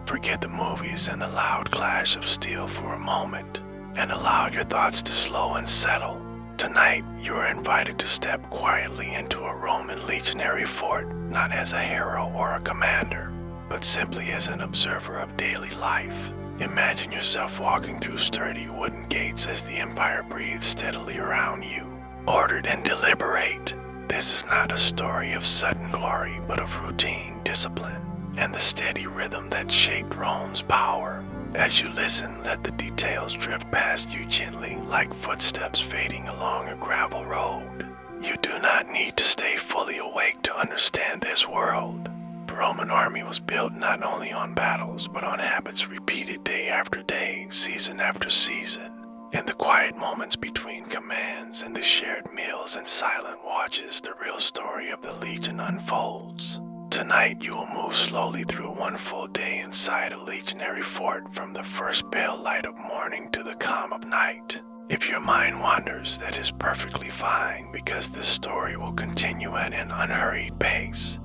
Forget the movies and the loud clash of steel for a moment, and allow your thoughts to slow and settle. Tonight, you are invited to step quietly into a Roman legionary fort, not as a hero or a commander, but simply as an observer of daily life. Imagine yourself walking through sturdy wooden gates as the empire breathes steadily around you. Ordered and deliberate. This is not a story of sudden glory, but of routine, discipline, and the steady rhythm that shaped Rome's power. As you listen, let the details drift past you gently, like footsteps fading along a gravel road. You do not need to stay fully awake to understand this world. The Roman army was built not only on battles, but on habits repeated day after day, season after season. In the quiet moments between commands, in the shared meals and silent watches, the real story of the Legion unfolds. Tonight you will move slowly through one full day inside a legionary fort, from the first pale light of morning to the calm of night. If your mind wanders, that is perfectly fine, because this story will continue at an unhurried pace.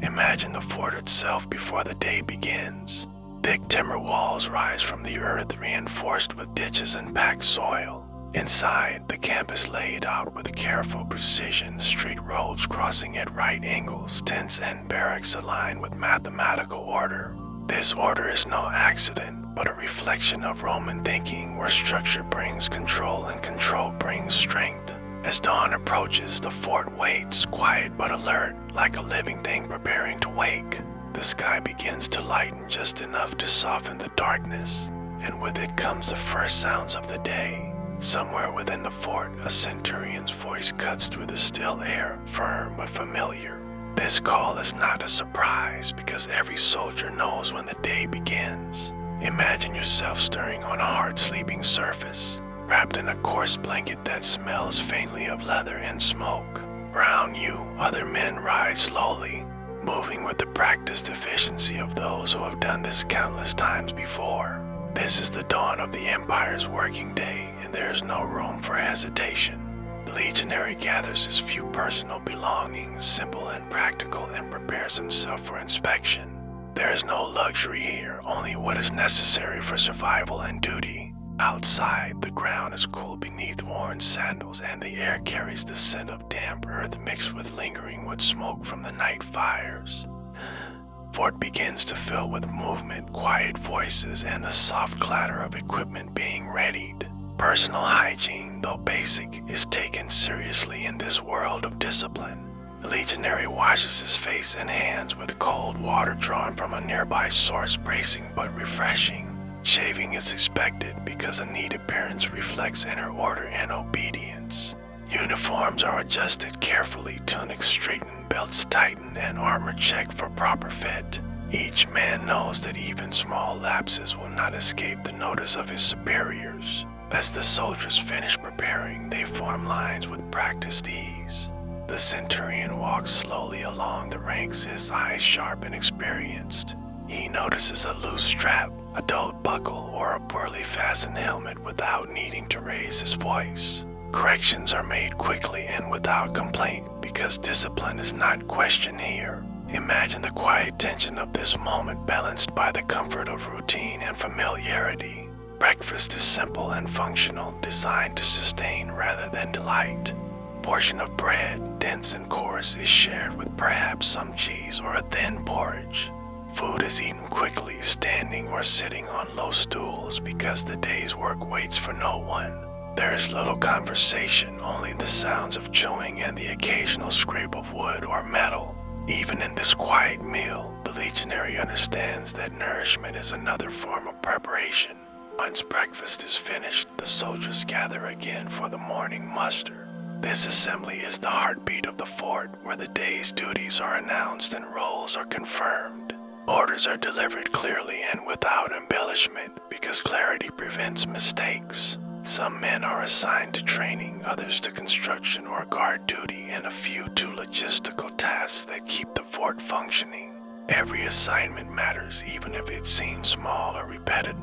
Imagine the fort itself before the day begins. Thick timber walls rise from the earth, reinforced with ditches and packed soil. Inside, the camp is laid out with careful precision, straight roads crossing at right angles, tents and barracks aligned with mathematical order. This order is no accident, but a reflection of Roman thinking, where structure brings control and control brings strength. As dawn approaches, the fort waits, quiet but alert, like a living thing preparing to wake. The sky begins to lighten just enough to soften the darkness, and with it comes the first sounds of the day. Somewhere within the fort, a centurion's voice cuts through the still air, firm but familiar. This call is not a surprise, because every soldier knows when the day begins. Imagine yourself stirring on a hard-sleeping surface, wrapped in a coarse blanket that smells faintly of leather and smoke. Around you, other men rise slowly, moving with the practiced efficiency of those who have done this countless times before. This is the dawn of the Empire's working day, and there is no room for hesitation. The legionary gathers his few personal belongings, simple and practical, and prepares himself for inspection. There is no luxury here, only what is necessary for survival and duty. Outside, the ground is cool beneath worn sandals, and the air carries the scent of damp earth mixed with lingering wood smoke from the night fires. Fort begins to fill with movement, quiet voices, and the soft clatter of equipment being readied. Personal hygiene, though basic, is taken seriously in this world of discipline. The legionary washes his face and hands with cold water drawn from a nearby source, bracing but refreshing. Shaving is expected because a neat appearance reflects inner order and obedience. Uniforms are adjusted carefully, tunics straightened, belts tightened, and armor checked for proper fit. Each man knows that even small lapses will not escape the notice of his superiors. As the soldiers finish preparing, they form lines with practiced ease. The centurion walks slowly along the ranks, his eyes sharp and experienced. He notices a loose strap, a dull buckle, or a poorly fastened helmet without needing to raise his voice. Corrections are made quickly and without complaint, because discipline is not questioned here. Imagine the quiet tension of this moment balanced by the comfort of routine and familiarity. Breakfast is simple and functional, designed to sustain rather than delight. A portion of bread, dense and coarse, is shared with perhaps some cheese or a thin porridge. Food is eaten quickly, standing or sitting on low stools, because the day's work waits for no one. There is little conversation, only the sounds of chewing and the occasional scrape of wood or metal. Even in this quiet meal, the legionary understands that nourishment is another form of preparation. Once breakfast is finished, the soldiers gather again for the morning muster. This assembly is the heartbeat of the fort, where the day's duties are announced and roles are confirmed. Orders are delivered clearly and without embellishment, because clarity prevents mistakes. Some men are assigned to training, others to construction or guard duty, and a few to logistical tasks that keep the fort functioning. Every assignment matters, even if it seems small or repetitive.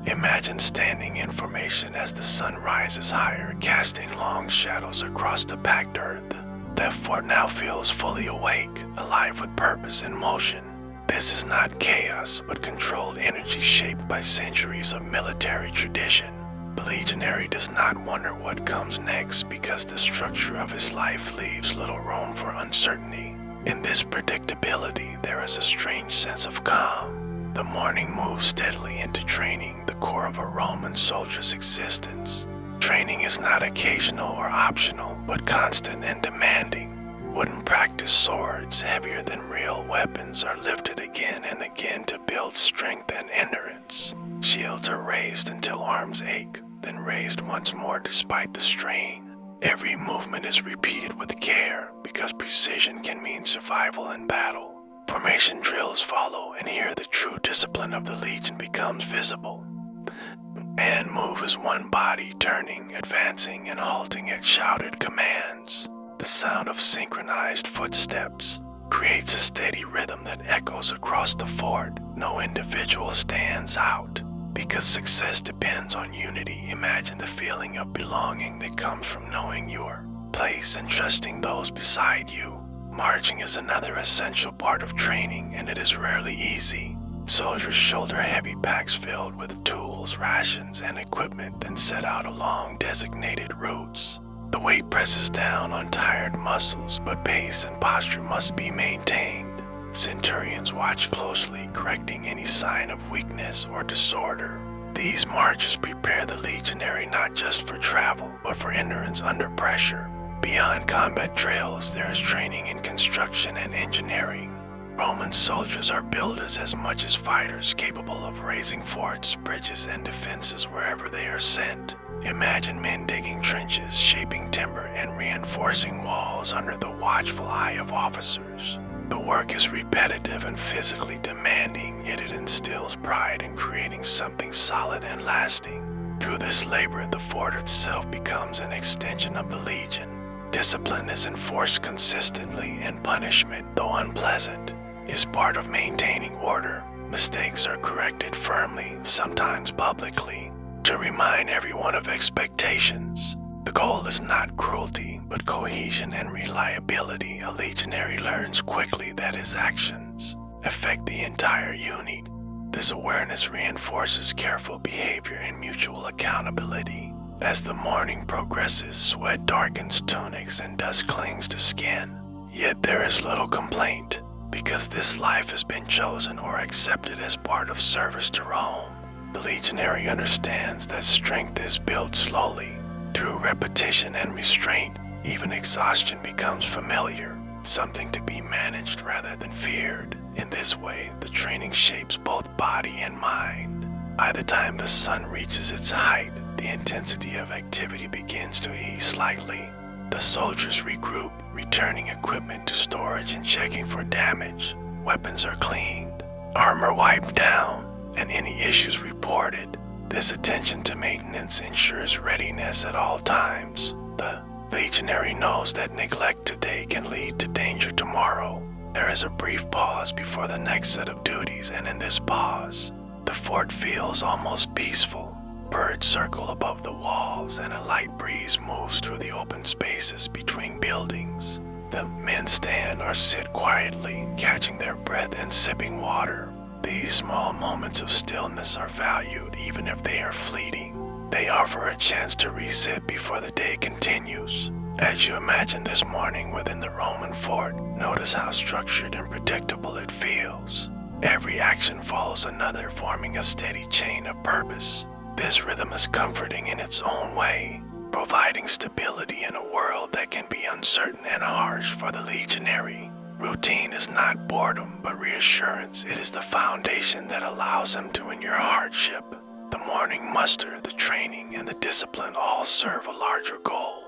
Imagine standing in formation as the sun rises higher, casting long shadows across the packed earth. The fort now feels fully awake, alive with purpose and motion. This is not chaos, but controlled energy shaped by centuries of military tradition. The legionary does not wonder what comes next because the structure of his life leaves little room for uncertainty. In this predictability, there is a strange sense of calm. The morning moves steadily into training, the core of a Roman soldier's existence. Training is not occasional or optional, but constant and demanding. Wooden practice swords, heavier than real weapons, are lifted again and again to build strength and endurance. Shields are raised until arms ache, then raised once more despite the strain. Every movement is repeated with care, because precision can mean survival in battle. Formation drills follow, and here the true discipline of the Legion becomes visible. Men move as one body, turning, advancing, and halting at shouted commands. The sound of synchronized footsteps creates a steady rhythm that echoes across the fort. No individual stands out. Because success depends on unity, imagine the feeling of belonging that comes from knowing your place and trusting those beside you. Marching is another essential part of training, and it is rarely easy. Soldiers shoulder heavy packs filled with tools, rations, and equipment, then set out along designated routes. The weight presses down on tired muscles, but pace and posture must be maintained. Centurions watch closely, correcting any sign of weakness or disorder. These marches prepare the legionary not just for travel, but for endurance under pressure. Beyond combat drills, there is training in construction and engineering. Roman soldiers are builders as much as fighters, capable of raising forts, bridges, and defenses wherever they are sent. Imagine men digging trenches, shaping timber, and reinforcing walls under the watchful eye of officers. The work is repetitive and physically demanding, yet it instills pride in creating something solid and lasting. Through this labor, the fort itself becomes an extension of the Legion. Discipline is enforced consistently, and punishment, though unpleasant, is part of maintaining order. Mistakes are corrected firmly, sometimes publicly, to remind everyone of expectations. The goal is not cruelty, but cohesion and reliability. A legionary learns quickly that his actions affect the entire unit. This awareness reinforces careful behavior and mutual accountability. As the morning progresses, sweat darkens tunics and dust clings to skin. Yet there is little complaint, because this life has been chosen or accepted as part of service to Rome. The legionary understands that strength is built slowly. Through repetition and restraint, even exhaustion becomes familiar, something to be managed rather than feared. In this way, the training shapes both body and mind. By the time the sun reaches its height, the intensity of activity begins to ease slightly. The soldiers regroup, returning equipment to storage and checking for damage. Weapons are cleaned, armor wiped down, and any issues reported. This attention to maintenance ensures readiness at all times. The legionary knows that neglect today can lead to danger tomorrow. There is a brief pause before the next set of duties, and in this pause, the fort feels almost peaceful. Birds circle above the walls, and a light breeze moves through the open spaces between buildings. The men stand or sit quietly, catching their breath and sipping water. These small moments of stillness are valued even if they are fleeting. They offer a chance to reset before the day continues. As you imagine this morning within the Roman fort, notice how structured and predictable it feels. Every action follows another, forming a steady chain of purpose. This rhythm is comforting in its own way, providing stability in a world that can be uncertain and harsh for the legionary. Routine is not boredom, but reassurance. It is the foundation that allows him to endure hardship. The morning muster, the training, and the discipline all serve a larger goal.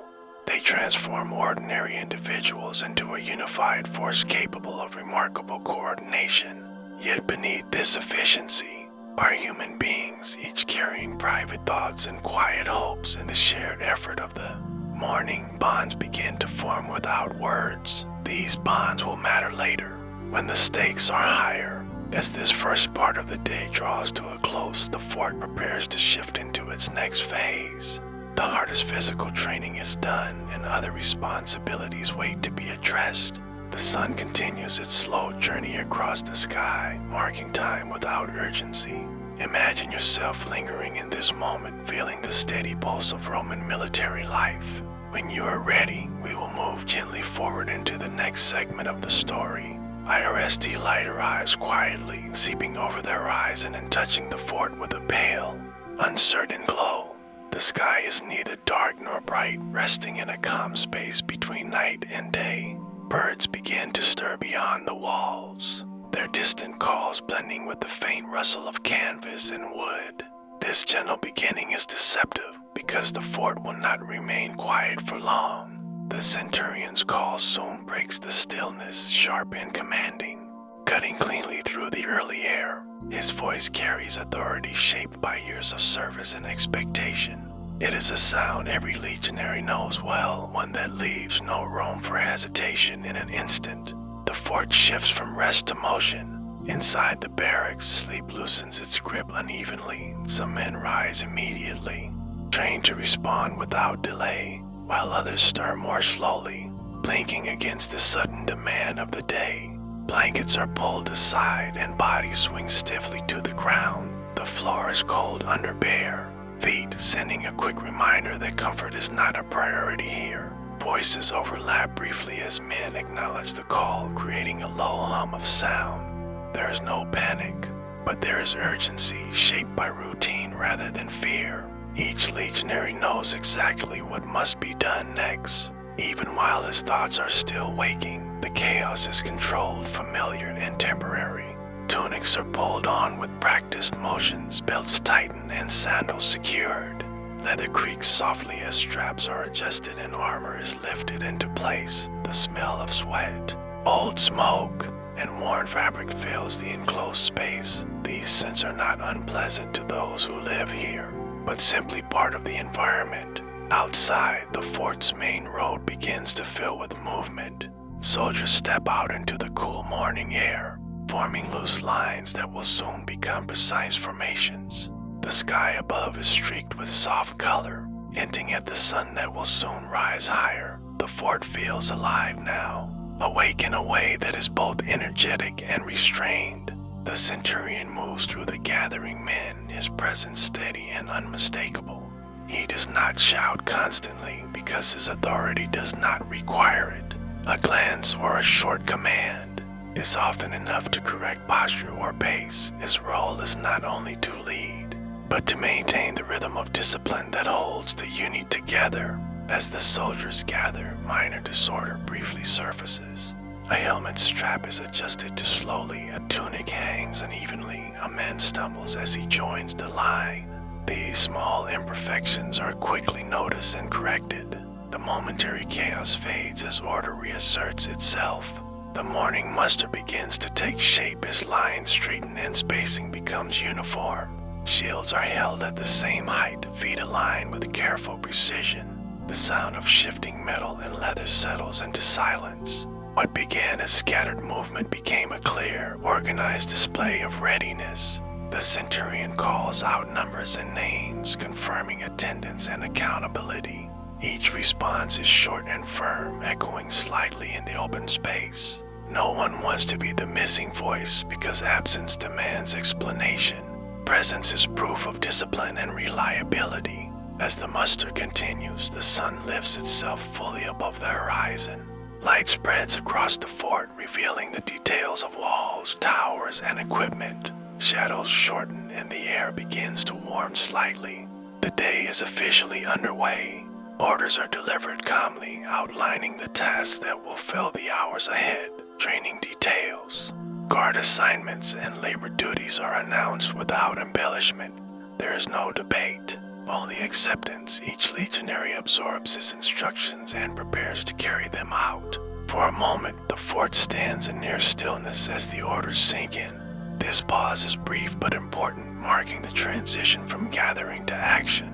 They transform ordinary individuals into a unified force capable of remarkable coordination. Yet beneath this efficiency are human beings, each carrying private thoughts and quiet hopes. In the shared effort of the morning, bonds begin to form without words. These bonds will matter later, when the stakes are higher. As this first part of the day draws to a close, the fort prepares to shift into its next phase. The hardest physical training is done, and other responsibilities wait to be addressed. The sun continues its slow journey across the sky, marking time without urgency. Imagine yourself lingering in this moment, feeling the steady pulse of Roman military life. When you are ready, we will move gently forward into the next segment of the story. IRST light arrives quietly, seeping over the horizon and touching the fort with a pale, uncertain glow. The sky is neither dark nor bright, resting in a calm space between night and day. Birds begin to stir beyond the walls, their distant calls blending with the faint rustle of canvas and wood. This gentle beginning is deceptive because the fort will not remain quiet for long. The centurion's call soon breaks the stillness, sharp and commanding, cutting cleanly through the early air. His voice carries authority shaped by years of service and expectation. It is a sound every legionary knows well, one that leaves no room for hesitation in an instant. The fort shifts from rest to motion. Inside the barracks, sleep loosens its grip unevenly. Some men rise immediately, trained to respond without delay, while others stir more slowly, blinking against the sudden demand of the day. Blankets are pulled aside and bodies swing stiffly to the ground. The floor is cold under bare feet, sending a quick reminder that comfort is not a priority here. Voices overlap briefly as men acknowledge the call, creating a low hum of sound. There is no panic, but there is urgency shaped by routine rather than fear. Each legionary knows exactly what must be done next. Even while his thoughts are still waking, the chaos is controlled, familiar, and temporary. Tunics are pulled on with practiced motions, belts tightened, and sandals secured. Leather creaks softly as straps are adjusted and armor is lifted into place. The smell of sweat, old smoke, and worn fabric fills the enclosed space. These scents are not unpleasant to those who live here, but simply part of the environment. Outside, the fort's main road begins to fill with movement. Soldiers step out into the cool morning air, forming loose lines that will soon become precise formations. The sky above is streaked with soft color, hinting at the sun that will soon rise higher. The fort feels alive now, awake in a way that is both energetic and restrained. The centurion moves through the gathering men, his presence steady and unmistakable. He does not shout constantly because his authority does not require it. A glance or a short command is often enough to correct posture or pace. His role is not only to lead, but to maintain the rhythm of discipline that holds the unit together. As the soldiers gather, minor disorder briefly surfaces. A helmet strap is adjusted too slowly, a tunic hangs unevenly, a man stumbles as he joins the line. These small imperfections are quickly noticed and corrected. The momentary chaos fades as order reasserts itself. The morning muster begins to take shape as lines straighten and spacing becomes uniform. Shields are held at the same height, feet aligned with careful precision. The sound of shifting metal and leather settles into silence. What began as scattered movement became a clear, organized display of readiness. The centurion calls out numbers and names, confirming attendance and accountability. Each response is short and firm, echoing slightly in the open space. No one wants to be the missing voice because absence demands explanation. Presence is proof of discipline and reliability. As the muster continues, the sun lifts itself fully above the horizon. Light spreads across the fort, revealing the details of walls, towers, and equipment. Shadows shorten and the air begins to warm slightly. The day is officially underway. Orders are delivered calmly, outlining the tasks that will fill the hours ahead. Training details, guard assignments, and labor duties are announced without embellishment. There is no debate, only acceptance. Each legionary absorbs his instructions and prepares to carry them out. For a moment, the fort stands in near stillness as the orders sink in. This pause is brief but important, marking the transition from gathering to action.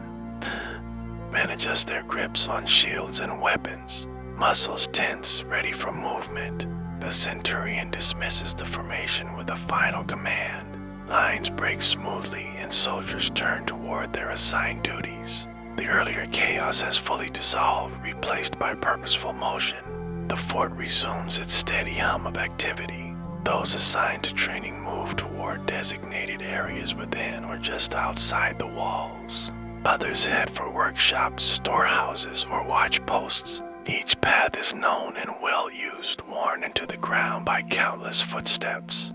Men adjust their grips on shields and weapons, muscles tense, ready for movement. The centurion dismisses the formation with a final command. Lines break smoothly and soldiers turn toward their assigned duties. The earlier chaos has fully dissolved, replaced by purposeful motion. the fort resumes its steady hum of activity. Those assigned to training move toward designated areas within or just outside the walls. Others head for workshops, storehouses, or watch posts. Each path is known and well used, worn into the ground by countless footsteps.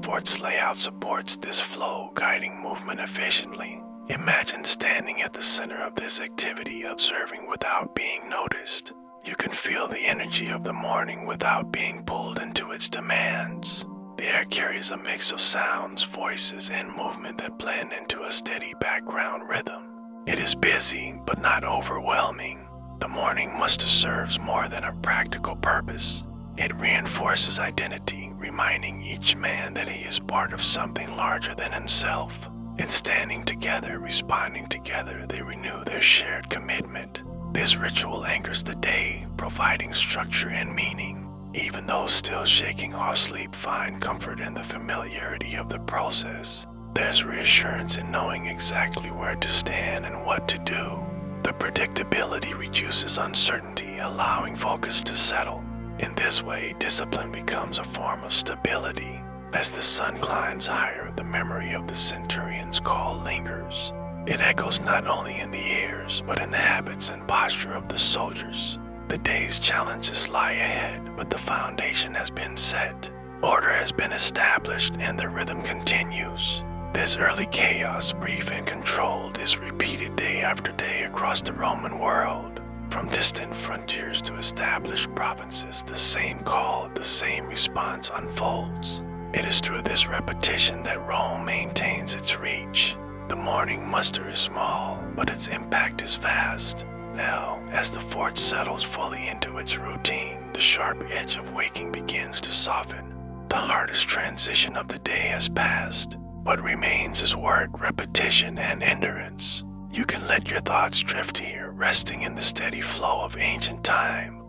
Fort's layout supports this flow, guiding movement efficiently. Imagine standing at the center of this activity, observing without being noticed. You can feel the energy of the morning without being pulled into its demands. The air carries a mix of sounds, voices, and movement that blend into a steady background rhythm. It is busy, but not overwhelming. The morning muster serves more than a practical purpose. It reinforces identity, reminding each man that he is part of something larger than himself. In standing together, responding together, they renew their shared commitment. This ritual anchors the day, providing structure and meaning. Even those still shaking off sleep find comfort in the familiarity of the process. There's reassurance in knowing exactly where to stand and what to do. The predictability reduces uncertainty, allowing focus to settle. In this way, discipline becomes a form of stability. As the sun climbs higher, the memory of the centurion's call lingers. It echoes not only in the ears, but in the habits and posture of the soldiers. The day's challenges lie ahead, but the foundation has been set. Order has been established, and the rhythm continues. This early chaos, brief and controlled, is repeated day after day across the Roman world. From distant frontiers to established provinces, the same call, the same response unfolds. It is through this repetition that Rome maintains its reach. The morning muster is small, but its impact is vast. Now, as the fort settles fully into its routine, the sharp edge of waking begins to soften. The hardest transition of the day has passed. What remains is work, repetition, and endurance. You can let your thoughts drift here, resting in the steady flow of ancient time.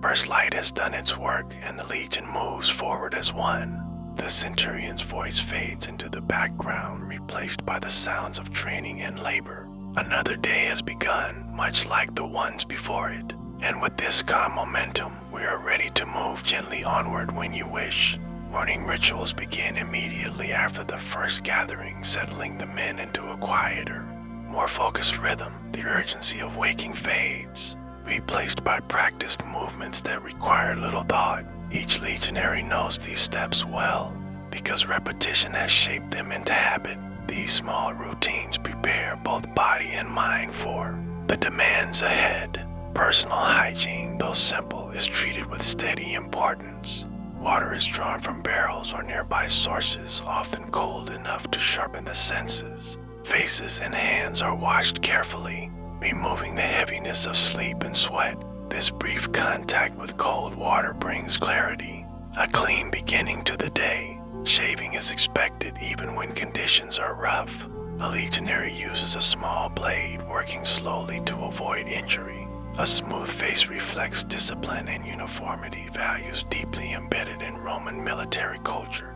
First light has done its work, and the legion moves forward as one. The centurion's voice fades into the background, replaced by the sounds of training and labor. Another day has begun, much like the ones before it. And with this calm momentum, we are ready to move gently onward when you wish. Morning rituals begin immediately after the first gathering, settling the men into a quieter, more focused rhythm. The urgency of waking fades, replaced by practiced movements that require little thought. Each legionary knows these steps well, because repetition has shaped them into habit. These small routines prepare both body and mind for the demands ahead. Personal hygiene, though simple, is treated with steady importance. Water is drawn from barrels or nearby sources, often cold enough to sharpen the senses. Faces and hands are washed carefully, removing the heaviness of sleep and sweat. This brief contact with cold water brings clarity, a clean beginning to the day. Shaving is expected even when conditions are rough. A legionary uses a small blade, working slowly to avoid injury. A smooth face reflects discipline and uniformity, values deeply embedded in Roman military culture.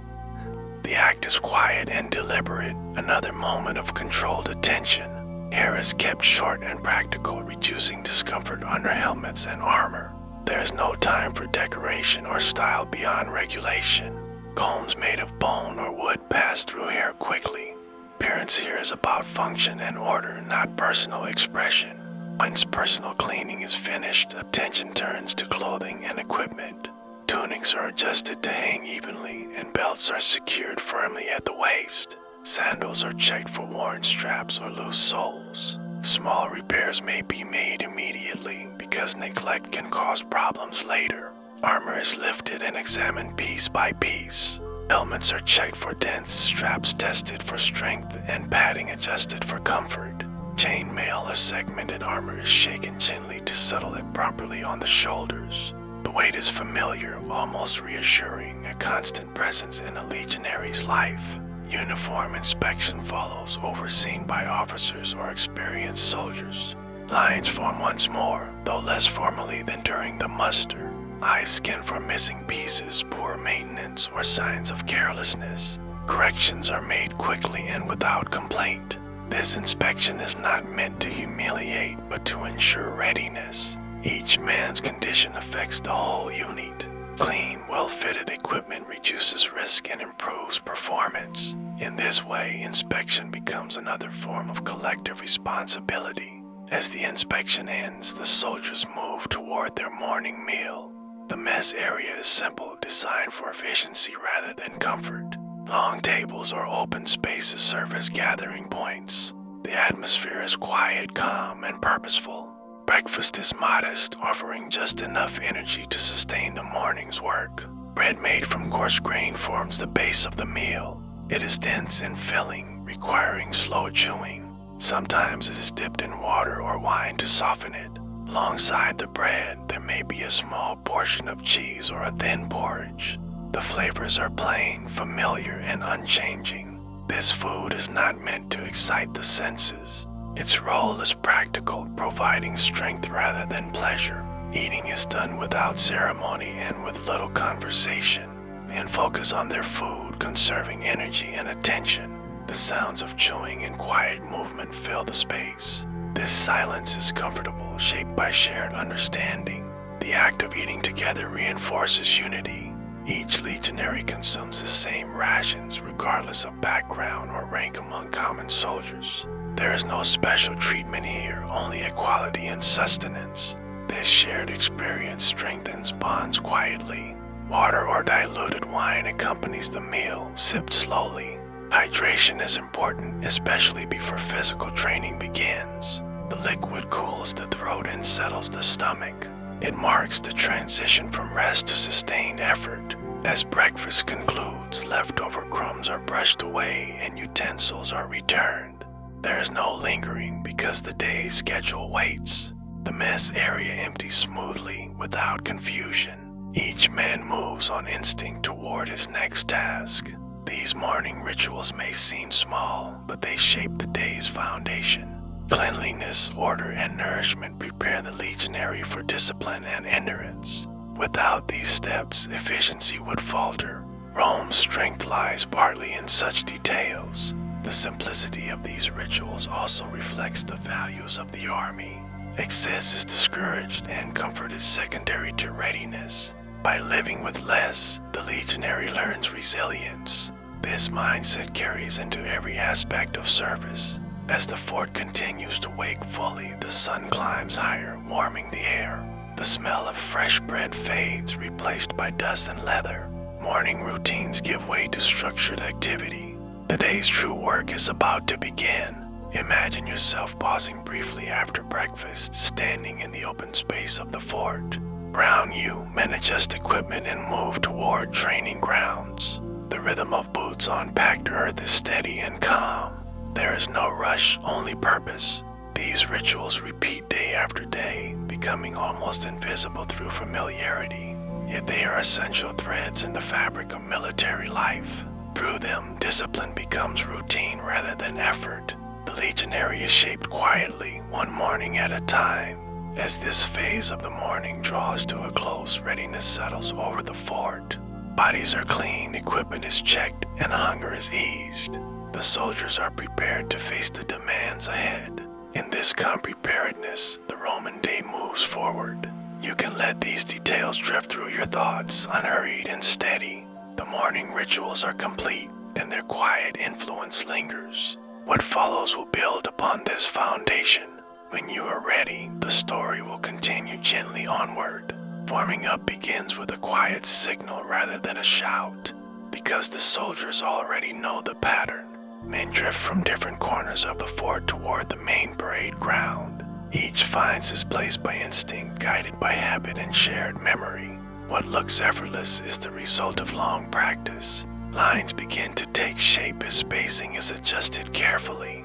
The act is quiet and deliberate, another moment of controlled attention. Hair is kept short and practical, reducing discomfort under helmets and armor. There is no time for decoration or style beyond regulation. Combs made of bone or wood pass through hair quickly. Appearance here is about function and order, not personal expression. Once personal cleaning is finished, attention turns to clothing and equipment. Tunics are adjusted to hang evenly, and belts are secured firmly at the waist. Sandals are checked for worn straps or loose soles. Small repairs may be made immediately because neglect can cause problems later. Armor is lifted and examined piece by piece. Helmets are checked for dents, straps tested for strength, and padding adjusted for comfort. Chainmail or segmented armor is shaken gently to settle it properly on the shoulders. The weight is familiar, almost reassuring, a constant presence in a legionary's life. Uniform inspection follows, overseen by officers or experienced soldiers. Lines form once more, though less formally than during the muster. Eyes scan for missing pieces, poor maintenance, or signs of carelessness. Corrections are made quickly and without complaint. This inspection is not meant to humiliate, but to ensure readiness. Each man's condition affects the whole unit. Clean, well-fitted equipment reduces risk and improves performance. In this way, inspection becomes another form of collective responsibility. As the inspection ends, the soldiers move toward their morning meal. The mess area is simple, designed for efficiency rather than comfort. Long tables or open spaces serve as gathering points. The atmosphere is quiet, calm, and purposeful. Breakfast is modest, offering just enough energy to sustain the morning's work. Bread made from coarse grain forms the base of the meal. It is dense and filling, requiring slow chewing. Sometimes it is dipped in water or wine to soften it. Alongside the bread, there may be a small portion of cheese or a thin porridge. The flavors are plain, familiar, and unchanging. This food is not meant to excite the senses. Its role is practical, providing strength rather than pleasure. Eating is done without ceremony and with little conversation. Men focus on their food, conserving energy and attention. The sounds of chewing and quiet movement fill the space. This silence is comfortable, shaped by shared understanding. The act of eating together reinforces unity. Each legionary consumes the same rations, regardless of background or rank among common soldiers. There is no special treatment here, only equality and sustenance. This shared experience strengthens bonds quietly. Water or diluted wine accompanies the meal, sipped slowly. Hydration is important, especially before physical training begins. The liquid cools the throat and settles the stomach. It marks the transition from rest to sustained effort. As breakfast concludes, leftover crumbs are brushed away and utensils are returned. There is no lingering because the day's schedule waits. The mess area empties smoothly without confusion. Each man moves on instinct toward his next task. These morning rituals may seem small, but they shape the day's foundation. Cleanliness, order, and nourishment prepare the legionary for discipline and endurance. Without these steps, efficiency would falter. Rome's strength lies partly in such details. The simplicity of these rituals also reflects the values of the army. Excess is discouraged and comfort is secondary to readiness. By living with less, the legionary learns resilience. This mindset carries into every aspect of service. As the fort continues to wake fully, the sun climbs higher, warming the air. The smell of fresh bread fades, replaced by dust and leather. Morning routines give way to structured activity. The day's true work is about to begin. Imagine yourself pausing briefly after breakfast, standing in the open space of the fort. Around you, men adjust equipment and move toward training grounds. The rhythm of boots on packed earth is steady and calm. There is no rush, only purpose. These rituals repeat day after day, becoming almost invisible through familiarity. Yet they are essential threads in the fabric of military life. Through them, discipline becomes routine rather than effort. The legionary is shaped quietly, one morning at a time. As this phase of the morning draws to a close, readiness settles over the fort. Bodies are clean, equipment is checked, and hunger is eased. The soldiers are prepared to face the demands ahead. In this calm preparedness, the Roman day moves forward. You can let these details drift through your thoughts, unhurried and steady. The morning rituals are complete, and their quiet influence lingers. What follows will build upon this foundation. When you are ready, the story will continue gently onward. Warming up begins with a quiet signal rather than a shout. Because the soldiers already know the pattern, men drift from different corners of the fort toward the main parade ground. Each finds his place by instinct, guided by habit and shared memory. What looks effortless is the result of long practice. Lines begin to take shape as spacing is adjusted carefully.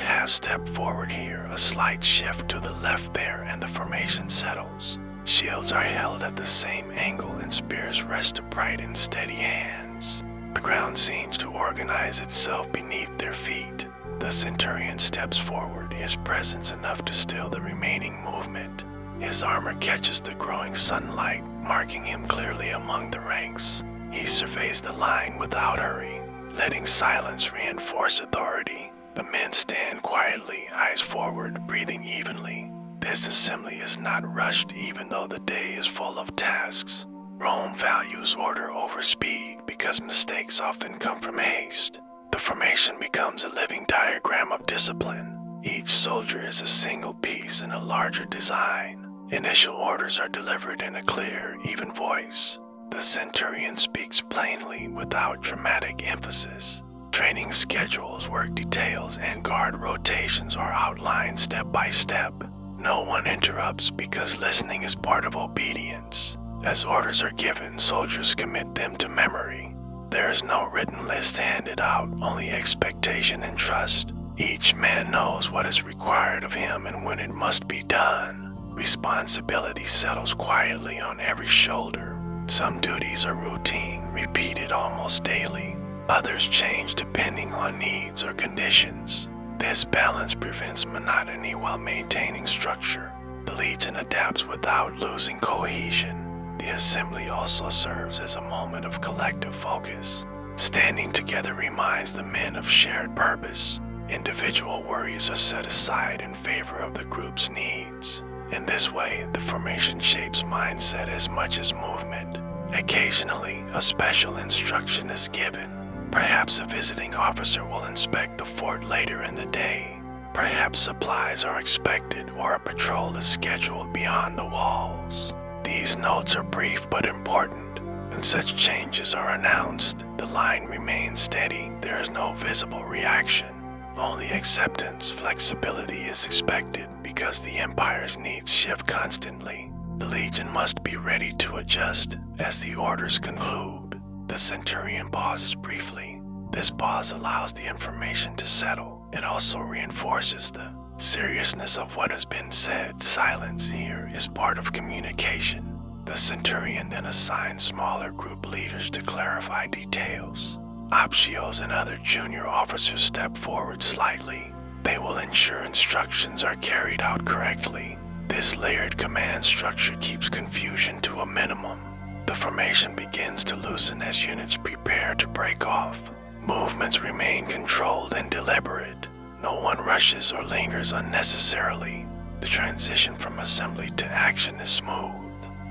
Half step forward here, a slight shift to the left there, and the formation settles. Shields are held at the same angle and spears rest upright in steady hands. The ground seems to organize itself beneath their feet. The centurion steps forward, his presence enough to still the remaining movement. His armor catches the growing sunlight, marking him clearly among the ranks. He surveys the line without hurry, letting silence reinforce authority. The men stand quietly, eyes forward, breathing evenly. This assembly is not rushed even though the day is full of tasks. Rome values order over speed because mistakes often come from haste. The formation becomes a living diagram of discipline. Each soldier is a single piece in a larger design. Initial orders are delivered in a clear, even voice. The centurion speaks plainly without dramatic emphasis. Training schedules, work details, and guard rotations are outlined step by step. No one interrupts because listening is part of obedience. As orders are given, soldiers commit them to memory. There is no written list handed out, only expectation and trust. Each man knows what is required of him and when it must be done. Responsibility settles quietly on every shoulder. Some duties are routine, repeated almost daily. Others change depending on needs or conditions. This balance prevents monotony while maintaining structure. The Legion adapts without losing cohesion. The assembly also serves as a moment of collective focus. Standing together reminds the men of shared purpose. Individual worries are set aside in favor of the group's needs. In this way, the formation shapes mindset as much as movement. Occasionally, a special instruction is given. Perhaps a visiting officer will inspect the fort later in the day. Perhaps supplies are expected or a patrol is scheduled beyond the walls. These notes are brief but important. When such changes are announced, the line remains steady. There is no visible reaction. Only acceptance, flexibility is expected because the Empire's needs shift constantly. The Legion must be ready to adjust as the orders conclude. The centurion pauses briefly. This pause allows the information to settle. It also reinforces the seriousness of what has been said. Silence here is part of communication. The centurion then assigns smaller group leaders to clarify details. Optios and other junior officers step forward slightly. They will ensure instructions are carried out correctly. This layered command structure keeps confusion to a minimum. The formation begins to loosen as units prepare to break off. Movements remain controlled and deliberate. No one rushes or lingers unnecessarily. The transition from assembly to action is smooth.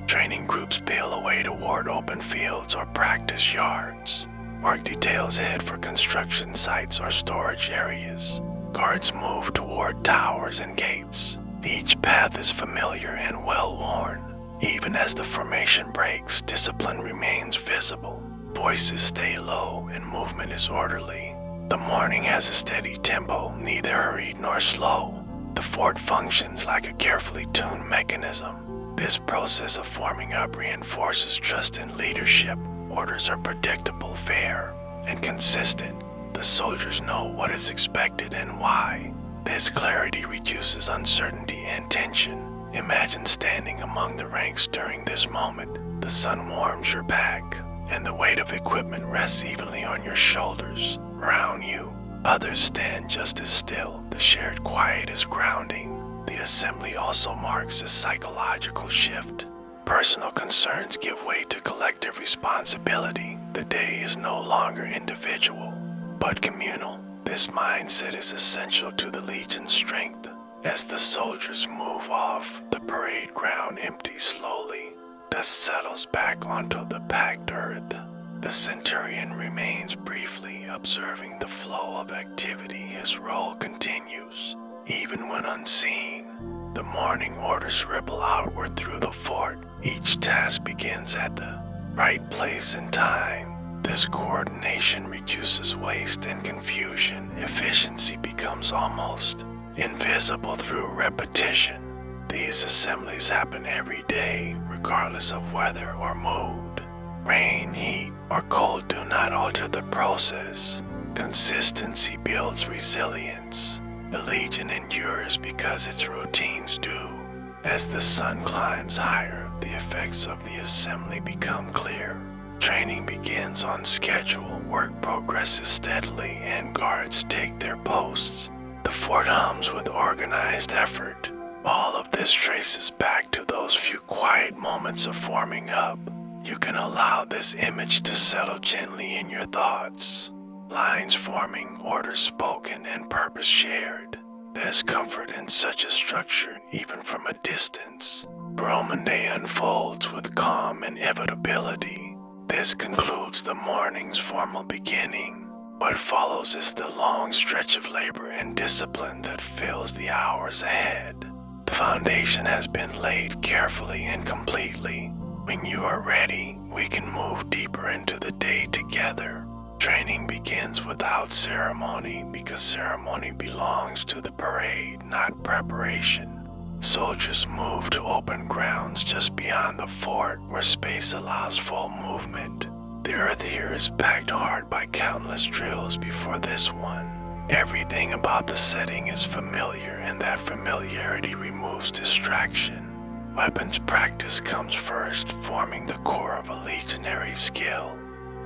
Training groups peel away toward open fields or practice yards. Work details head for construction sites or storage areas. Guards move toward towers and gates. Each path is familiar and well-worn. Even as the formation breaks, discipline remains visible. Voices stay low and movement is orderly. The morning has a steady tempo, neither hurried nor slow. The fort functions like a carefully tuned mechanism. This process of forming up reinforces trust in leadership. Orders are predictable, fair, and consistent. The soldiers know what is expected and why. This clarity reduces uncertainty and tension. Imagine standing among the ranks during this moment. The sun warms your back, and the weight of equipment rests evenly on your shoulders. Around you, others stand just as still. The shared quiet is grounding. The assembly also marks a psychological shift. Personal concerns give way to collective responsibility. The day is no longer individual, but communal. This mindset is essential to the Legion's strength. As the soldiers move off, the parade ground empties slowly. Dust settles back onto the packed earth. The centurion remains briefly observing the flow of activity. His role continues, even when unseen. The morning orders ripple outward through the fort. Each task begins at the right place and time. This coordination reduces waste and confusion. Efficiency becomes almost invisible through repetition. These assemblies happen every day, regardless of weather or mood. Rain, heat, or cold do not alter the process. Consistency builds resilience. The Legion endures because its routines do. As the sun climbs higher, the effects of the assembly become clear. Training begins on schedule, work progresses steadily, and guards take their posts. The fort hums with organized effort. All of this traces back to those few quiet moments of forming up. You can allow this image to settle gently in your thoughts. Lines forming, orders spoken, and purpose shared. There's comfort in such a structure even from a distance. Roman day unfolds with calm inevitability. This concludes the morning's formal beginning. What follows is the long stretch of labor and discipline that fills the hours ahead. The foundation has been laid carefully and completely. When you are ready, we can move deeper into the day together. Training begins without ceremony because ceremony belongs to the parade, not preparation. Soldiers move to open grounds just beyond the fort where space allows full movement. The earth here is packed hard by countless drills before this one. Everything about the setting is familiar, and that familiarity removes distraction. Weapons practice comes first, forming the core of a legionary skill.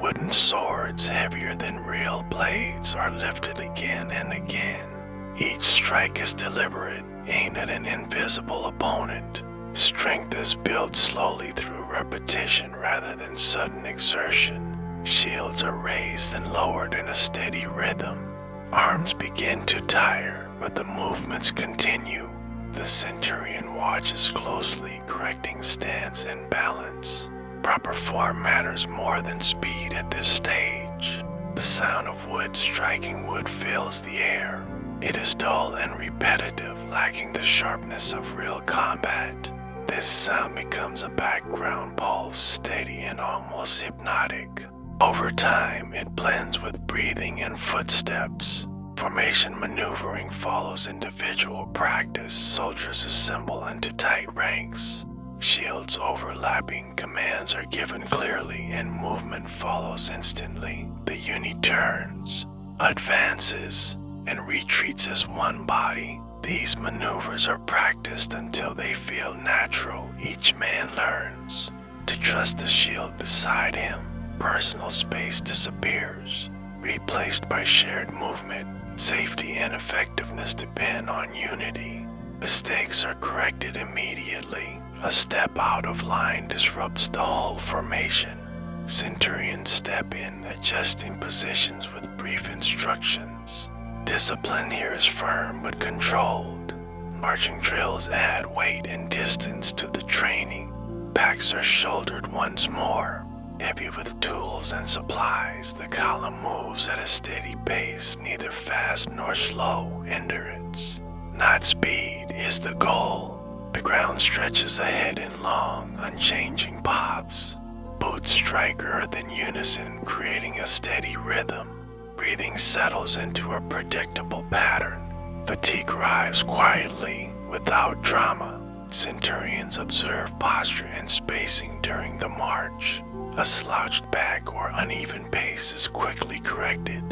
Wooden swords, heavier than real blades, are lifted again and again. Each strike is deliberate, aimed at an invisible opponent. Strength is built slowly through repetition rather than sudden exertion. Shields are raised and lowered in a steady rhythm. Arms begin to tire, but the movements continue. The centurion watches closely, correcting stance and balance. Proper form matters more than speed at this stage. The sound of wood striking wood fills the air. It is dull and repetitive, lacking the sharpness of real combat. This sound becomes a background pulse, steady and almost hypnotic. Over time, it blends with breathing and footsteps. Formation maneuvering follows individual practice. Soldiers assemble into tight ranks. Shields overlapping, commands are given clearly, and movement follows instantly. The unit turns, advances, and retreats as one body. These maneuvers are practiced until they feel natural. Each man learns to trust the shield beside him. Personal space disappears, replaced by shared movement. Safety and effectiveness depend on unity. Mistakes are corrected immediately. A step out of line disrupts the whole formation. Centurions step in, adjusting positions with brief instructions. Discipline here is firm but controlled. Marching drills add weight and distance to the training. Packs are shouldered once more. Heavy with tools and supplies, the column moves at a steady pace, neither fast nor slow. Endurance, not speed, is the goal. The ground stretches ahead in long, unchanging paths. Boots strike earth in unison, creating a steady rhythm. Breathing settles into a predictable pattern. Fatigue arrives quietly, without drama. Centurions observe posture and spacing during the march. A slouched back or uneven pace is quickly corrected.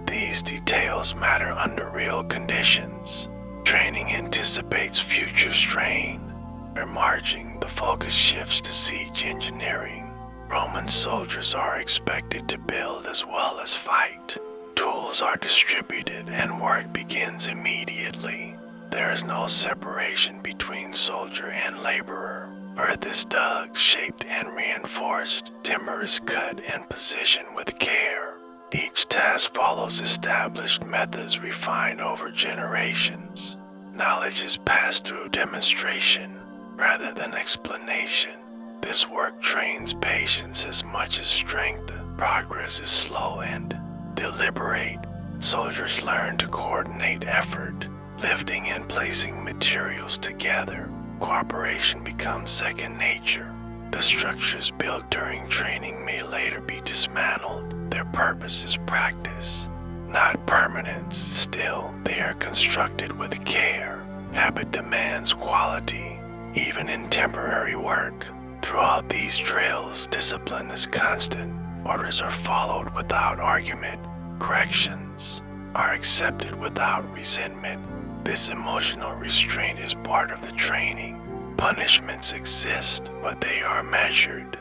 These details matter under real conditions. Training anticipates future strain. Where marching, the focus shifts to siege engineering. Roman soldiers are expected to build as well as fight. Tools are distributed and work begins immediately. There is no separation between soldier and laborer. Earth is dug, shaped, and reinforced. Timber is cut and positioned with care. Each task follows established methods refined over generations. Knowledge is passed through demonstration rather than explanation. This work trains patience as much as strength. Progress is slow and deliberate. Soldiers learn to coordinate effort, lifting and placing materials together. Cooperation becomes second nature. The structures built during training may later be dismantled. Their purpose is practice, not permanence. Still, they are constructed with care. Habit demands quality, even in temporary work. Throughout these drills, discipline is constant. Orders are followed without argument. Corrections are accepted without resentment. This emotional restraint is part of the training. Punishments exist, but they are measured.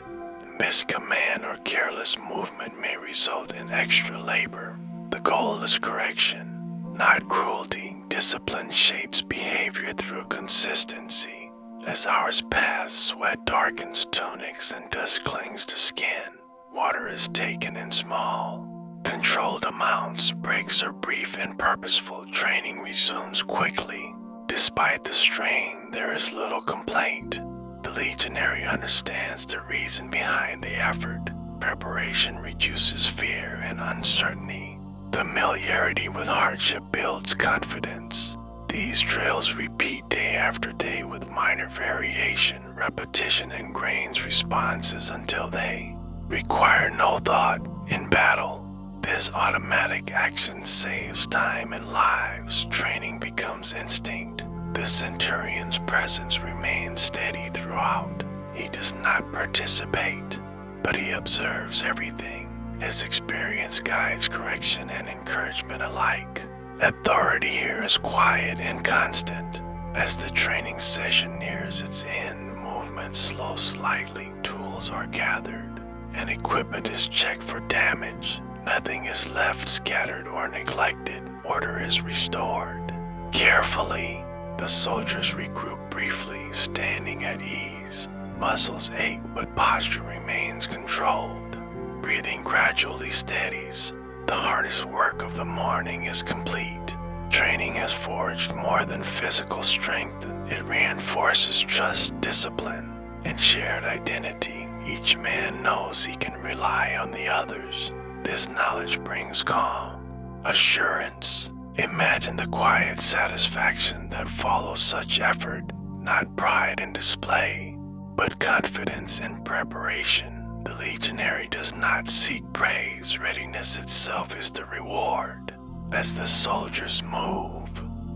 Miscommand or careless movement may result in extra labor. The goal is correction, not cruelty. Discipline shapes behavior through consistency. As hours pass, sweat darkens tunics and dust clings to skin. Water is taken in small. controlled amounts, breaks are brief and purposeful. Training resumes quickly. Despite the strain, there is little complaint. The legionary understands the reason behind the effort. Preparation reduces fear and uncertainty. Familiarity with hardship builds confidence. These drills repeat day after day with minor variation. Repetition ingrains responses until they require no thought. In battle, this automatic action saves time and lives. Training becomes instinct. The centurion's presence remains steady throughout. He does not participate, but he observes everything. His experience guides correction and encouragement alike. Authority here is quiet and constant. As the training session nears its end, movements slow slightly, tools are gathered, and equipment is checked for damage. Nothing is left scattered or neglected. Order is restored. Carefully, the soldiers regroup briefly, standing at ease. Muscles ache, but posture remains controlled. Breathing gradually steadies. The hardest work of the morning is complete. Training has forged more than physical strength. It reinforces trust, discipline, and shared identity. Each man knows he can rely on the others. This knowledge brings calm, assurance. Imagine the quiet satisfaction that follows such effort, not pride in display, but confidence in preparation. The legionary does not seek praise. Readiness itself is the reward. As the soldiers move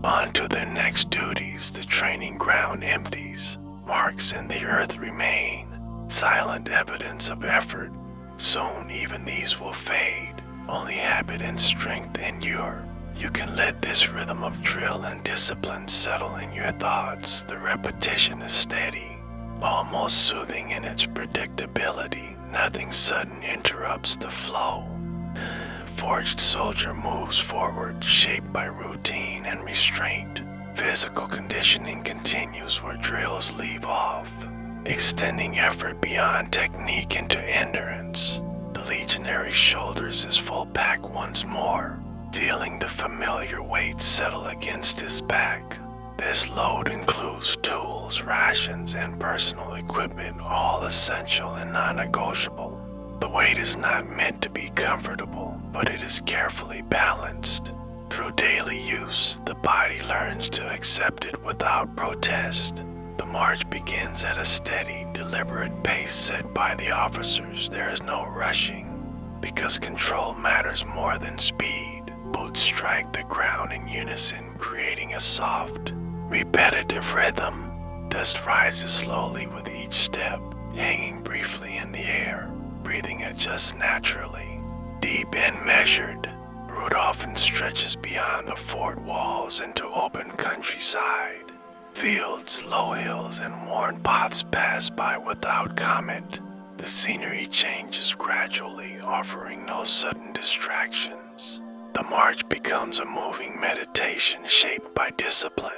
on to their next duties, the training ground empties. Marks in the earth remain, silent evidence of effort. Soon even these will fade. Only habit and strength endure. You can let this rhythm of drill and discipline settle in your thoughts. The repetition is steady, almost soothing in its predictability. Nothing sudden interrupts the flow. Forged soldier moves forward, shaped by routine and restraint. Physical conditioning continues where drills leave off, extending effort beyond technique into endurance. The legionary shoulders his full pack once more, feeling the familiar weight settle against his back. This load includes tools, rations, and personal equipment, all essential and non-negotiable. The weight is not meant to be comfortable, but it is carefully balanced. Through daily use, the body learns to accept it without protest. The march begins at a steady, deliberate pace set by the officers. There is no rushing, because control matters more than speed. Boots strike the ground in unison, creating a soft, repetitive rhythm. Dust rises slowly with each step, hanging briefly in the air. Breathing adjusts naturally, deep and measured. Route often stretches beyond the fort walls into open countryside. Fields, low hills, and worn paths pass by without comment. The scenery changes gradually, offering no sudden distractions. The march becomes a moving meditation shaped by discipline.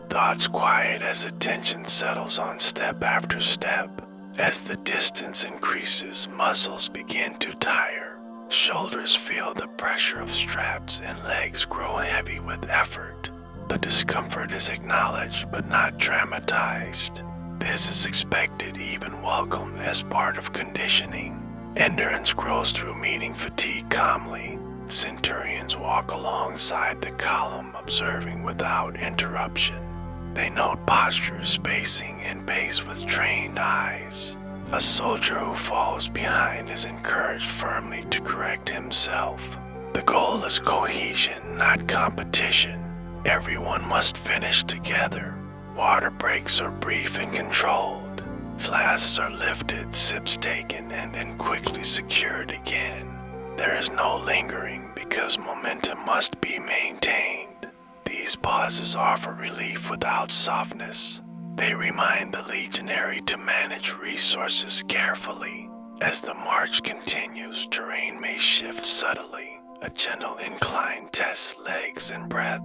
Thoughts quiet as attention settles on step after step. As the distance increases, muscles begin to tire. Shoulders feel the pressure of straps and legs grow heavy with effort. The discomfort is acknowledged but not dramatized. This is expected, even welcome, as part of conditioning. Endurance grows through meeting fatigue calmly. Centurions walk alongside the column, observing without interruption. They note posture, spacing, and pace with trained eyes. A soldier who falls behind is encouraged firmly to correct himself. The goal is cohesion, not competition. Everyone must finish together. Water breaks are brief and controlled. Flasks are lifted, sips taken, and then quickly secured again. There is no lingering because momentum must be maintained. These pauses offer relief without softness. They remind the legionary to manage resources carefully. As the march continues, terrain may shift subtly. A gentle incline tests legs and breath.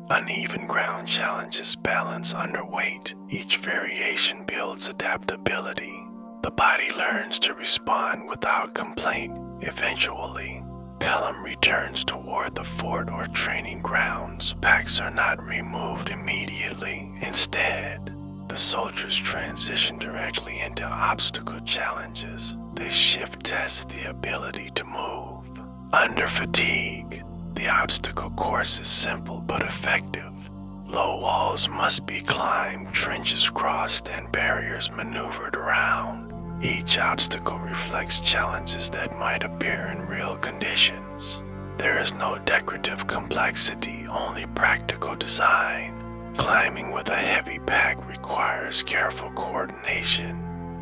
Uneven ground challenges balance under weight. Each variation builds adaptability. The body learns to respond without complaint. Eventually, Pelham returns toward the fort or training grounds. Packs are not removed immediately. Instead, the soldiers transition directly into obstacle challenges. This shift tests the ability to move. Under fatigue, the obstacle course is simple but effective. Low walls must be climbed, trenches crossed, and barriers maneuvered around. Each obstacle reflects challenges that might appear in real conditions. There is no decorative complexity, only practical design. Climbing with a heavy pack requires careful coordination.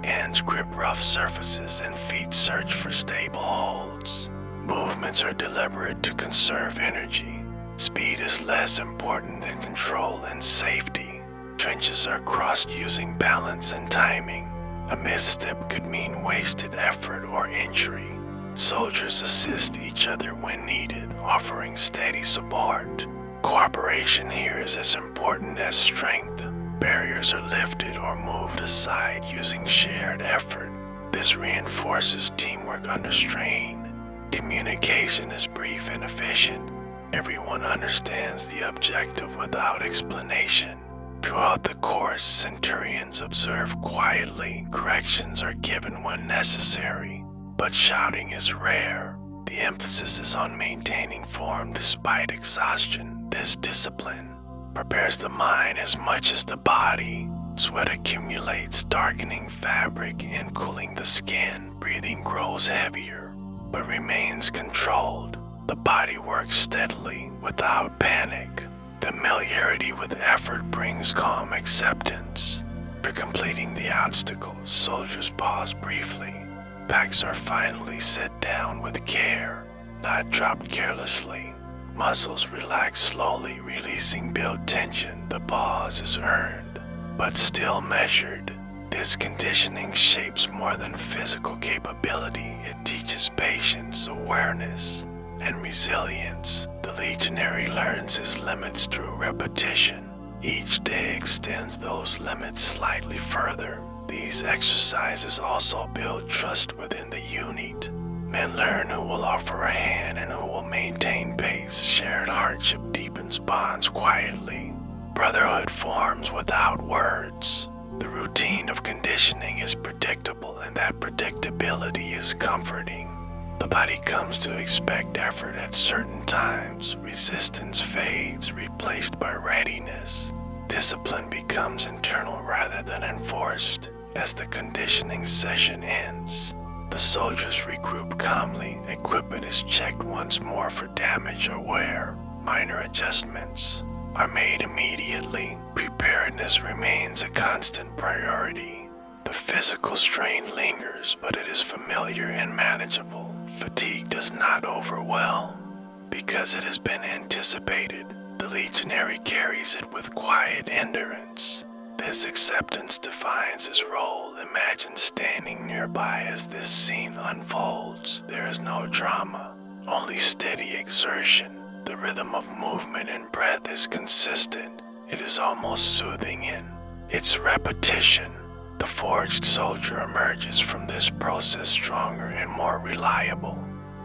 Hands grip rough surfaces and feet search for stable holds. Movements are deliberate to conserve energy. Speed is less important than control and safety. Trenches are crossed using balance and timing. A misstep could mean wasted effort or injury. Soldiers assist each other when needed, offering steady support. Cooperation here is as important as strength. Barriers are lifted or moved aside using shared effort. This reinforces teamwork under strain. Communication is brief and efficient. Everyone understands the objective without explanation. Throughout the course, centurions observe quietly. Corrections are given when necessary, but shouting is rare. The emphasis is on maintaining form despite exhaustion. This discipline prepares the mind as much as the body. Sweat accumulates, darkening fabric and cooling the skin. Breathing grows heavier, but remains controlled. The body works steadily, without panic. Familiarity with effort brings calm acceptance. For completing the obstacles, soldiers pause briefly. Packs are finally set down with care, not dropped carelessly. Muscles relax slowly, releasing built tension. The pause is earned, but still measured. This conditioning shapes more than physical capability. It teaches patience, awareness, and resilience. The legionary learns his limits through repetition. Each day extends those limits slightly further. These exercises also build trust within the unit. Men learn who will offer a hand and who will maintain pace. Shared hardship deepens bonds quietly. Brotherhood forms without words. The routine of conditioning is predictable, and that predictability is comforting. The body comes to expect effort at certain times. Resistance fades, replaced by readiness. Discipline becomes internal rather than enforced. As the conditioning session ends, the soldiers regroup calmly. Equipment is checked once more for damage or wear. Minor adjustments are made immediately. Preparedness remains a constant priority. The physical strain lingers, but it is familiar and manageable. Fatigue does not overwhelm because it has been anticipated. The legionary carries it with quiet endurance. This acceptance defines his role. Imagine standing nearby as this scene unfolds. There is no drama, only steady exertion. The rhythm of movement and breath is consistent. It is almost soothing in its repetition. The forged soldier emerges from this process stronger and more reliable.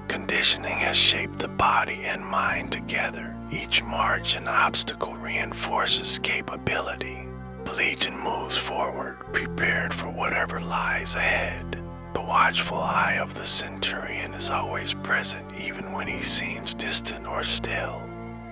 Conditioning has shaped the body and mind together. Each march and obstacle reinforces capability. The legion moves forward, prepared for whatever lies ahead. The watchful eye of the centurion is always present, even when he seems distant or still.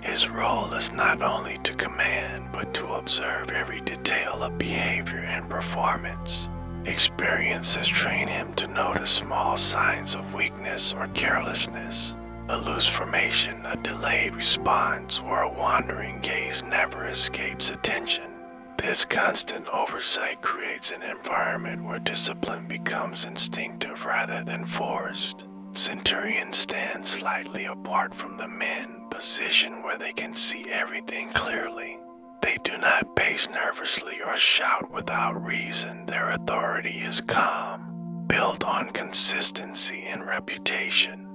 His role is not only to command, but to observe every detail of behavior and performance. Experience has trained him to notice small signs of weakness or carelessness. A loose formation, a delayed response, or a wandering gaze never escapes attention. This constant oversight creates an environment where discipline becomes instinctive rather than forced. Centurions stand slightly apart from the men, positioned where they can see everything clearly. They do not pace nervously or shout without reason. Their authority is calm, built on consistency and reputation.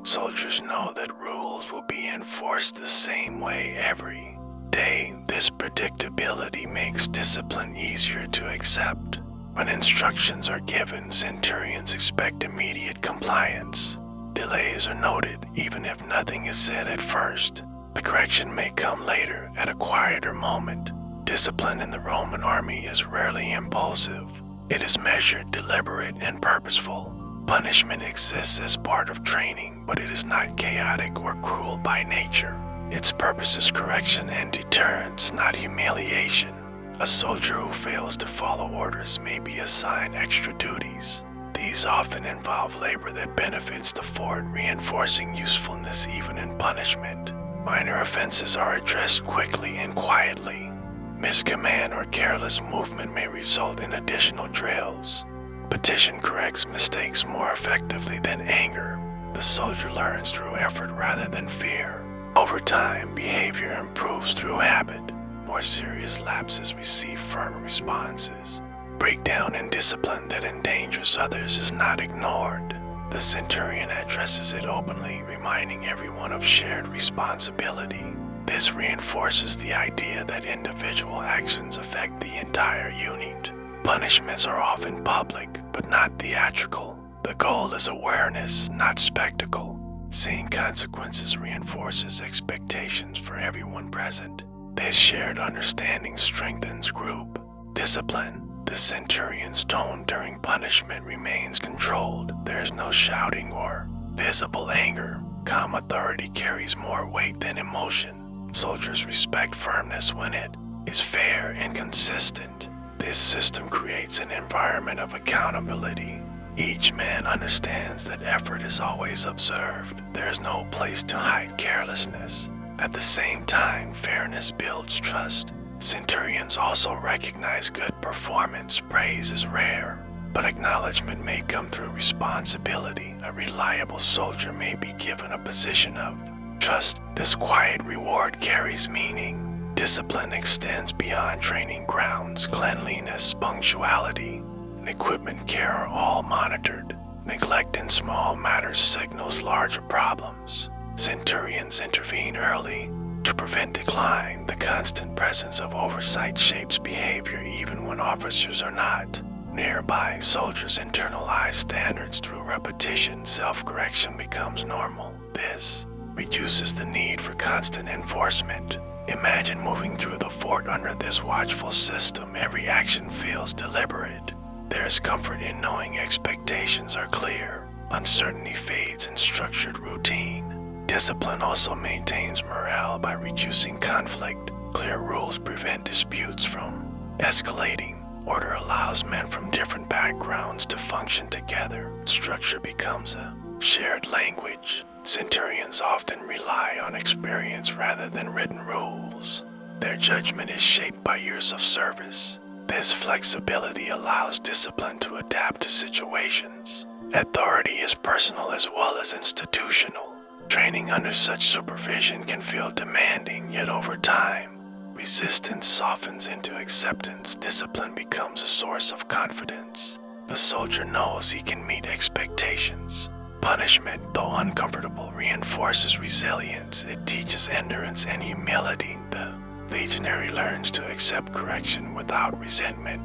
Soldiers know that rules will be enforced the same way every day. This predictability makes discipline easier to accept. When instructions are given, centurions expect immediate compliance. delays are noted, even if nothing is said at first, the correction may come later at a quieter moment. Discipline in the Roman army is rarely impulsive. It is measured, deliberate, and purposeful. Punishment exists as part of training, but it is not chaotic or cruel by nature. Its purpose is correction and deterrence, not humiliation. A soldier who fails to follow orders may be assigned extra duties. These often involve labor that benefits the fort, reinforcing usefulness even in punishment. Minor offenses are addressed quickly and quietly. Miscommand or careless movement may result in additional drills. Petition corrects mistakes more effectively than anger. The soldier learns through effort rather than fear. Over time, behavior improves through habit. More serious lapses receive firmer responses. Breakdown in discipline that endangers others is not ignored. The centurion addresses it openly, reminding everyone of shared responsibility. This reinforces the idea that individual actions affect the entire unit. Punishments are often public, but not theatrical. The goal is awareness, not spectacle. Seeing consequences reinforces expectations for everyone present. This shared understanding strengthens group. Discipline. The centurion's tone during punishment remains controlled. There is no shouting or visible anger. Calm authority carries more weight than emotion. Soldiers respect firmness when it is fair and consistent. This system creates an environment of accountability. Each man understands that effort is always observed. There is no place to hide carelessness. At the same time, fairness builds trust. Centurions also recognize good performance. Praise is rare, but acknowledgement may come through responsibility. A reliable soldier may be given a position of trust. This quiet reward carries meaning. Discipline extends beyond training grounds. Cleanliness, punctuality, and equipment care are all monitored. Neglect in small matters signals larger problems. Centurions intervene early to prevent decline. The constant presence of oversight shapes behavior even when officers are not nearby. Soldiers internalize standards through repetition. Self-correction becomes normal. This reduces the need for constant enforcement. Imagine moving through the fort under this watchful system. Every action feels deliberate. There is comfort in knowing expectations are clear. Uncertainty fades in structured routine. Discipline also maintains morale by reducing conflict. Clear rules prevent disputes from escalating. Order allows men from different backgrounds to function together. Structure becomes a shared language. Centurions often rely on experience rather than written rules. Their judgment is shaped by years of service. This flexibility allows discipline to adapt to situations. Authority is personal as well as institutional. Training under such supervision can feel demanding, yet over time, resistance softens into acceptance. Discipline becomes a source of confidence. The soldier knows he can meet expectations. Punishment, though uncomfortable, reinforces resilience. It teaches endurance and humility. The legionary learns to accept correction without resentment.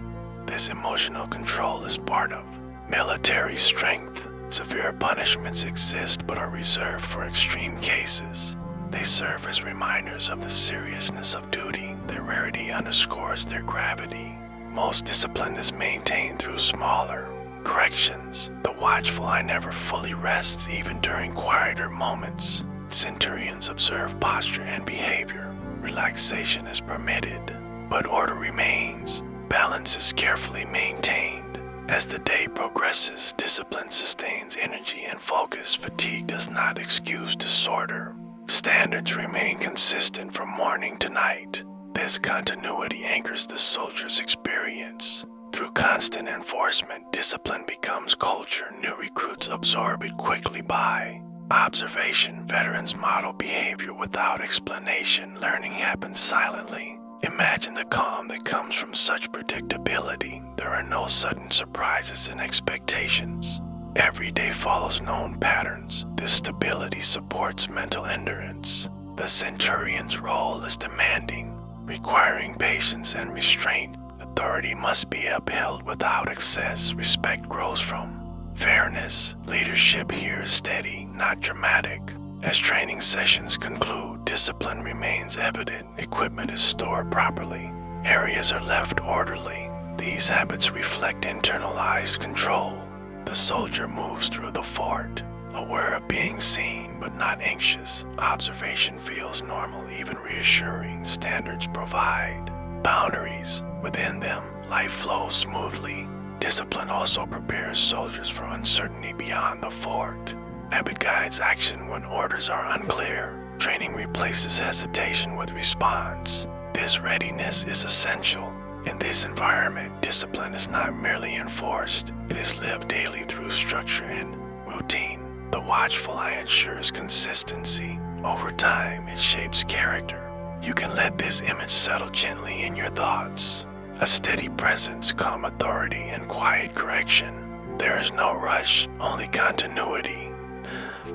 This emotional control is part of military strength. Severe punishments exist but are reserved for extreme cases. They serve as reminders of the seriousness of duty. Their rarity underscores their gravity. Most discipline is maintained through smaller corrections. The watchful eye never fully rests, even during quieter moments. Centurions observe posture and behavior. Relaxation is permitted, but order remains. Balance is carefully maintained. As the day progresses, discipline sustains energy and focus. Fatigue does not excuse disorder. Standards remain consistent from morning to night. This continuity anchors the soldier's experience. Through constant enforcement, discipline becomes culture. New recruits absorb it quickly by observation. Veterans model behavior without explanation. Learning happens silently. Imagine the calm that comes from such predictability. There are no sudden surprises and expectations. Every day follows known patterns. This stability supports mental endurance. The centurion's role is demanding, requiring patience and restraint. Authority must be upheld without excess. Respect grows from Fairness, leadership here is steady, not dramatic. As training sessions conclude, discipline remains evident, equipment is stored properly, areas are left orderly. These habits reflect internalized control. The soldier moves through the fort, aware of being seen but not anxious. Observation feels normal, even reassuring. Standards provide boundaries. Within them, life flows smoothly. Discipline also prepares soldiers for uncertainty beyond the fort. Habit guides action when orders are unclear. Training replaces hesitation with response. This readiness is essential. In this environment, discipline is not merely enforced, it is lived daily through structure and routine. The watchful eye ensures consistency. Over time, it shapes character. You can let this image settle gently in your thoughts. A steady presence, calm authority, and quiet correction. There is no rush, only continuity.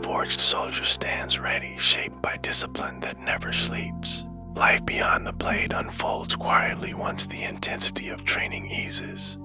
Forged soldier stands ready, shaped by discipline that never sleeps. Life beyond the blade unfolds quietly once the intensity of training eases.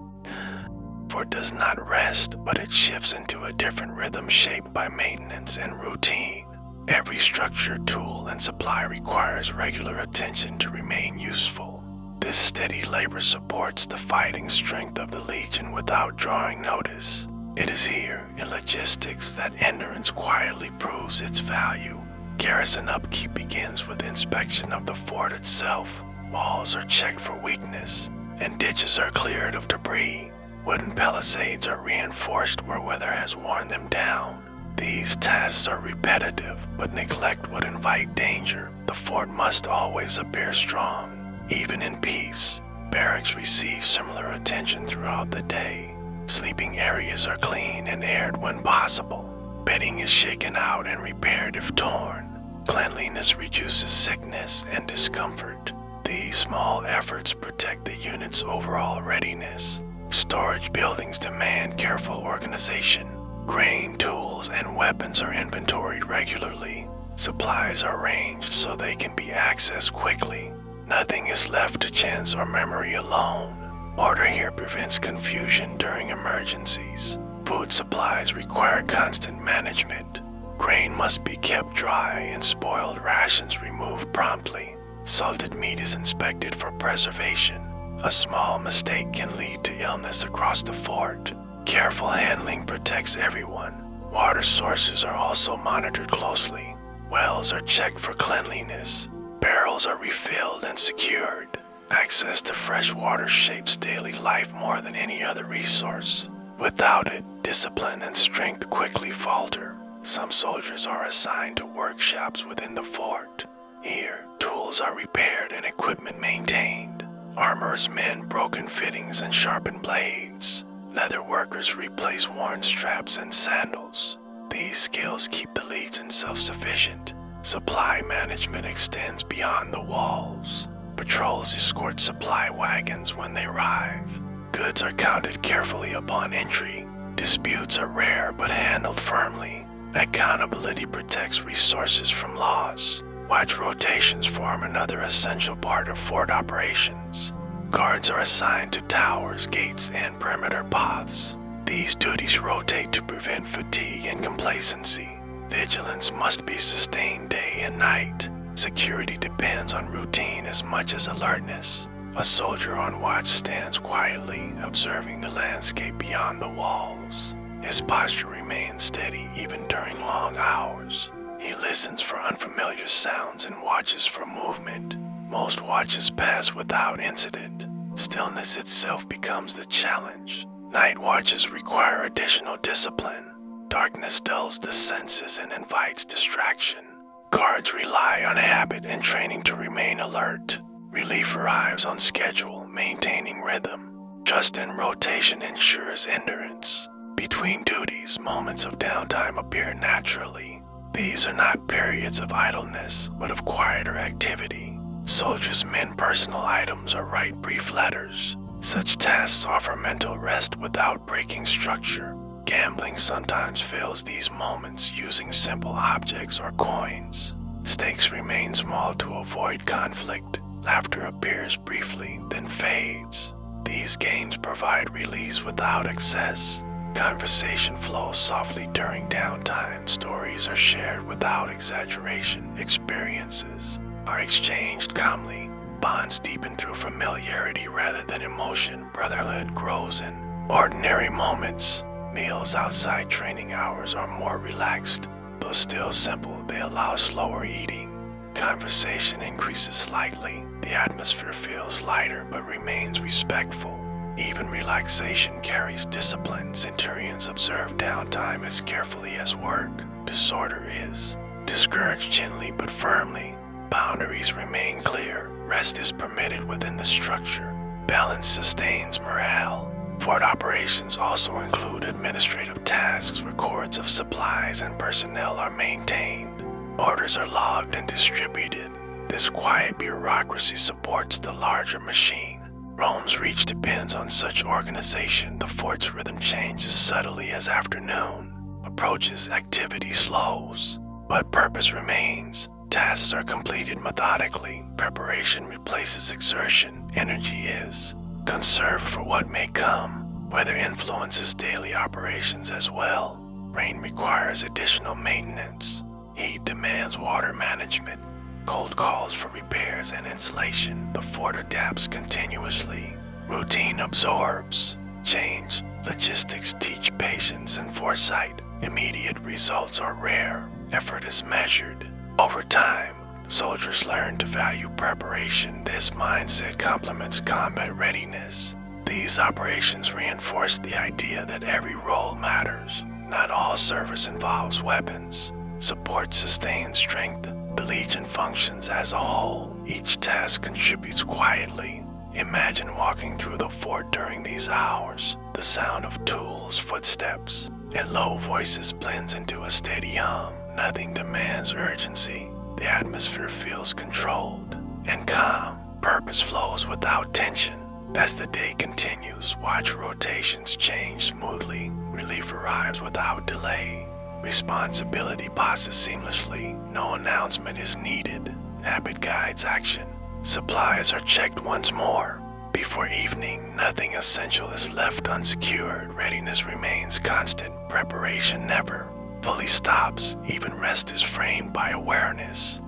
For it does not rest, but it shifts into a different rhythm shaped by maintenance and routine. Every structure, tool, and supply requires regular attention to remain useful. This steady labor supports the fighting strength of the Legion without drawing notice. It is here, in logistics, that endurance quietly proves its value. Garrison upkeep begins with inspection of the fort itself. Walls are checked for weakness, and ditches are cleared of debris. Wooden palisades are reinforced where weather has worn them down. These tasks are repetitive, but neglect would invite danger. The fort must always appear strong. Even in peace, barracks receive similar attention throughout the day. Sleeping areas are cleaned and aired when possible. Bedding is shaken out and repaired if torn. Cleanliness reduces sickness and discomfort. These small efforts protect the unit's overall readiness. Storage buildings demand careful organization. Grain, tools, and weapons are inventoried regularly. Supplies are arranged so they can be accessed quickly. Nothing is left to chance or memory alone. Order here prevents confusion during emergencies. Food supplies require constant management. Grain must be kept dry and spoiled rations removed promptly. Salted meat is inspected for preservation. A small mistake can lead to illness across the fort. Careful handling protects everyone. Water sources are also monitored closely. Wells are checked for cleanliness. Barrels are refilled and secured. Access to fresh water shapes daily life more than any other resource. Without it, discipline and strength quickly falter. Some soldiers are assigned to workshops within the fort. Here, tools are repaired and equipment maintained. Armorers mend broken fittings and sharpen blades. Leather workers replace worn straps and sandals. These skills keep the Legion self-sufficient. Supply management extends beyond the walls. Patrols escort supply wagons when they arrive. Goods are counted carefully upon entry. Disputes are rare but handled firmly. Accountability protects resources from loss. Watch rotations form another essential part of fort operations. Guards are assigned to towers, gates, and perimeter paths. These duties rotate to prevent fatigue and complacency. Vigilance must be sustained day and night. Security depends on routine as much as alertness. A soldier on watch stands quietly, observing the landscape beyond the walls. His posture remains steady even during long hours. He listens for unfamiliar sounds and watches for movement. Most watches pass without incident. Stillness itself becomes the challenge. Night watches require additional discipline. Darkness dulls the senses and invites distraction. Guards rely on habit and training to remain alert. Relief arrives on schedule, maintaining rhythm. Trust in rotation ensures endurance. Between duties, moments of downtime appear naturally. These are not periods of idleness, but of quieter activity. Soldiers mend personal items or write brief letters. Such tasks offer mental rest without breaking structure. Gambling sometimes fills these moments using simple objects or coins. Stakes remain small to avoid conflict. Laughter appears briefly, then fades. These games provide release without excess. Conversation flows softly during downtime. Stories are shared without exaggeration. Experiences are exchanged calmly. Bonds deepen through familiarity rather than emotion. Brotherhood grows in ordinary moments. Meals outside training hours are more relaxed. Though still simple, they allow slower eating. Conversation increases slightly. The atmosphere feels lighter but remains respectful. Even relaxation carries discipline. Centurions observe downtime as carefully as work. Disorder is discouraged gently but firmly. Boundaries remain clear. Rest is permitted within the structure. Balance sustains morale. Fort operations also include administrative tasks. Records of supplies and personnel are maintained. Orders are logged and distributed. This quiet bureaucracy supports the larger machine. Rome's reach depends on such organization. The fort's rhythm changes subtly as afternoon approaches. Activity slows, but purpose remains. Tasks are completed methodically. Preparation replaces exertion. Energy is conserved for what may come. Weather influences daily operations as well. Rain requires additional maintenance. Heat demands water management. Cold calls for repairs and insulation. The fort adapts continuously. Routine absorbs change. Logistics teach patience and foresight. Immediate results are rare. Effort is measured. Over time, soldiers learn to value preparation. This mindset complements combat readiness. These operations reinforce the idea that every role matters. Not all service involves weapons. Support sustains strength. The Legion functions as a whole. Each task contributes quietly. Imagine walking through the fort during these hours. The sound of tools, footsteps, and low voices blends into a steady hum. Nothing demands urgency. The atmosphere feels controlled and calm. Purpose flows without tension. As the day continues, watch rotations change smoothly. Relief arrives without delay. Responsibility passes seamlessly. No announcement is needed. Habit guides action. Supplies are checked once more. Before evening, nothing essential is left unsecured. Readiness remains constant. Preparation never fully stops. Even rest is framed by awareness.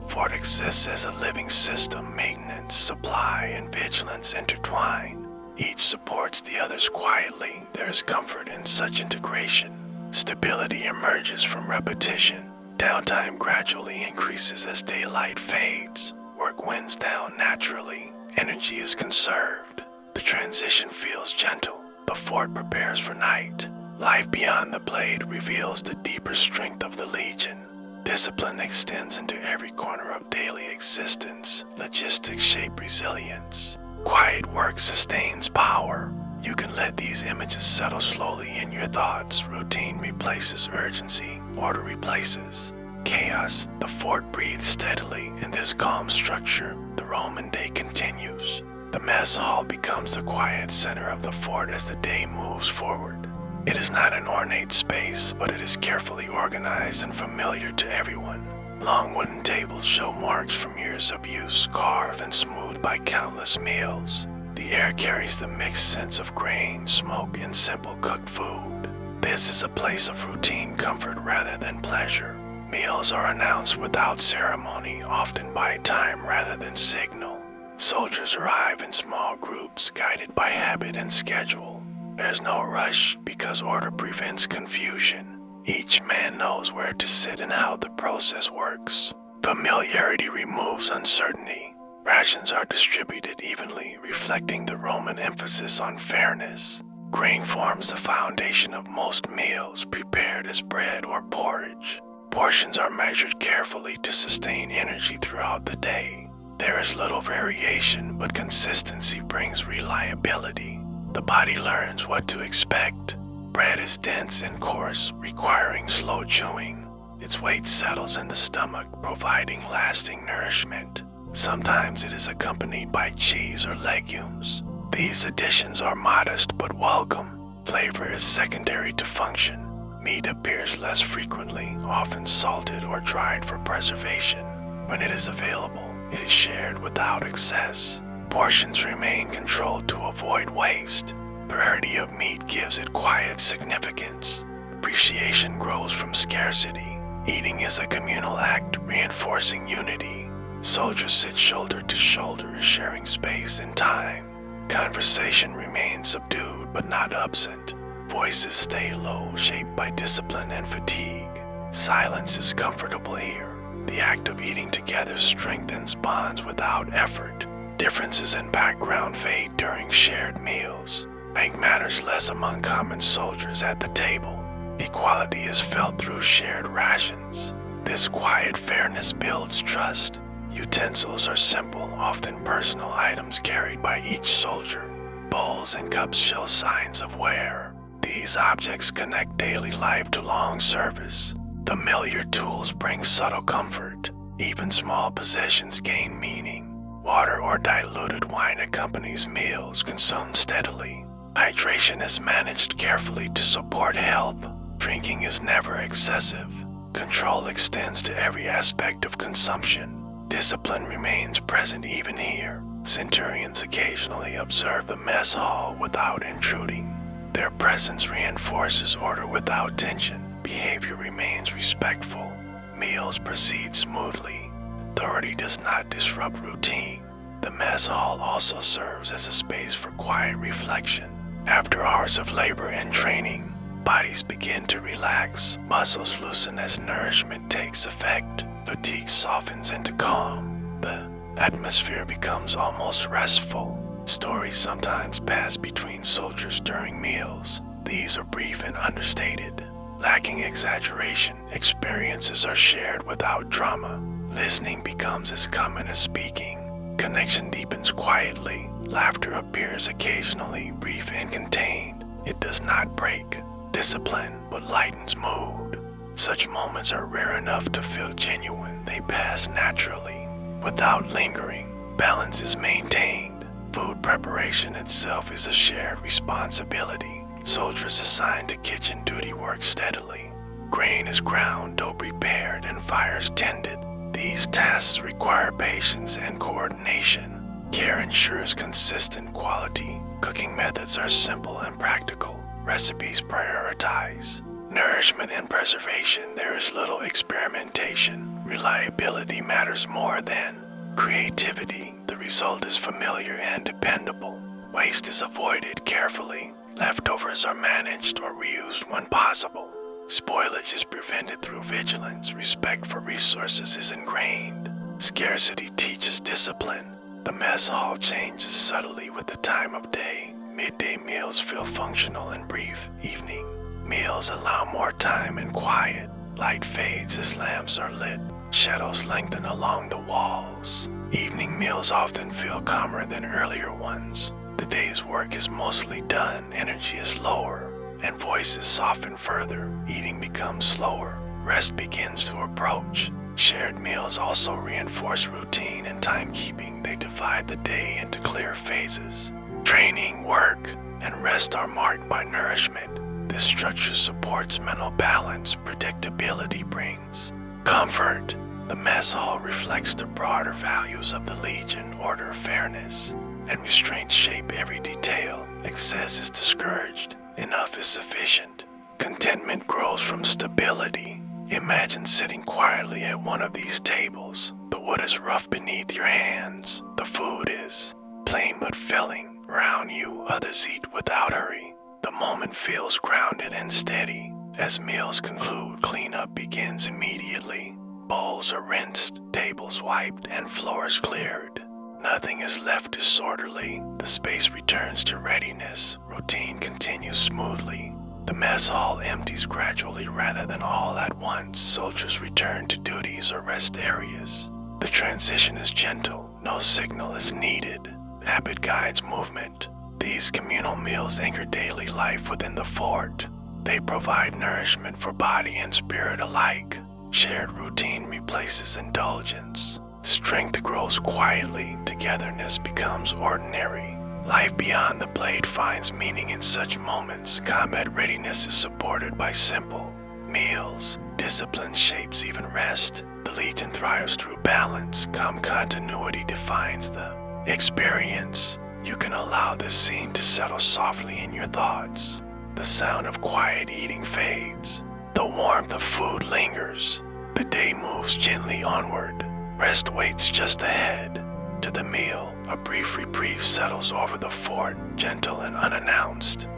Fort exists as a living system. Maintenance, supply, and vigilance intertwine. Each supports the others quietly. There is comfort in such integration. Stability emerges from repetition. Downtime gradually increases as daylight fades. Work winds down naturally. Energy is conserved. The transition feels gentle. The fort prepares for night. Life beyond the blade reveals the deeper strength of the Legion. Discipline extends into every corner of daily existence. Logistics shape resilience. Quiet work sustains power. You can let these images settle slowly in your thoughts. Routine replaces urgency. Order replaces chaos. The fort breathes steadily. In this calm structure, the Roman day continues. The mess hall becomes the quiet center of the fort as the day moves forward. It is not an ornate space, but it is carefully organized and familiar to everyone. Long wooden tables show marks from years of use, carved and smoothed by countless meals. The air carries the mixed scents of grain, smoke, and simple cooked food. This is a place of routine comfort rather than pleasure. Meals are announced without ceremony, often by time rather than signal. Soldiers arrive in small groups, guided by habit and schedule. There's no rush because order prevents confusion. Each man knows where to sit and how the process works. Familiarity removes uncertainty. Rations are distributed evenly, reflecting the Roman emphasis on fairness. Grain forms the foundation of most meals, prepared as bread or porridge. Portions are measured carefully to sustain energy throughout the day. There is little variation, but consistency brings reliability. The body learns what to expect. Bread is dense and coarse, requiring slow chewing. Its weight settles in the stomach, providing lasting nourishment. Sometimes it is accompanied by cheese or legumes. These additions are modest but welcome. Flavor is secondary to function. Meat appears less frequently, often salted or dried for preservation. When it is available, it is shared without excess. Portions remain controlled to avoid waste. Priority of meat gives it quiet significance. Appreciation grows from scarcity. Eating is a communal act, reinforcing unity. Soldiers sit shoulder to shoulder, sharing space and time. Conversation remains subdued but not absent. Voices stay low, shaped by discipline and fatigue. Silence is comfortable here. The act of eating together strengthens bonds without effort. Differences in background fade during shared meals. Make matters less among common soldiers at the table. Equality is felt through shared rations. This quiet fairness builds trust. Utensils are simple, often personal items carried by each soldier. Bowls and cups show signs of wear. These objects connect daily life to long service. Familiar tools bring subtle comfort. Even small possessions gain meaning. Water or diluted wine accompanies meals consumed steadily. Hydration is managed carefully to support health. Drinking is never excessive. Control extends to every aspect of consumption. Discipline remains present even here. Centurions occasionally observe the mess hall without intruding. Their presence reinforces order without tension. Behavior remains respectful. Meals proceed smoothly. Authority does not disrupt routine. The mess hall also serves as a space for quiet reflection. After hours of labor and training, bodies begin to relax. Muscles loosen as nourishment takes effect. Fatigue softens into calm. The atmosphere becomes almost restful. Stories sometimes pass between soldiers during meals. These are brief and understated. Lacking exaggeration, experiences are shared without drama. Listening becomes as common as speaking. Connection deepens quietly. Laughter appears occasionally, brief and contained. It does not break discipline, but lightens mood. Such moments are rare enough to feel genuine. They pass naturally, without lingering. Balance is maintained. Food preparation itself is a shared responsibility. Soldiers assigned to kitchen duty work steadily. Grain is ground, dough prepared, and fires tended. These tasks require patience and coordination. Care ensures consistent quality. Cooking methods are simple and practical. Recipes prioritize. Nourishment and preservation, there is little experimentation. Reliability matters more than creativity. The result is familiar and dependable. Waste is avoided carefully. Leftovers are managed or reused when possible. Spoilage is prevented through vigilance. Respect for resources is ingrained. Scarcity teaches discipline. The mess hall changes subtly with the time of day. Midday meals feel functional and brief. Evening meals allow more time and quiet. Light fades as lamps are lit. Shadows lengthen along the walls. Evening meals often feel calmer than earlier ones. The day's work is mostly done, energy is lower, and voices soften further. Eating becomes slower. Rest begins to approach. Shared meals also reinforce routine and timekeeping. They divide the day into clear phases. Training, work, and rest are marked by nourishment. This structure supports mental balance. Predictability brings comfort. The mess hall reflects the broader values of the Legion: order, fairness, and restraint shape every detail. Excess is discouraged. Enough is sufficient. Contentment grows from stability. Imagine sitting quietly at one of these tables. The wood is rough beneath your hands. The food is plain but filling. Around you, others eat without hurry. The moment feels grounded and steady. As meals conclude, cleanup begins immediately. Bowls are rinsed, tables wiped, and floors cleared. Nothing is left disorderly. The space returns to readiness. Routine continues smoothly. The mess hall empties gradually rather than all at once. Soldiers return to duties or rest areas. The transition is gentle. No signal is needed. Habit guides movement. These communal meals anchor daily life within the fort. They provide nourishment for body and spirit alike. Shared routine replaces indulgence. Strength grows quietly. Togetherness becomes ordinary. Life beyond the blade finds meaning in such moments. Combat readiness is supported by simple meals. Discipline shapes even rest. The Legion thrives through balance. Continuity defines the experience. You can allow this scene to settle softly in your thoughts. The sound of quiet eating fades. The warmth of food lingers. The day moves gently onward. Rest waits just ahead. To the meal, a brief reprieve settles over the fort, gentle and unannounced.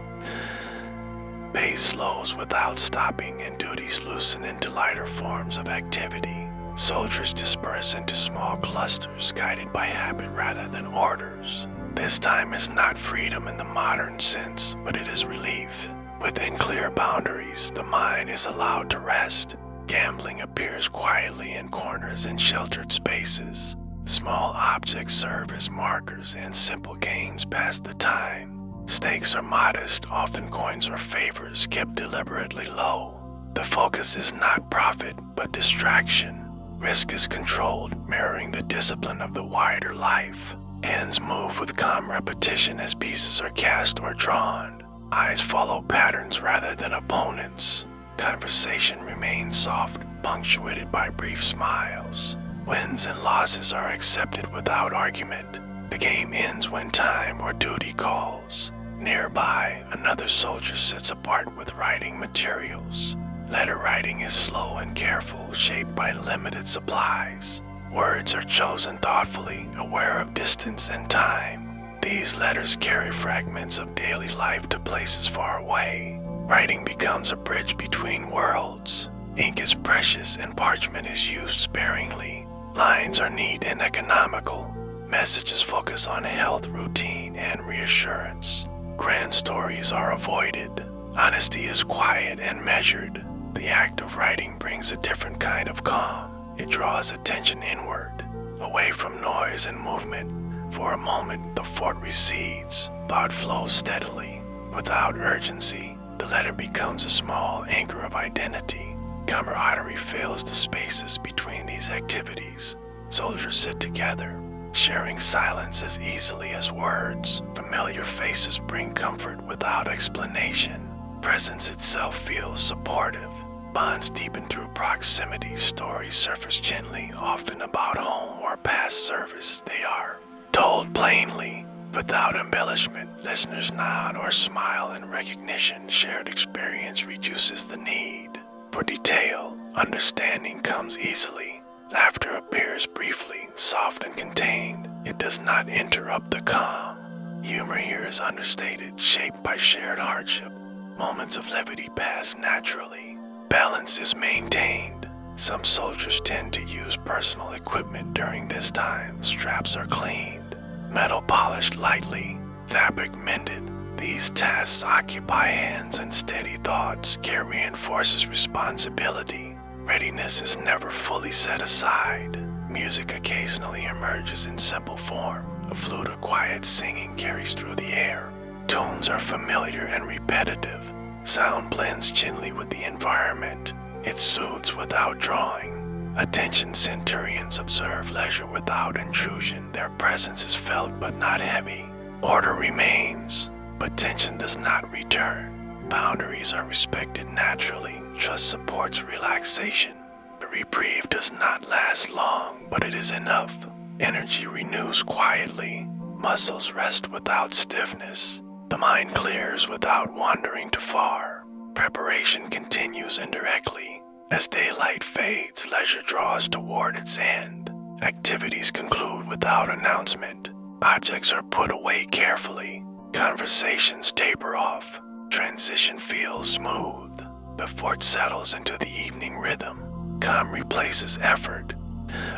Pace slows without stopping, and duties loosen into lighter forms of activity. Soldiers disperse into small clusters, guided by habit rather than orders. This time is not freedom in the modern sense, but it is relief. Within clear boundaries, the mind is allowed to rest. Gambling appears quietly in corners and sheltered spaces. Small objects serve as markers, and simple games pass the time. Stakes are modest, often coins or favors kept deliberately low. The focus is not profit, but distraction. Risk is controlled, mirroring the discipline of the wider life. Hands move with calm repetition as pieces are cast or drawn. Eyes follow patterns rather than opponents. Conversation remains soft, punctuated by brief smiles. Wins and losses are accepted without argument. The game ends when time or duty calls. Nearby, another soldier sits apart with writing materials. Letter writing is slow and careful, shaped by limited supplies. Words are chosen thoughtfully, aware of distance and time. These letters carry fragments of daily life to places far away. Writing becomes a bridge between worlds. Ink is precious and parchment is used sparingly. Lines are neat and economical. Messages focus on health, routine, and reassurance. Grand stories are avoided. Honesty is quiet and measured. The act of writing brings a different kind of calm. It draws attention inward, away from noise and movement. For a moment, the fort recedes. Thought flows steadily. Without urgency, the letter becomes a small anchor of identity. Camaraderie fills the spaces between these activities. Soldiers sit together, sharing silence as easily as words. Familiar faces bring comfort without explanation. Presence itself feels supportive. Bonds deepen through proximity. Stories surface gently, often about home or past service. They are told plainly, without embellishment. Listeners nod or smile in recognition. Shared experience reduces the need for detail. Understanding comes easily. Laughter appears briefly, soft and contained. It does not interrupt the calm. Humor here is understated, shaped by shared hardship. Moments of levity pass naturally. Balance is maintained. Some soldiers tend to use personal equipment during this time. Straps are cleaned, metal polished lightly, fabric mended. These tasks occupy hands and steady thoughts. Care reinforces responsibility. Readiness is never fully set aside. Music occasionally emerges in simple form. A flute or quiet singing carries through the air. Tunes are familiar and repetitive. Sound blends gently with the environment. It soothes without drawing. Attention centurions observe leisure without intrusion. Their presence is felt but not heavy. Order remains, but tension does not return. Boundaries are respected naturally. Trust supports relaxation. The reprieve does not last long, but it is enough. Energy renews quietly. Muscles rest without stiffness. The mind clears without wandering too far. Preparation continues indirectly. As daylight fades, leisure draws toward its end. Activities conclude without announcement. Objects are put away carefully. Conversations taper off. Transition feels smooth. The fort settles into the evening rhythm. Calm replaces effort.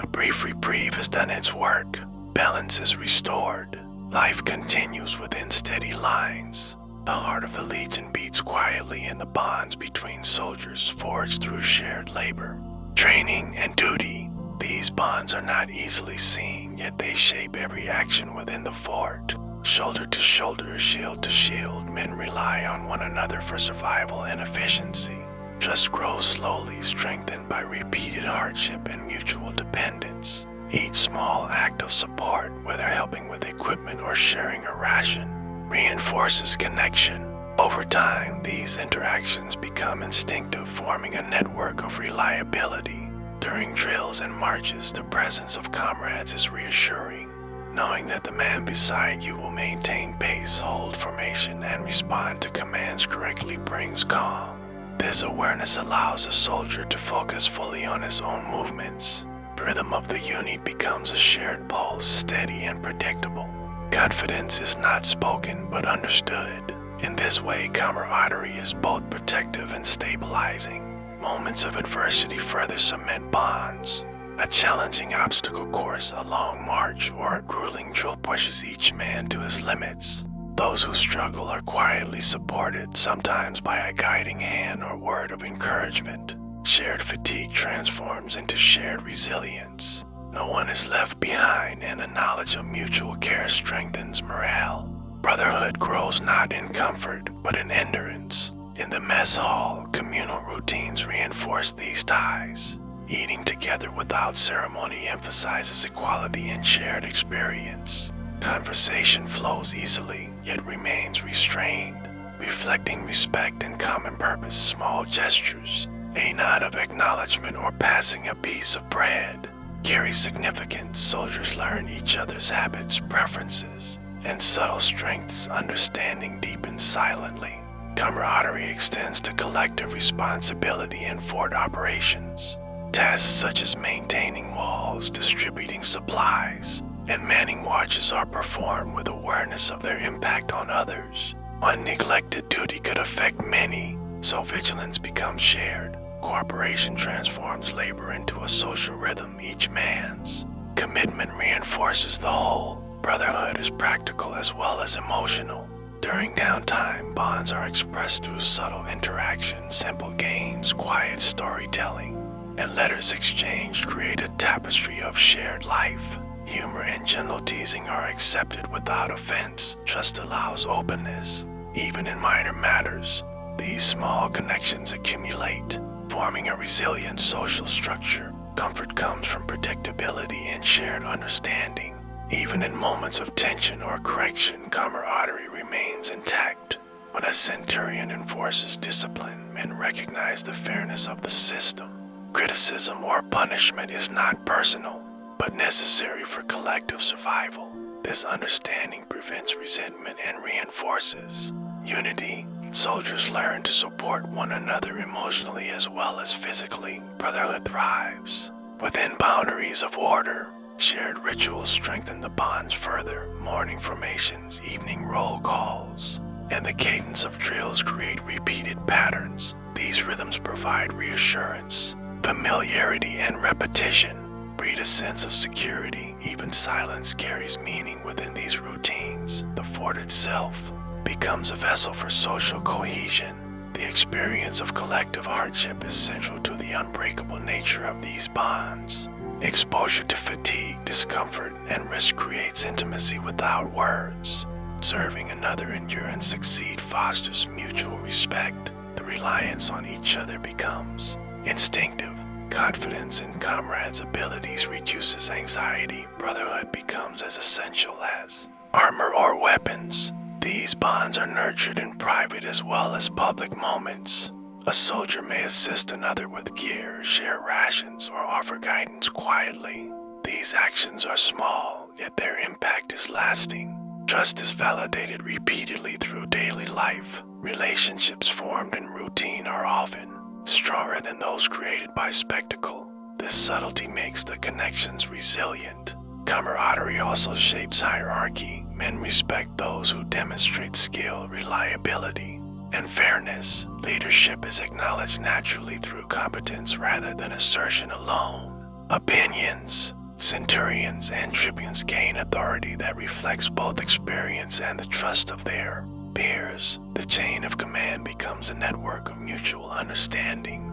A brief reprieve has done its work. Balance is restored. Life continues within steady lines. The heart of the Legion beats quietly in the bonds between soldiers forged through shared labor. Training and duty. These bonds are not easily seen, yet they shape every action within the fort. Shoulder to shoulder, shield to shield, men rely on one another for survival and efficiency. Trust grows slowly, strengthened by repeated hardship and mutual dependence. Each small act of support, whether helping with equipment or sharing a ration, reinforces connection. Over time, these interactions become instinctive, forming a network of reliability. During drills and marches, the presence of comrades is reassuring. knowing that the man beside you will maintain pace, hold formation, and respond to commands correctly brings calm. This awareness allows a soldier to focus fully on his own movements. The rhythm of the unit becomes a shared pulse, steady and predictable. Confidence is not spoken but understood. In this way, camaraderie is both protective and stabilizing. Moments of adversity further cement bonds. A challenging obstacle course, a long march, or a grueling drill pushes each man to his limits. Those who struggle are quietly supported, sometimes by a guiding hand or word of encouragement. Shared fatigue transforms into shared resilience. No one is left behind, and the knowledge of mutual care strengthens morale. Brotherhood grows not in comfort, but in endurance. In the mess hall, communal routines reinforce these ties. Eating together without ceremony emphasizes equality and shared experience. Conversation flows easily, yet remains restrained, reflecting respect and common purpose. Small gestures, a nod of acknowledgement or passing a piece of bread, carry significance. Soldiers learn each other's habits, preferences, and subtle strengths. Understanding deepens silently. Camaraderie extends to collective responsibility in fort operations. Tasks such as maintaining walls, distributing supplies, and manning watches are performed with awareness of their impact on others. One neglected duty could affect many, so vigilance becomes shared. Cooperation transforms labor into a social rhythm, each man's. Commitment reinforces the whole. Brotherhood is practical as well as emotional. During downtime, bonds are expressed through subtle interaction. Simple games, quiet storytelling, and letters exchanged create a tapestry of shared life. Humor and gentle teasing are accepted without offense. Trust allows openness, even in minor matters. These small connections accumulate, forming a resilient social structure. Comfort comes from predictability and shared understanding. Even in moments of tension or correction, camaraderie remains intact. When a centurion enforces discipline, men recognize the fairness of the system. Criticism or punishment is not personal, but necessary for collective survival. This understanding prevents resentment and reinforces unity. Soldiers learn to support one another emotionally as well as physically. Brotherhood thrives within boundaries of order. Shared rituals strengthen the bonds further. Morning formations, evening roll calls, and the cadence of drills create repeated patterns. These rhythms provide reassurance. Familiarity and repetition breed a sense of security. Even silence carries meaning within these routines. The fort itself becomes a vessel for social cohesion. The experience of collective hardship is central to the unbreakable nature of these bonds. Exposure to fatigue, discomfort, and risk creates intimacy without words. Observing another endure and succeed fosters mutual respect. The reliance on each other becomes instinctive. Confidence in comrades' abilities reduces anxiety. Brotherhood becomes as essential as armor or weapons. These bonds are nurtured in private as well as public moments. A soldier may assist another with gear, share rations, or offer guidance quietly. These actions are small, yet their impact is lasting. Trust is validated repeatedly through daily life. Relationships formed in routine are often stronger than those created by spectacle. This subtlety makes the connections resilient. Camaraderie also shapes hierarchy. Men respect those who demonstrate skill, reliability, and fairness. Leadership is acknowledged naturally through competence rather than assertion alone. Opinions, centurions, and tribunes gain authority that reflects both experience and the trust of their peers. The chain of command becomes a network of mutual understanding.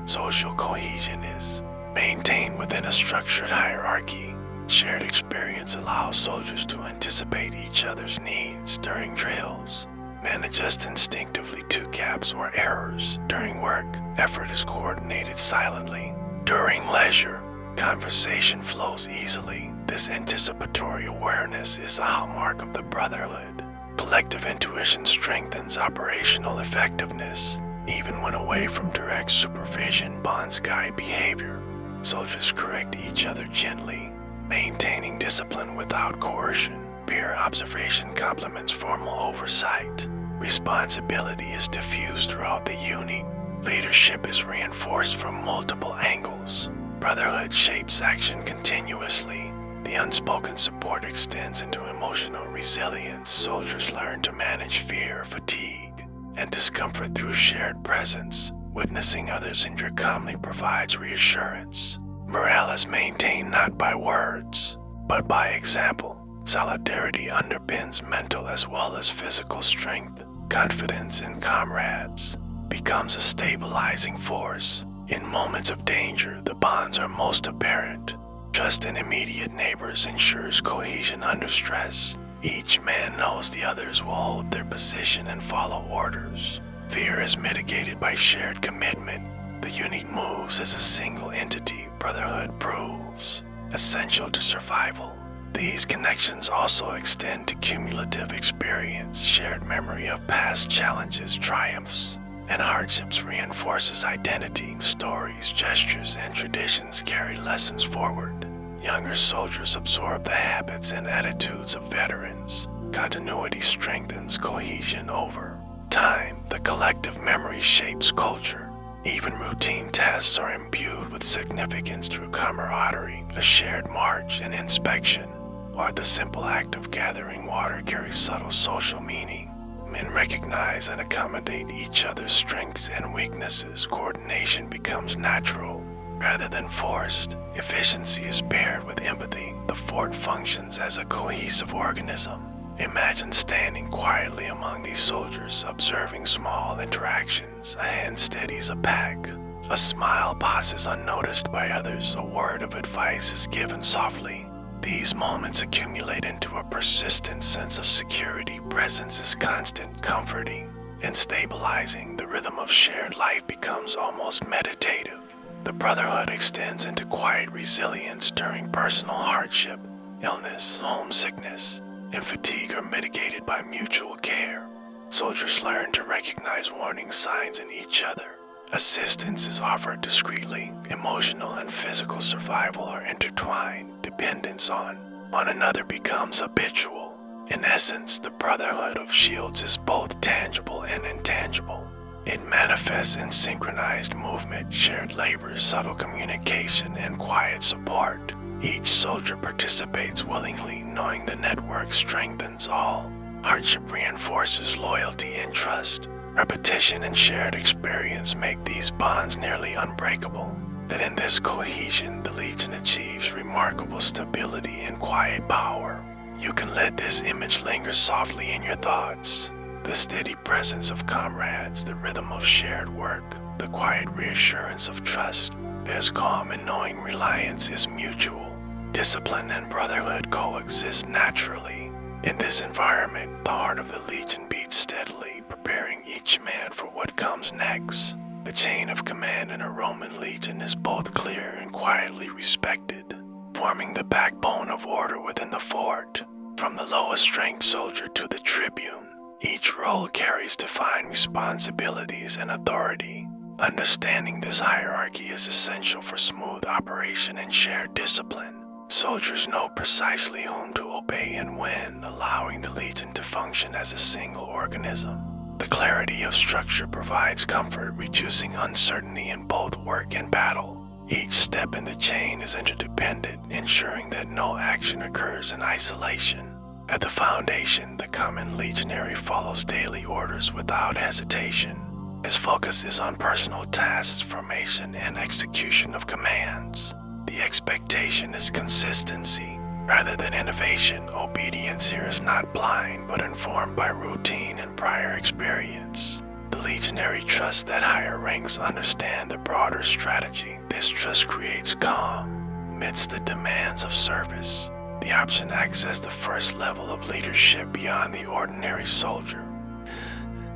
Social cohesion is maintained within a structured hierarchy. Shared experience allows soldiers to anticipate each other's needs during drills. Men adjust instinctively to gaps or errors. During work, effort is coordinated silently. During leisure, conversation flows easily. This anticipatory awareness is a hallmark of the brotherhood. Collective intuition strengthens operational effectiveness. Even when away from direct supervision, bonds guide behavior. Soldiers correct each other gently. maintaining discipline without coercion. Peer observation complements formal oversight. Responsibility is diffused throughout the unit. Leadership is reinforced from multiple angles. Brotherhood shapes action continuously. The unspoken support extends into emotional resilience. Soldiers learn to manage fear, fatigue, and discomfort through shared presence. Witnessing others endure calmly provides reassurance. Morale is maintained not by words, but by example. Solidarity underpins mental as well as physical strength. Confidence in comrades becomes a stabilizing force. In moments of danger, the bonds are most apparent. Trust in immediate neighbors ensures cohesion under stress. Each man knows the others will hold their position and follow orders. Fear is mitigated by shared commitment. The unit moves as a single entity. Brotherhood proves essential to survival. These connections also extend to cumulative experience. Shared memory of past challenges, triumphs, and hardships reinforces identity. Stories, gestures, and traditions carry lessons forward. Younger soldiers absorb the habits and attitudes of veterans. Continuity strengthens cohesion over time. The collective memory shapes culture. Even routine tasks are imbued with significance through camaraderie. A shared march, an inspection, or the simple act of gathering water carries subtle social meaning. Men recognize and accommodate each other's strengths and weaknesses. Coordination becomes natural rather than forced. Efficiency is paired with empathy. The fort functions as a cohesive organism. Imagine standing quietly among these soldiers, observing small interactions. A hand steadies a pack. A smile passes unnoticed by others. A word of advice is given softly. These moments accumulate into a persistent sense of security. Presence is constant, comforting, and stabilizing. The rhythm of shared life becomes almost meditative. The brotherhood extends into quiet resilience during personal hardship. Illness, homesickness, and fatigue are mitigated by mutual care. Soldiers learn to recognize warning signs in each other. Assistance is offered discreetly. Emotional and physical survival are intertwined. Dependence on one another becomes habitual. In essence, the brotherhood of shields is both tangible and intangible. It manifests in synchronized movement, shared labor, subtle communication, and quiet support. Each soldier participates willingly, knowing the network strengthens all. Hardship reinforces loyalty and trust. Repetition and shared experience make these bonds nearly unbreakable. That in this cohesion, the Legion achieves remarkable stability and quiet power. You can let this image linger softly in your thoughts. The steady presence of comrades, the rhythm of shared work, the quiet reassurance of trust. There's calm in knowing reliance is mutual. Discipline and brotherhood coexist naturally. In this environment, the heart of the Legion beats steadily, preparing each man for what comes next. The chain of command in a Roman legion is both clear and quietly respected, forming the backbone of order within the fort. From the lowest ranked soldier to the tribune, each role carries defined responsibilities and authority. Understanding this hierarchy is essential for smooth operation and shared discipline. Soldiers know precisely whom to obey and when, allowing the Legion to function as a single organism. The clarity of structure provides comfort, reducing uncertainty in both work and battle. Each step in the chain is interdependent, ensuring that no action occurs in isolation. At the foundation, the common legionary follows daily orders without hesitation. His focus is on personal tasks, formation, and execution of commands. The expectation is consistency rather than innovation. Obedience here is not blind, but informed by routine and prior experience. The legionary trusts that higher ranks understand the broader strategy. This trust creates calm amidst the demands of service. The option acts as the first level of leadership beyond the ordinary soldier.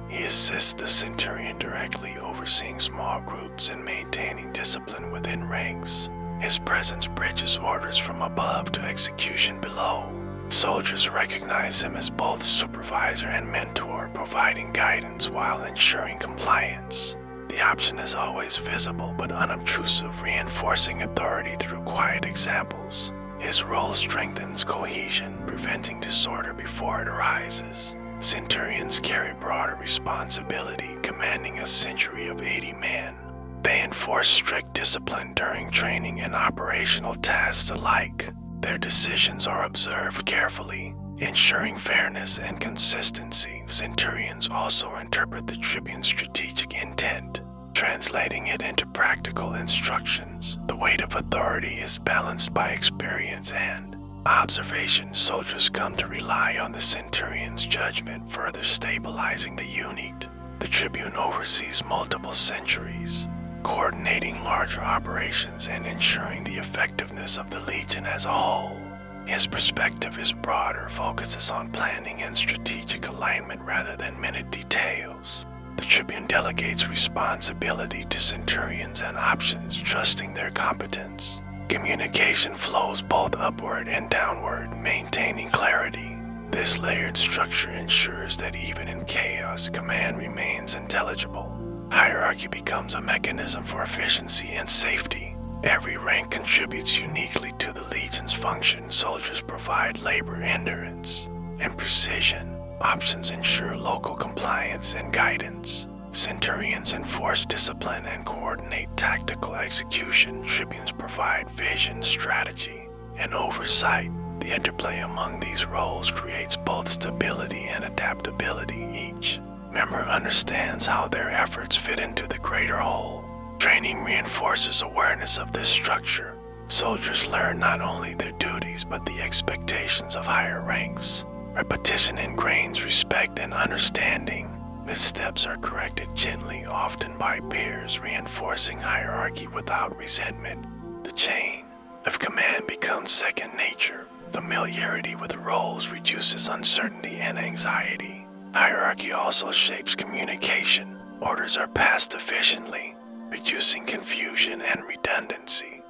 He assists the centurion directly, overseeing small groups and maintaining discipline within ranks. His presence bridges orders from above to execution below. Soldiers recognize him as both supervisor and mentor, providing guidance while ensuring compliance. The option is always visible but unobtrusive, reinforcing authority through quiet examples. His role strengthens cohesion, preventing disorder before it arises. Centurions carry broader responsibility, commanding a century of 80 men. They enforce strict discipline during training and operational tasks alike. Their decisions are observed carefully, ensuring fairness and consistency. Centurions also interpret the tribune's strategic intent, translating it into practical instructions. The weight of authority is balanced by experience and observation. Soldiers come to rely on the centurion's judgment, further stabilizing the unit. The tribune oversees multiple centuries, coordinating larger operations and ensuring the effectiveness of the legion as a whole. His perspective is broader, focuses on planning and strategic alignment rather than minute details. The tribune delegates responsibility to centurions and options, trusting their competence. Communication flows both upward and downward, maintaining clarity. This layered structure ensures that even in chaos, command remains intelligible. Hierarchy becomes a mechanism for efficiency and safety. Every rank contributes uniquely to the legion's function. Soldiers provide labor endurance and precision. Options ensure local compliance and guidance. Centurions enforce discipline and coordinate tactical execution. Tribunes provide vision, strategy, and oversight. The interplay among these roles creates both stability and adaptability. Each member understands how their efforts fit into the greater whole. Training reinforces awareness of this structure. Soldiers learn not only their duties but the expectations of higher ranks. Repetition ingrains respect and understanding. Missteps are corrected gently, often by peers, reinforcing hierarchy without resentment. The chain of command becomes second nature. Familiarity with roles reduces uncertainty and anxiety. Hierarchy also shapes communication. Orders are passed efficiently, reducing confusion and redundancy.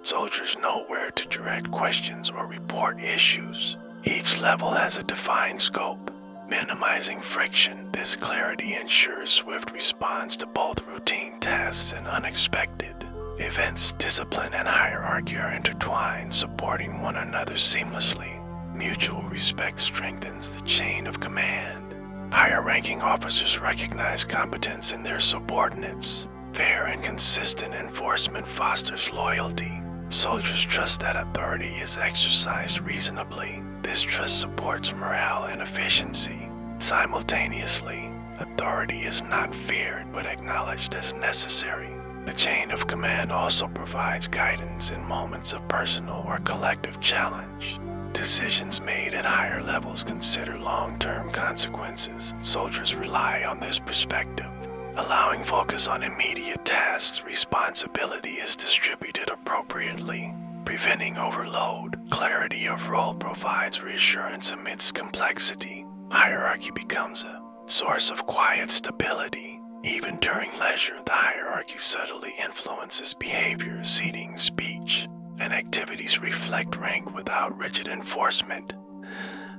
Soldiers know where to direct questions or report issues. Each level has a defined scope, minimizing friction. This clarity ensures swift response to both routine tasks and unexpected events. Discipline and hierarchy are intertwined, supporting one another seamlessly. Mutual respect strengthens the chain of command. Higher-ranking officers recognize competence in their subordinates. Fair and consistent enforcement fosters loyalty. Soldiers trust that authority is exercised reasonably. This trust supports morale and efficiency. Simultaneously, authority is not feared but acknowledged as necessary. The chain of command also provides guidance in moments of personal or collective challenge. Decisions made at higher levels consider long-term consequences. Soldiers rely on this perspective, allowing focus on immediate tasks. Responsibility is distributed appropriately, preventing overload. Clarity of role provides reassurance amidst complexity. Hierarchy becomes a source of quiet stability. Even during leisure, the hierarchy subtly influences behavior. Seating, speech, and activities reflect rank without rigid enforcement.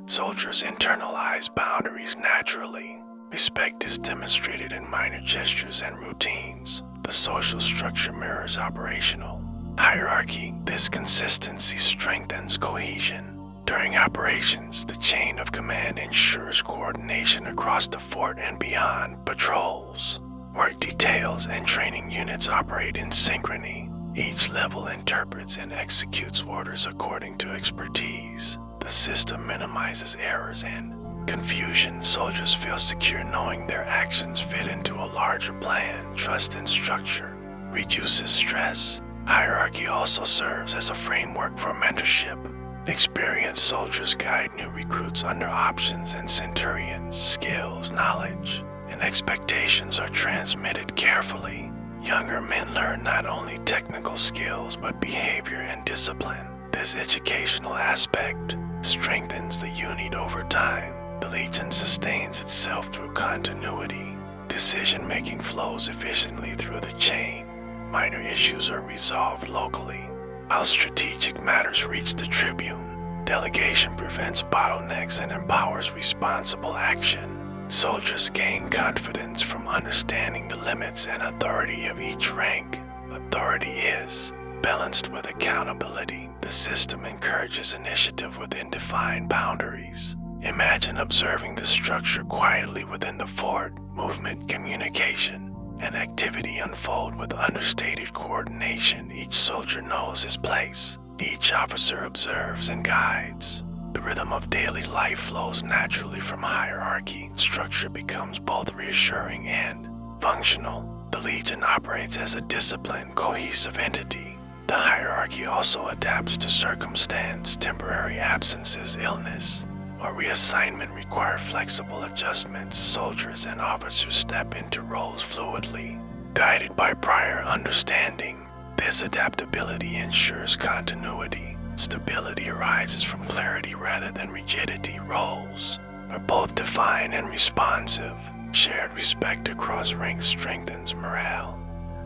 Soldiers internalize boundaries naturally. Respect is demonstrated in minor gestures and routines. The social structure mirrors operational hierarchy. This consistency strengthens cohesion. During operations, the chain of command ensures coordination across the fort and beyond. Patrols, work details, and training units operate in synchrony. Each level interprets and executes orders according to expertise. The system minimizes errors and confusion. Soldiers feel secure knowing their actions fit into a larger plan. Trust in structure reduces stress. Hierarchy also serves as a framework for mentorship. Experienced soldiers guide new recruits under options and centurions. Skills, knowledge, and expectations are transmitted carefully. Younger men learn not only technical skills but behavior and discipline. This educational aspect strengthens the unit over time. The Legion sustains itself through continuity. Decision-making flows efficiently through the chain. Minor issues are resolved locally, while strategic matters reach the tribune. Delegation prevents bottlenecks and empowers responsible action. Soldiers gain confidence from understanding the limits and authority of each rank. Authority is Balanced with accountability, the system encourages initiative within defined boundaries. Imagine observing the structure quietly within the fort, movement, communication, and activity unfold with understated coordination. Each soldier knows his place. Each officer observes and guides. The rhythm of daily life flows naturally from hierarchy. Structure becomes both reassuring and functional. The Legion operates as a disciplined, cohesive entity. The hierarchy also adapts to circumstance. Temporary absences, illness, or reassignment require flexible adjustments. Soldiers and officers step into roles fluidly, guided by prior understanding. This adaptability ensures continuity. Stability arises from clarity rather than rigidity. Roles are both defined and responsive. Shared respect across ranks strengthens morale.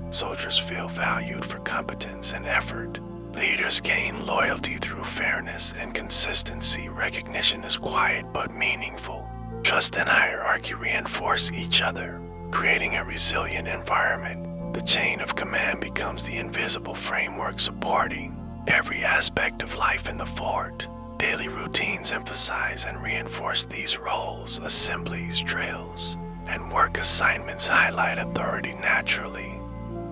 Soldiers feel valued for competence and effort. Leaders gain loyalty through fairness and consistency. Recognition is quiet but meaningful. Trust and hierarchy reinforce each other, creating a resilient environment. The chain of command becomes the invisible framework supporting every aspect of life in the fort. Daily routines emphasize and reinforce these roles. Assemblies, drills, and work assignments highlight authority naturally.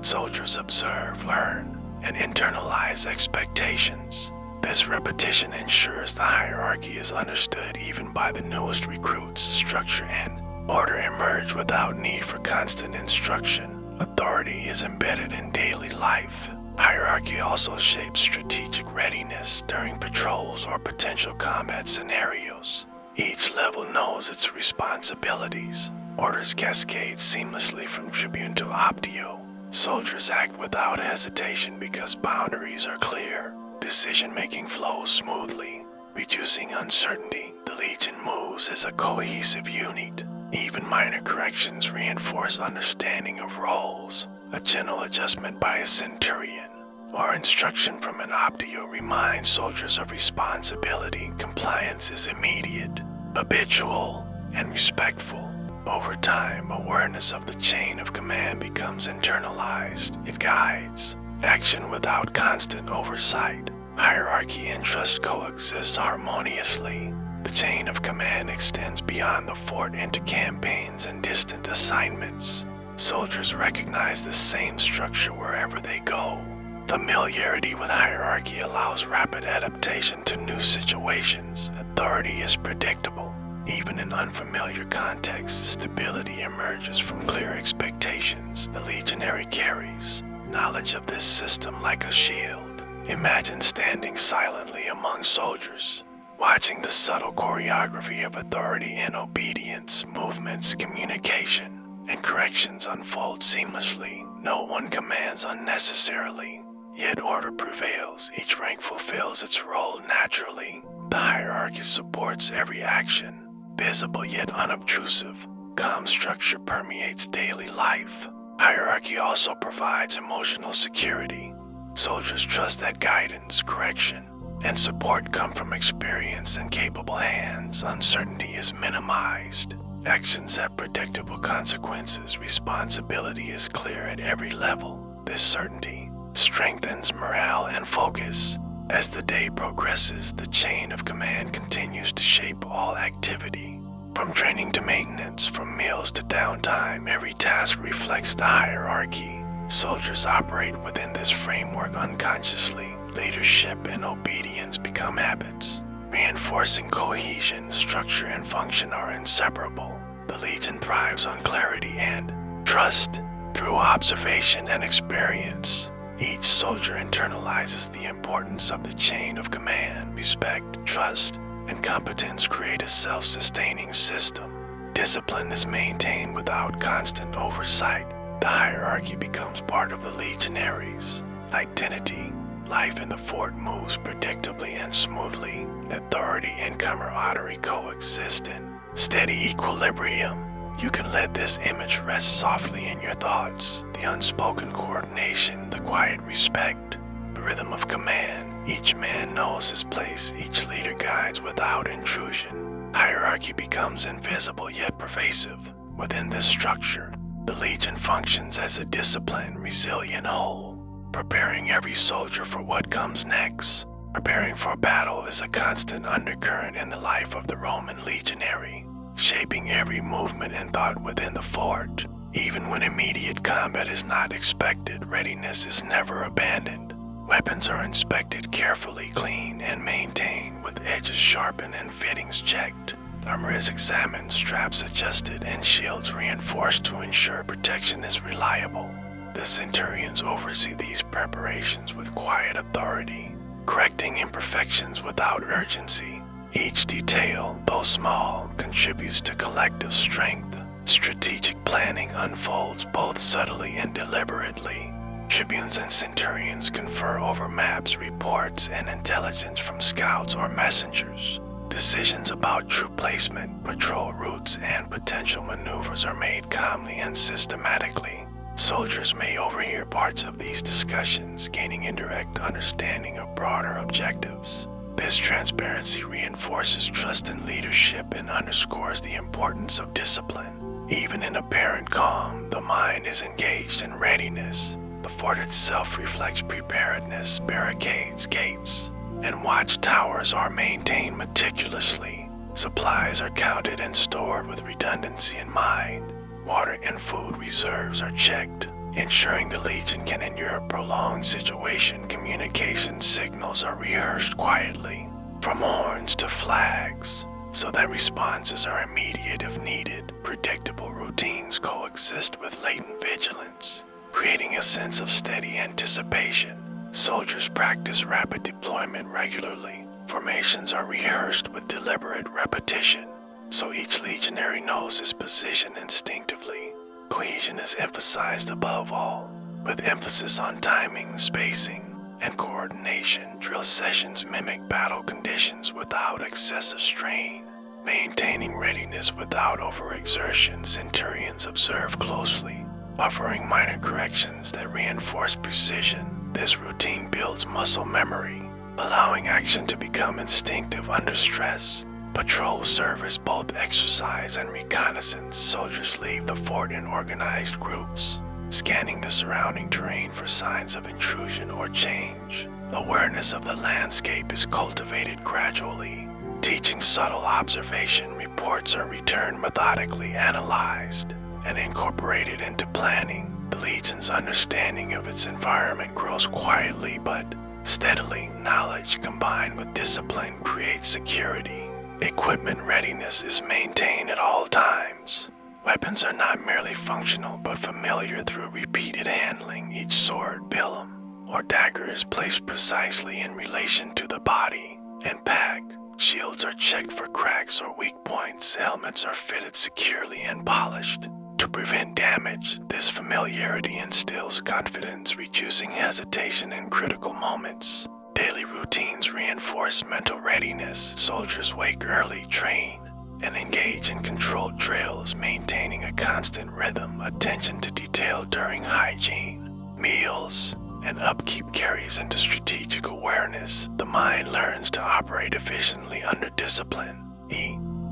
Soldiers observe, learn, and internalize expectations. This repetition ensures the hierarchy is understood even by the newest recruits. Structure and order emerge without need for constant instruction. Authority is embedded in daily life. Hierarchy also shapes strategic readiness during patrols or potential combat scenarios. Each level knows its responsibilities. Orders cascade seamlessly from tribune to optio. Soldiers act without hesitation because boundaries are clear. Decision-making flows smoothly, reducing uncertainty. The Legion moves as a cohesive unit. Even minor corrections reinforce understanding of roles. A gentle adjustment by a centurion or instruction from an optio reminds soldiers of responsibility. Compliance is immediate, habitual, and respectful. Over time, awareness of the chain of command becomes internalized. It guides action without constant oversight. Hierarchy and trust coexist harmoniously. The chain of command extends beyond the fort into campaigns and distant assignments. Soldiers recognize the same structure wherever they go. Familiarity with hierarchy allows rapid adaptation to new situations. Authority is predictable. Even in unfamiliar contexts, stability emerges from clear expectations. The Legionary carries knowledge of this system like a shield. Imagine standing silently among soldiers, watching the subtle choreography of authority and obedience, movements, communication, and corrections unfold seamlessly. No one commands unnecessarily, yet order prevails. Each rank fulfills its role naturally. The hierarchy supports every action, visible yet unobtrusive. Calm structure permeates daily life. Hierarchy also provides emotional security. Soldiers trust that guidance, correction, and support come from experience and capable hands. Uncertainty is minimized. Actions have predictable consequences. Responsibility is clear at every level. This certainty strengthens morale and focus. As the day progresses, the chain of command continues to shape all activity. From training to maintenance, from meals to downtime, every task reflects the hierarchy. Soldiers operate within this framework unconsciously. Leadership and obedience become habits, reinforcing cohesion. Structure and function are inseparable. The Legion thrives on clarity and trust through observation and experience. Each soldier internalizes the importance of the chain of command. Respect, trust, and competence create a self-sustaining system. Discipline is maintained without constant oversight. The hierarchy becomes part of the Legionaries' identity. Life in the fort moves predictably and smoothly. Authority and camaraderie coexist in steady equilibrium. You can let this image rest softly in your thoughts. The unspoken coordination, the quiet respect, the rhythm of command. Each man knows his place. Each leader guides without intrusion. Hierarchy becomes invisible yet pervasive. Within this structure, the Legion functions as a disciplined, resilient whole. preparing every soldier for what comes next. Preparing for battle is a constant undercurrent in the life of the Roman legionary, shaping every movement and thought within the fort. Even when immediate combat is not expected, readiness is never abandoned. Weapons are inspected carefully, cleaned, and maintained with edges sharpened and fittings checked. Armor is examined, straps adjusted, and shields reinforced to ensure protection is reliable. The centurions oversee these preparations with quiet authority, correcting imperfections without urgency. Each detail, though small, contributes to collective strength. Strategic planning unfolds both subtly and deliberately. Tribunes and centurions confer over maps, reports, and intelligence from scouts or messengers. Decisions about troop placement, patrol routes, and potential maneuvers are made calmly and systematically. Soldiers may overhear parts of these discussions, gaining indirect understanding of broader objectives. This transparency reinforces trust in leadership and underscores the importance of discipline. Even in apparent calm, the mind is engaged in readiness. The fort itself reflects preparedness. Barricades, gates, and watchtowers are maintained meticulously. Supplies are counted and stored with redundancy in mind. Water and food reserves are checked, ensuring the Legion can endure a prolonged situation. Communication signals are rehearsed quietly, from horns to flags, so that responses are immediate if needed. Predictable routines coexist with latent vigilance, creating a sense of steady anticipation. Soldiers practice rapid deployment regularly. Formations are rehearsed with deliberate repetition, so each legionary knows his position instinctively. Cohesion is emphasized above all, with emphasis on timing, spacing, and coordination. Drill sessions mimic battle conditions without excessive strain, maintaining readiness without overexertion. Centurions observe closely, offering minor corrections that reinforce precision. This routine builds muscle memory, allowing action to become instinctive under stress. Patrols serve as both exercise and reconnaissance. Soldiers leave the fort in organized groups, scanning the surrounding terrain for signs of intrusion or change. Awareness of the landscape is cultivated gradually. Teaching subtle observation, reports are returned methodically, analyzed, and incorporated into planning. The Legion's understanding of its environment grows quietly but steadily. Knowledge combined with discipline creates security. Equipment readiness is maintained at all times. Weapons are not merely functional but familiar through repeated handling. Each sword, pilum, or dagger is placed precisely in relation to the body and pack. Shields are checked for cracks or weak points. Helmets are fitted securely and polished to prevent damage. This familiarity instills confidence, reducing hesitation in critical moments. Daily routines reinforce mental readiness. Soldiers wake early, train, and engage in controlled drills, maintaining a constant rhythm. Attention to detail during hygiene, meals, and upkeep carries into strategic awareness. The mind learns to operate efficiently under discipline.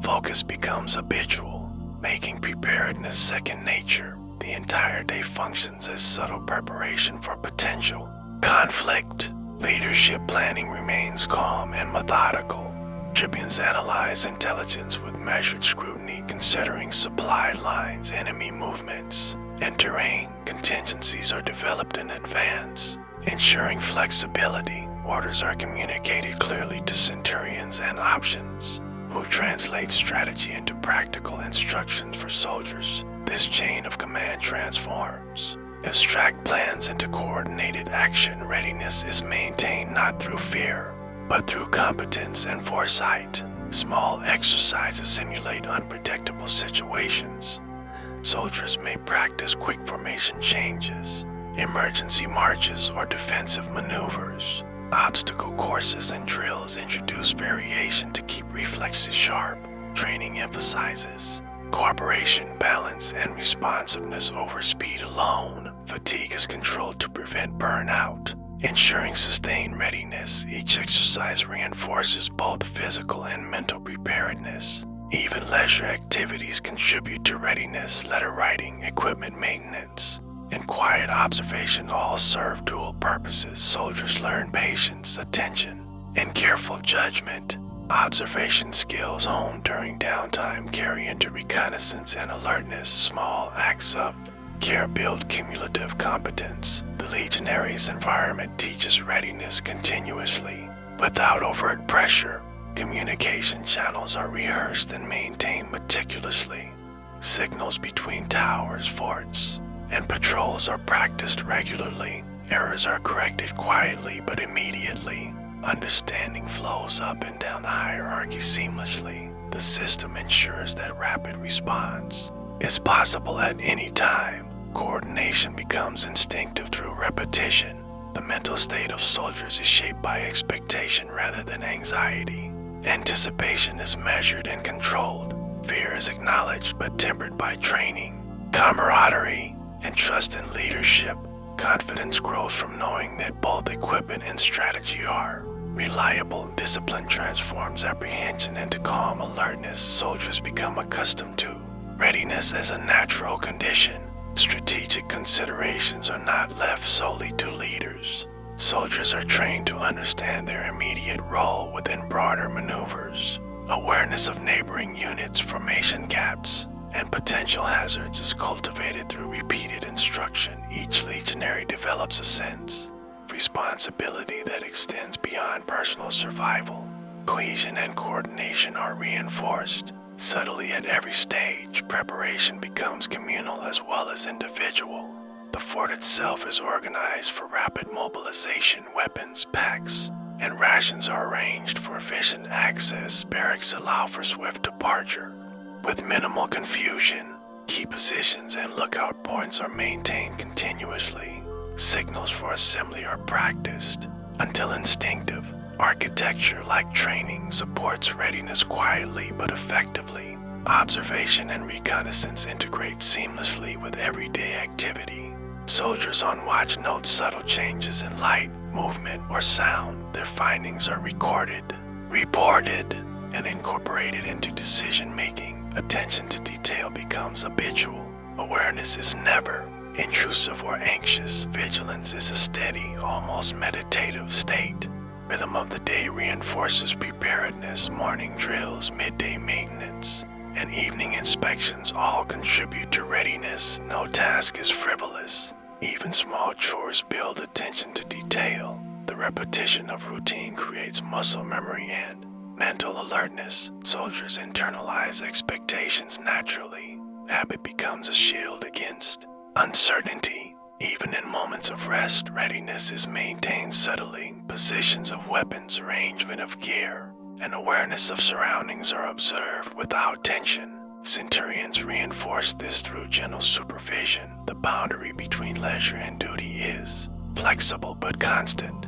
Focus becomes habitual, making preparedness second nature. The entire day functions as subtle preparation for potential conflict. Leadership planning remains calm and methodical. Tribunes analyze intelligence with measured scrutiny, considering supply lines, enemy movements, and terrain. Contingencies are developed in advance, ensuring flexibility. Orders are communicated clearly to centurions and options, who translate strategy into practical instructions for soldiers. This chain of command transforms, abstract plans into coordinated action. Readiness is maintained not through fear, but through competence and foresight. Small exercises simulate unpredictable situations. Soldiers may practice quick formation changes, emergency marches, or defensive maneuvers. Obstacle courses and drills introduce variation to keep reflexes sharp. Training emphasizes cooperation, balance, and responsiveness over speed alone. Fatigue is controlled to prevent burnout, ensuring sustained readiness. Each exercise reinforces both physical and mental preparedness. Even leisure activities contribute to readiness. Letter writing, equipment maintenance, and quiet observation all serve dual purposes. Soldiers learn patience, attention, and careful judgment. Observation skills honed during downtime carry into reconnaissance and alertness. Small acts of care build cumulative competence. The Legionary's environment teaches readiness continuously. Without overt pressure, communication channels are rehearsed and maintained meticulously. Signals between towers, forts, and patrols are practiced regularly. Errors are corrected quietly but immediately. Understanding flows up and down the hierarchy seamlessly. The system ensures that rapid response is possible at any time. Coordination becomes instinctive through repetition. The mental state of soldiers is shaped by expectation rather than anxiety. Anticipation is measured and controlled. Fear is acknowledged but tempered by training. Camaraderie and trust in leadership. Confidence grows from knowing that both equipment and strategy are reliable. Discipline transforms apprehension into calm alertness. Soldiers become accustomed to readiness as a natural condition. Strategic considerations are not left solely to leaders. Soldiers are trained to understand their immediate role within broader maneuvers. Awareness of neighboring units, formation gaps, and potential hazards is cultivated through repeated instruction. Each legionary develops a sense of responsibility that extends beyond personal survival. Cohesion and coordination are reinforced subtly at every stage. Preparation becomes communal as well as individual. The fort itself is organized for rapid mobilization. Weapons, packs, and rations are arranged for efficient access. Barracks allow for swift departure with minimal confusion. Key positions and lookout points are maintained continuously. Signals for assembly are practiced until instinctive. Architecture, like training, supports readiness quietly but effectively. Observation and reconnaissance integrate seamlessly with everyday activity. Soldiers on watch note subtle changes in light, movement, or sound. Their findings are recorded, reported, and incorporated into decision-making. Attention to detail becomes habitual. Awareness is never intrusive or anxious. Vigilance is a steady, almost meditative state. Rhythm of the day reinforces preparedness. Morning drills, midday maintenance, and evening inspections all contribute to readiness. No task is frivolous. Even small chores build attention to detail. The repetition of routine creates muscle memory and mental alertness. Soldiers internalize expectations naturally. Habit becomes a shield against uncertainty. Even in moments of rest, readiness is maintained subtly. Positions of weapons, arrangement of gear, and awareness of surroundings are observed without tension. Centurions reinforce this through gentle supervision. The boundary between leisure and duty is flexible but constant.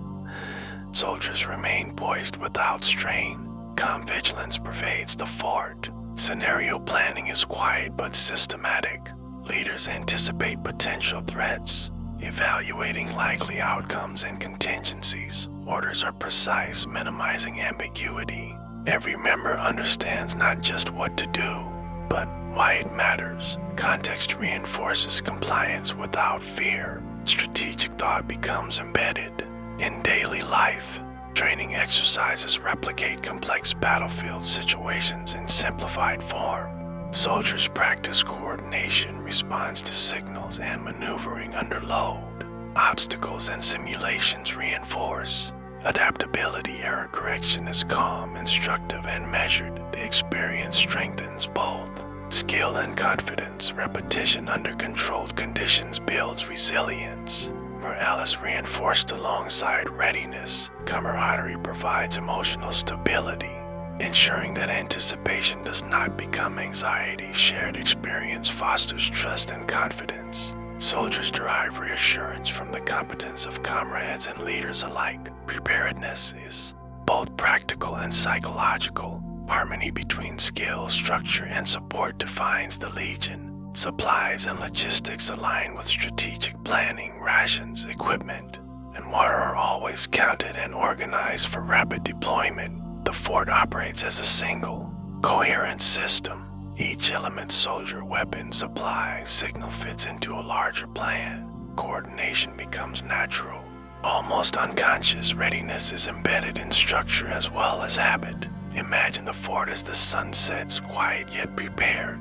Soldiers remain poised without strain. Calm vigilance pervades the fort. Scenario planning is quiet but systematic. Leaders anticipate potential threats, evaluating likely outcomes and contingencies. Orders are precise, minimizing ambiguity. Every member understands not just what to do, but why it matters. Context reinforces compliance without fear. Strategic thought becomes embedded in daily life. Training exercises replicate complex battlefield situations in simplified form. Soldiers practice coordination, response to signals, and maneuvering under load. Obstacles and simulations reinforce adaptability. Error correction is calm, instructive, and measured. The experience strengthens both skill and confidence. Repetition under controlled conditions builds resilience. Morale is reinforced alongside readiness. Camaraderie provides emotional stability, ensuring that anticipation does not become anxiety. Shared experience fosters trust and confidence. Soldiers derive reassurance from the competence of comrades and leaders alike. Preparedness is both practical and psychological. Harmony between skill, structure, and support defines the Legion. Supplies and logistics align with strategic planning. Rations, equipment, and water are always counted and organized for rapid deployment. The fort operates as a single, coherent system. Each element, soldier, weapon, supply, signal fits into a larger plan. coordination becomes natural. Almost unconscious, readiness is embedded in structure as well as habit. Imagine the fort as the sun sets, quiet yet prepared.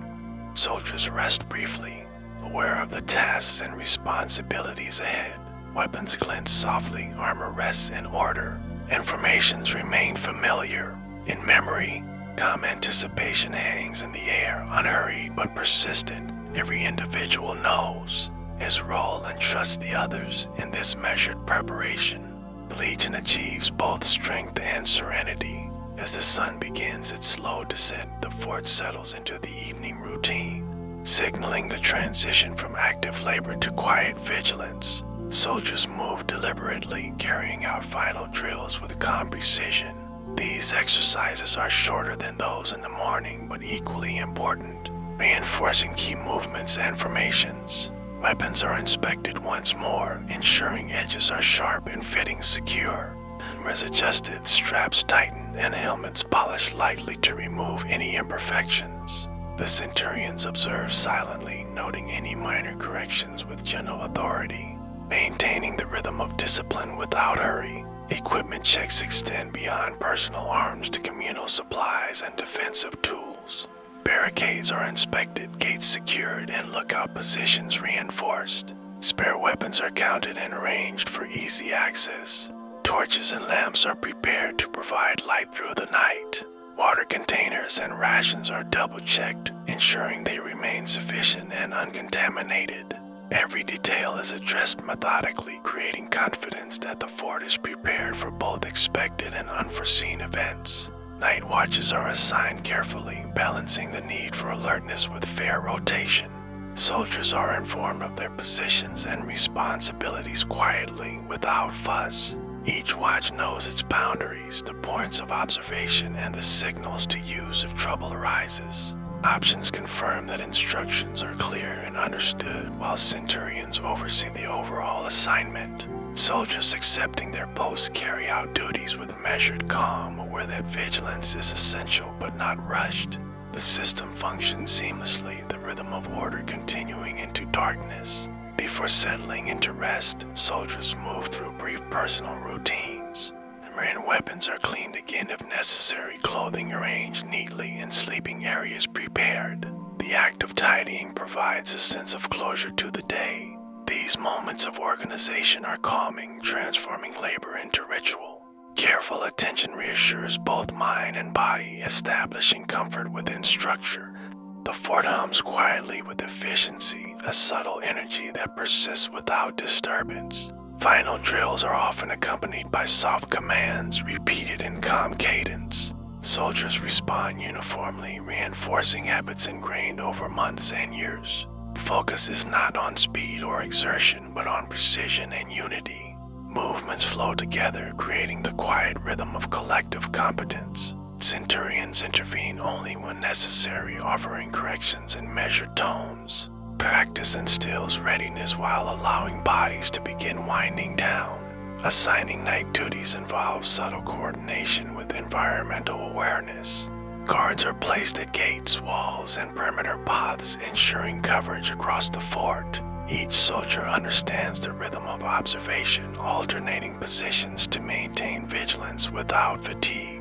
Soldiers rest briefly, aware of the tasks and responsibilities ahead. Weapons glint softly, armor rests in order. Informations remain familiar. In memory, calm anticipation hangs in the air, unhurried but persistent. Every individual knows his role and trusts the others in this measured preparation. The Legion achieves both strength and serenity. As the sun begins its slow descent, the fort settles into the evening routine, signaling the transition from active labor to quiet vigilance. Soldiers move deliberately, carrying out final drills with calm precision. These exercises are shorter than those in the morning, but equally important, reinforcing key movements and formations. Weapons are inspected once more, ensuring edges are sharp and fittings secure. As adjusted, straps tightened, and helmets polished lightly to remove any imperfections. The centurions observe silently, noting any minor corrections with gentle authority, maintaining the rhythm of discipline without hurry. Equipment checks extend beyond personal arms to communal supplies and defensive tools. Barricades are inspected, gates secured, and lookout positions reinforced. Spare weapons are counted and arranged for easy access. Torches and lamps are prepared to provide light through the night. Water containers and rations are double-checked, ensuring they remain sufficient and uncontaminated. Every detail is addressed methodically, creating confidence that the fort is prepared for both expected and unforeseen events. Night watches are assigned carefully, balancing the need for alertness with fair rotation. Soldiers are informed of their positions and responsibilities quietly, without fuss. Each watch knows its boundaries, the points of observation, and the signals to use if trouble arises. Options confirm that instructions are clear and understood, while centurions oversee the overall assignment. Soldiers accepting their posts carry out duties with measured calm, aware that vigilance is essential but not rushed. The system functions seamlessly, the rhythm of order continuing into darkness. Before settling into rest, soldiers move through brief personal routines. And weapons are cleaned again if necessary, clothing arranged neatly, and sleeping areas prepared. The act of tidying provides a sense of closure to the day. These moments of organization are calming, transforming labor into ritual. Careful attention reassures both mind and body, establishing comfort within structure. The fort hums quietly with efficiency, a subtle energy that persists without disturbance. Final drills are often accompanied by soft commands, repeated in calm cadence. Soldiers respond uniformly, reinforcing habits ingrained over months and years. Focus is not on speed or exertion, but on precision and unity. Movements flow together, creating the quiet rhythm of collective competence. Centurions intervene only when necessary, offering corrections in measured tones. Practice instills readiness while allowing bodies to begin winding down. Assigning night duties involves subtle coordination with environmental awareness. Guards are placed at gates, walls, and perimeter paths, ensuring coverage across the fort. Each soldier understands the rhythm of observation, alternating positions to maintain vigilance without fatigue.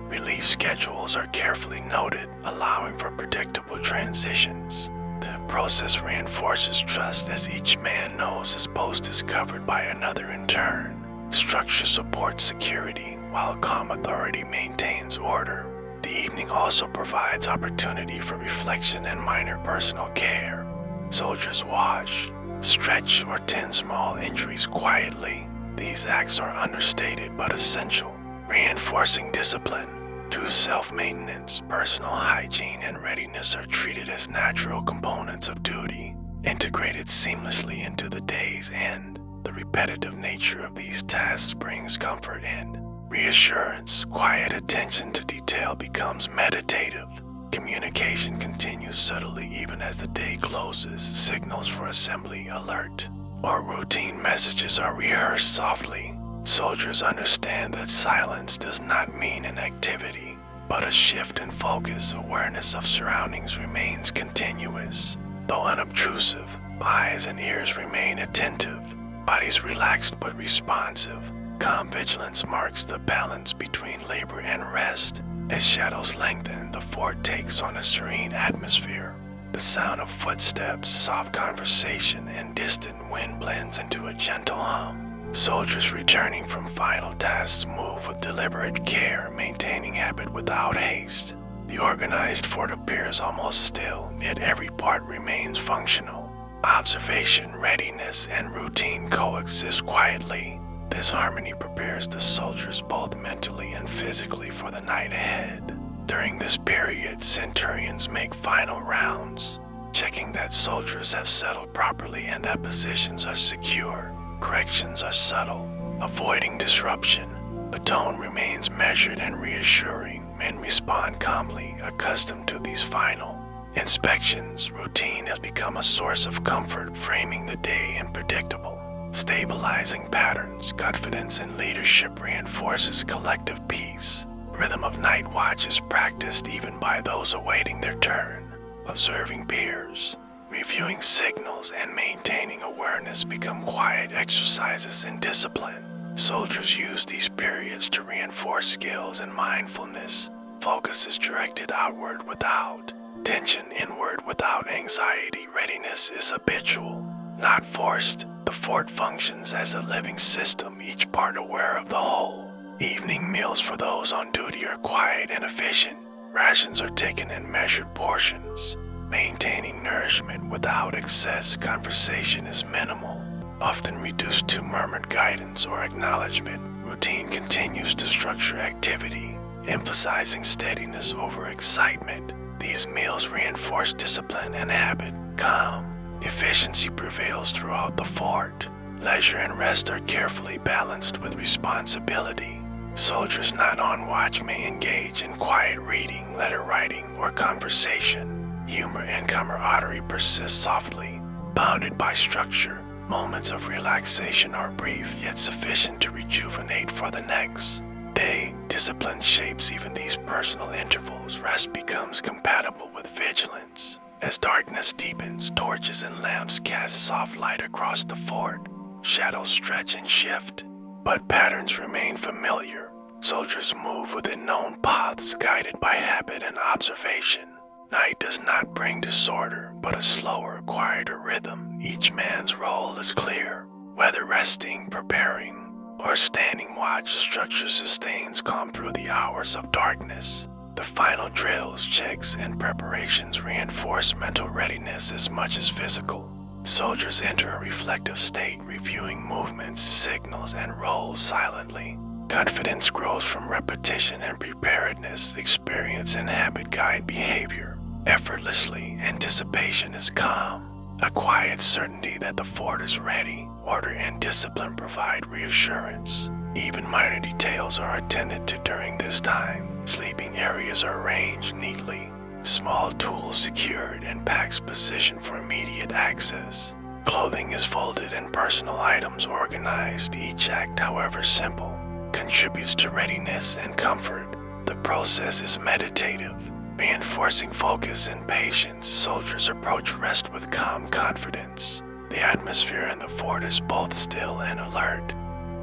Relief schedules are carefully noted, allowing for predictable transitions. The process reinforces trust as each man knows his post is covered by another in turn. Structure supports security, while calm authority maintains order. The evening also provides opportunity for reflection and minor personal care. Soldiers wash, stretch, or tend small injuries quietly. These acts are understated but essential, reinforcing discipline. Through self-maintenance, personal hygiene, and readiness are treated as natural components of duty, integrated seamlessly into the day's end. The repetitive nature of these tasks brings comfort and reassurance. Quiet attention to detail becomes meditative. Communication continues subtly even as the day closes. Signals for assembly, alert, or routine messages are rehearsed softly. Soldiers understand that silence does not mean inactivity, but a shift in focus. Awareness of surroundings remains continuous. Though unobtrusive, eyes and ears remain attentive, bodies relaxed but responsive. Calm vigilance marks the balance between labor and rest. As shadows lengthen, the fort takes on a serene atmosphere. The sound of footsteps, soft conversation, and distant wind blends into a gentle hum. Soldiers returning from final tasks move with deliberate care, maintaining habit without haste. The organized fort appears almost still, yet every part remains functional. Observation, readiness, and routine coexist quietly. This harmony prepares the soldiers both mentally and physically for the night ahead. During this period, centurions make final rounds, checking that soldiers have settled properly and that positions are secure. Corrections are subtle, avoiding disruption. The tone remains measured and reassuring. Men respond calmly, accustomed to these final inspections. Routine has become a source of comfort, framing the day in predictable, stabilizing patterns. Confidence in leadership reinforces collective peace. Rhythm of night watch is practiced even by those awaiting their turn. Observing peers, reviewing signals, and maintaining awareness become quiet exercises in discipline. Soldiers use these periods to reinforce skills and mindfulness. Focus is directed outward without tension, inward without anxiety. Readiness is habitual, not forced. The fort functions as a living system, each part aware of the whole. Evening meals for those on duty are quiet and efficient. Rations are taken in measured portions. Maintaining nourishment without excess. Conversation is minimal, often reduced to murmured guidance or acknowledgement. Routine continues to structure activity, emphasizing steadiness over excitement. These meals reinforce discipline and habit. Calm efficiency prevails throughout the fort. Leisure and rest are carefully balanced with responsibility. Soldiers not on watch may engage in quiet reading, letter writing, or conversation. Humor and camaraderie persist softly, bounded by structure. Moments of relaxation are brief, yet sufficient to rejuvenate for the next day. Discipline shapes even these personal intervals. Rest becomes compatible with vigilance. As darkness deepens, torches and lamps cast soft light across the fort. Shadows stretch and shift, but patterns remain familiar. Soldiers move within known paths, guided by habit and observation. Night does not bring disorder, but a slower, quieter rhythm. Each man's role is clear. Whether resting, preparing, or standing watch, structure sustains calm through the hours of darkness. The final drills, checks, and preparations reinforce mental readiness as much as physical. Soldiers enter a reflective state, reviewing movements, signals, and roles silently. Confidence grows from repetition and preparedness. Experience and habit guide behavior effortlessly. Anticipation is calm, a quiet certainty that the fort is ready. Order and discipline provide reassurance. Even minor details are attended to during this time. Sleeping areas are arranged neatly, small tools secured, and packs positioned for immediate access. Clothing is folded and personal items organized. Each act, however simple, contributes to readiness and comfort. The process is meditative, reinforcing focus and patience. Soldiers approach rest with calm confidence. The atmosphere in the fort is both still and alert.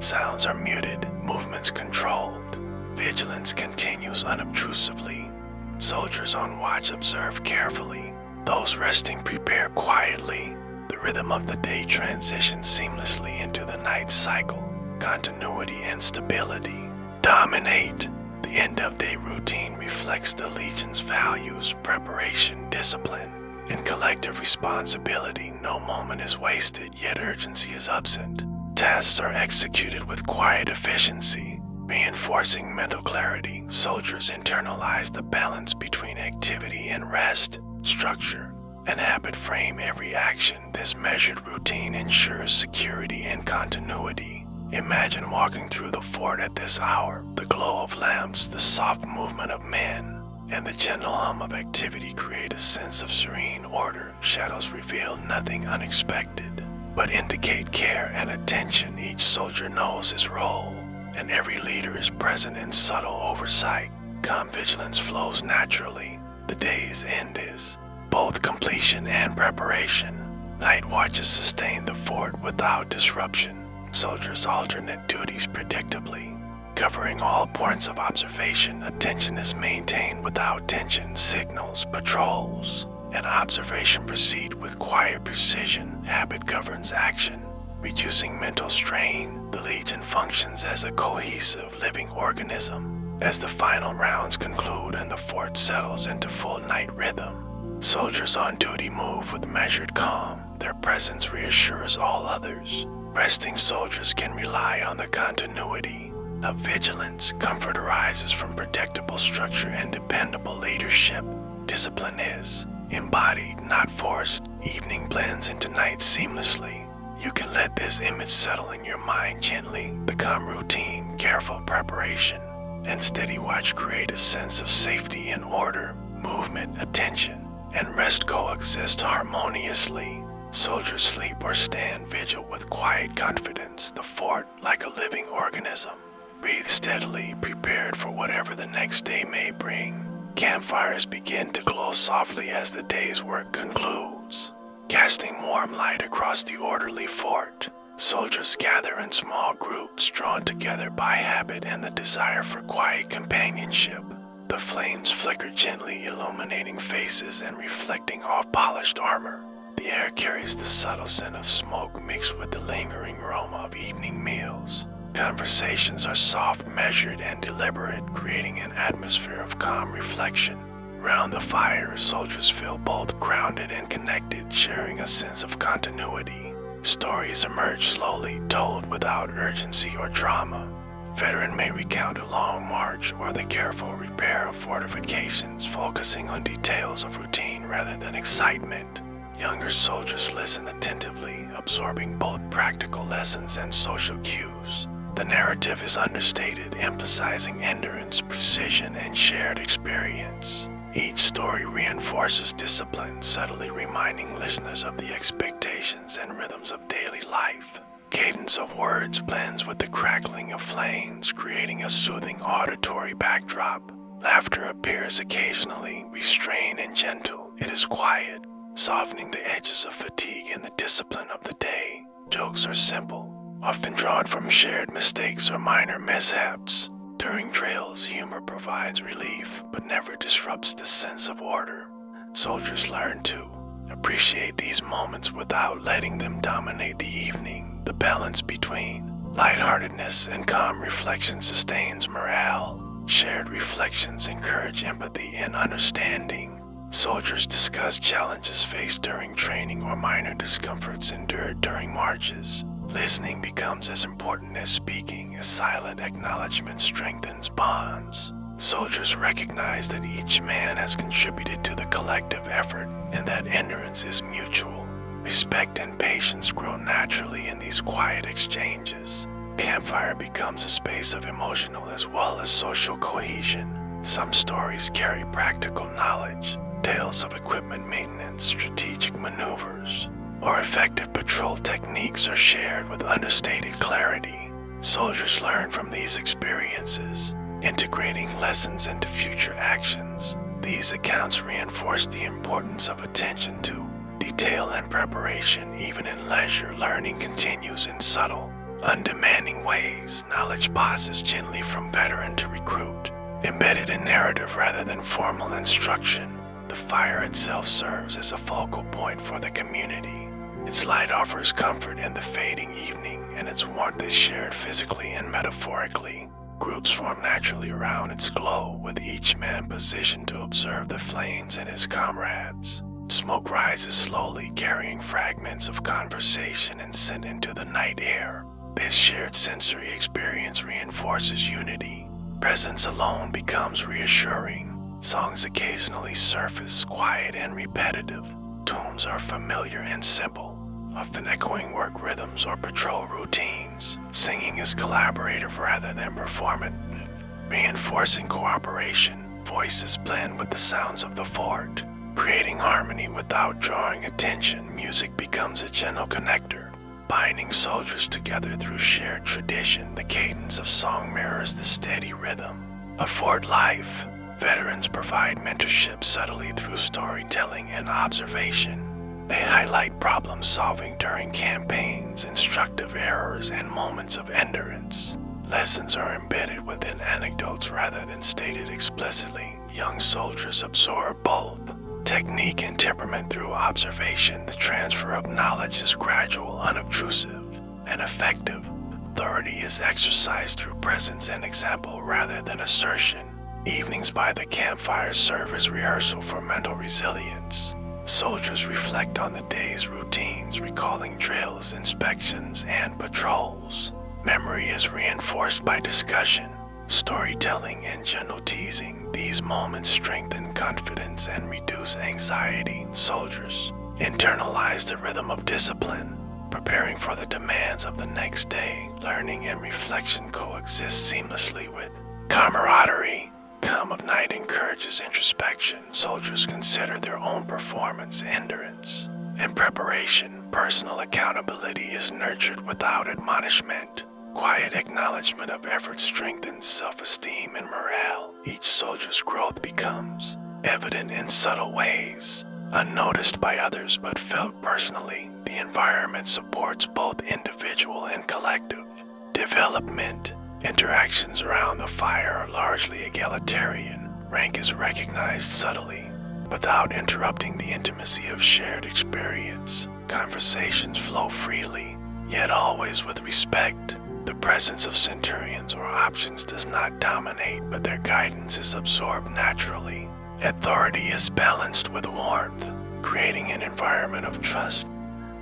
Sounds are muted, movements controlled. Vigilance continues unobtrusively. Soldiers on watch observe carefully. Those resting prepare quietly. The rhythm of the day transitions seamlessly into the night cycle. Continuity and stability dominate. The end-of-day routine reflects the Legion's values, preparation, discipline, and collective responsibility. No moment is wasted, yet urgency is absent. Tasks are executed with quiet efficiency, reinforcing mental clarity. Soldiers internalize the balance between activity and rest. Structure and habit frame every action. This measured routine ensures security and continuity. Imagine walking through the fort at this hour. The glow of lamps, the soft movement of men, and the gentle hum of activity create a sense of serene order. Shadows reveal nothing unexpected, but indicate care and attention. Each soldier knows his role, and every leader is present in subtle oversight. Calm vigilance flows naturally. The day's end is both completion and preparation. Night watches sustain the fort without disruption. Soldiers alternate duties predictably. Covering all points of observation, attention is maintained without tension, signals, patrols, and observation proceed with quiet precision. Habit governs action. Reducing mental strain, the Legion functions as a cohesive living organism. As the final rounds conclude and the fort settles into full night rhythm, soldiers on duty move with measured calm. Their presence reassures all others. Resting soldiers can rely on the continuity of vigilance. Comfort arises from predictable structure and dependable leadership. Discipline is embodied, not forced. Evening blends into night seamlessly. You can let this image settle in your mind gently. The calm routine, careful preparation, and steady watch create a sense of safety and order. Movement, attention, and rest coexist harmoniously. Soldiers sleep or stand vigil with quiet confidence. The fort, like a living organism, breathes steadily, prepared for whatever the next day may bring. Campfires begin to glow softly as the day's work concludes, casting warm light across the orderly fort. Soldiers gather in small groups, drawn together by habit and the desire for quiet companionship. The flames flicker gently, illuminating faces and reflecting off polished armor. The air carries the subtle scent of smoke mixed with the lingering aroma of evening meals. Conversations are soft, measured, and deliberate, creating an atmosphere of calm reflection. Around the fire, soldiers feel both grounded and connected, sharing a sense of continuity. Stories emerge slowly, told without urgency or drama. Veteran may recount a long march or the careful repair of fortifications, focusing on details of routine rather than excitement. Younger soldiers listen attentively, absorbing both practical lessons and social cues. The narrative is understated, emphasizing endurance, precision, and shared experience. Each story reinforces discipline, subtly reminding listeners of the expectations and rhythms of daily life. Cadence of words blends with the crackling of flames, creating a soothing auditory backdrop. Laughter appears occasionally, restrained and gentle. It is quiet, softening the edges of fatigue and the discipline of the day. Jokes are simple, often drawn from shared mistakes or minor mishaps. During drills, humor provides relief, but never disrupts the sense of order. Soldiers learn to appreciate these moments without letting them dominate the evening. The balance between lightheartedness and calm reflection sustains morale. Shared reflections encourage empathy and understanding. Soldiers discuss challenges faced during training or minor discomforts endured during marches. Listening becomes as important as speaking, as silent acknowledgement strengthens bonds. Soldiers recognize that each man has contributed to the collective effort and that endurance is mutual. Respect and patience grow naturally in these quiet exchanges. Campfire becomes a space of emotional as well as social cohesion. Some stories carry practical knowledge, tales of equipment maintenance, strategic maneuvers, or effective patrol techniques are shared with understated clarity. Soldiers learn from these experiences, integrating lessons into future actions. These accounts reinforce the importance of attention to detail and preparation. Even in leisure, learning continues in subtle, undemanding ways. Knowledge passes gently from veteran to recruit, embedded in narrative rather than formal instruction. The fire itself serves as a focal point for the community. Its light offers comfort in the fading evening, and its warmth is shared physically and metaphorically. Groups form naturally around its glow, with each man positioned to observe the flames and his comrades. Smoke rises slowly, carrying fragments of conversation and scent into the night air. This shared sensory experience reinforces unity. Presence alone becomes reassuring. Songs occasionally surface, quiet and repetitive. Tunes are familiar and simple, often echoing work rhythms or patrol routines. Singing is collaborative rather than performative, reinforcing cooperation. Voices blend with the sounds of the fort, creating harmony without drawing attention. Music becomes a gentle connector, binding soldiers together through shared tradition. The cadence of song mirrors the steady rhythm of fort life. Veterans provide mentorship subtly through storytelling and observation. They highlight problem solving during campaigns, instructive errors, and moments of endurance. Lessons are embedded within anecdotes rather than stated explicitly. Young soldiers absorb both technique and temperament through observation. The transfer of knowledge is gradual, unobtrusive, and effective. Authority is exercised through presence and example rather than assertion. Evenings by the campfire serve as rehearsal for mental resilience. Soldiers reflect on the day's routines, recalling drills, inspections, and patrols. Memory is reinforced by discussion, storytelling, and gentle teasing. These moments strengthen confidence and reduce anxiety. Soldiers internalize the rhythm of discipline, preparing for the demands of the next day. Learning and reflection coexist seamlessly with camaraderie. Calm of night encourages introspection. Soldiers consider their own performance, endurance, and preparation. Personal accountability is nurtured without admonishment. Quiet acknowledgement of effort strengthens self-esteem and morale. Each soldier's growth becomes evident in subtle ways, unnoticed by others but felt personally. The environment supports both individual and collective development. Interactions around the fire are largely egalitarian. Rank is recognized subtly, without interrupting the intimacy of shared experience. Conversations flow freely, yet always with respect. The presence of centurions or options does not dominate, but their guidance is absorbed naturally. Authority is balanced with warmth, creating an environment of trust.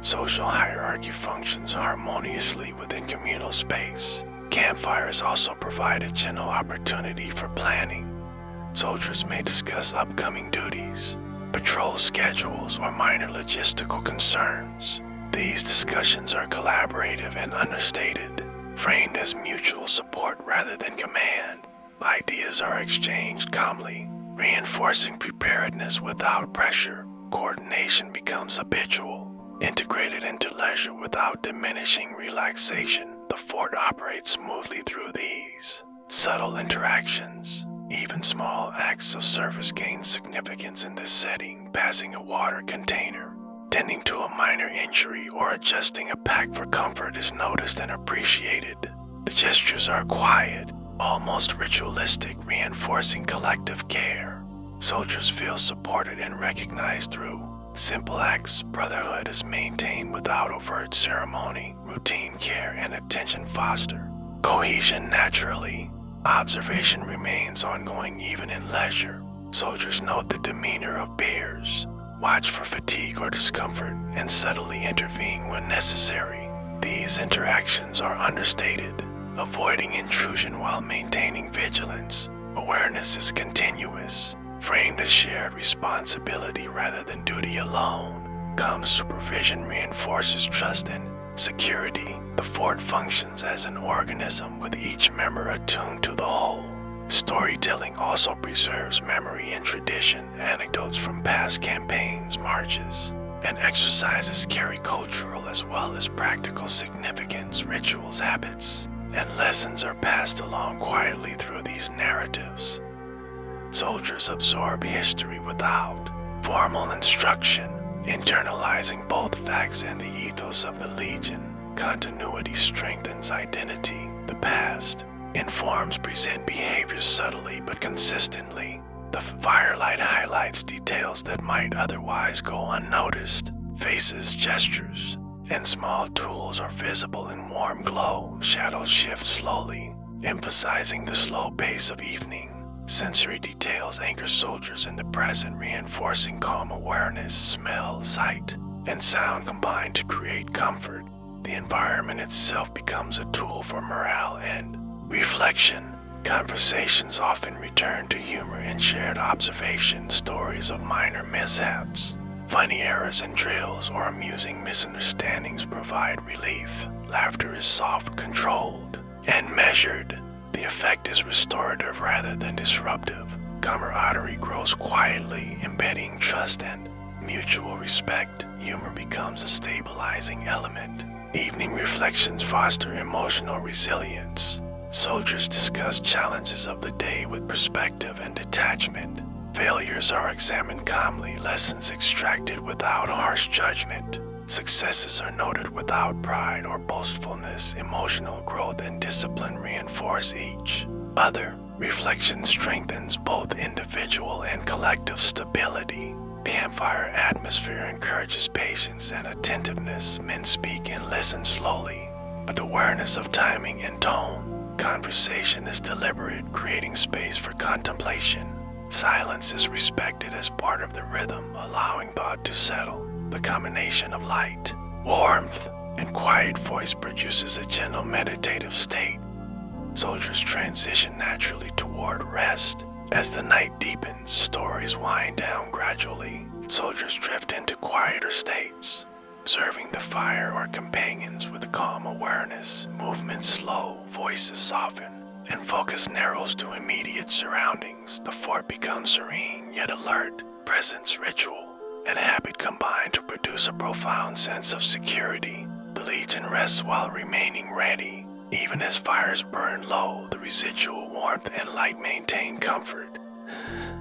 Social hierarchy functions harmoniously within communal space. Campfires also provide a gentle opportunity for planning. Soldiers may discuss upcoming duties, patrol schedules, or minor logistical concerns. These discussions are collaborative and understated, framed as mutual support rather than command. Ideas are exchanged calmly, reinforcing preparedness without pressure. Coordination becomes habitual, integrated into leisure without diminishing relaxation. The fort operates smoothly through these subtle interactions. Even small acts of service gain significance in this setting. Passing a water container, tending to a minor injury, or adjusting a pack for comfort is noticed and appreciated. The gestures are quiet, almost ritualistic, reinforcing collective care. Soldiers feel supported and recognized through simple acts. Brotherhood is maintained without overt ceremony. Routine care and attention foster cohesion naturally. Observation remains ongoing even in leisure. Soldiers note the demeanor of peers, watch for fatigue or discomfort, and subtly intervene when necessary. These interactions are understated, avoiding intrusion while maintaining vigilance. Awareness is continuous, framed as shared responsibility rather than duty alone. Calm supervision reinforces trust and security. The fort functions as an organism with each member attuned to the whole. Storytelling also preserves memory and tradition. Anecdotes from past campaigns, marches, and exercises carry cultural as well as practical significance. Rituals, habits, and lessons are passed along quietly through these narratives. Soldiers absorb history without formal instruction, internalizing both facts and the ethos of the Legion. Continuity strengthens identity. The past informs present behavior subtly but consistently. The firelight highlights details that might otherwise go unnoticed. Faces, gestures, and small tools are visible in warm glow. Shadows shift slowly, emphasizing the slow pace of evening. Sensory details anchor soldiers in the present, reinforcing calm awareness. Smell, sight, and sound combine to create comfort. The environment itself becomes a tool for morale and reflection. Conversations often return to humor and shared observation. Stories of minor mishaps, funny errors in drills, or amusing misunderstandings provide relief. Laughter is soft, controlled, and measured. The effect is restorative rather than disruptive. Camaraderie grows quietly, embedding trust and mutual respect. Humor becomes a stabilizing element. Evening reflections foster emotional resilience. Soldiers discuss challenges of the day with perspective and detachment. Failures are examined calmly, lessons extracted without harsh judgment. Successes are noted without pride or boastfulness. Emotional growth and discipline reinforce each other. Reflection strengthens both individual and collective stability. Campfire atmosphere encourages patience and attentiveness. Men speak and listen slowly, with awareness of timing and tone. Conversation is deliberate, creating space for contemplation. Silence is respected as part of the rhythm, allowing thought to settle. The combination of light, warmth, and quiet voice produces a gentle meditative state. Soldiers transition naturally toward rest. As the night deepens, stories wind down gradually. Soldiers drift into quieter states, observing the fire or companions with calm awareness. Movements slow, voices soften, and focus narrows to immediate surroundings. The fort becomes serene yet alert. Presence, ritual, and habit combine to produce a profound sense of security. The Legion rests while remaining ready. Even as fires burn low, the residual warmth and light maintain comfort.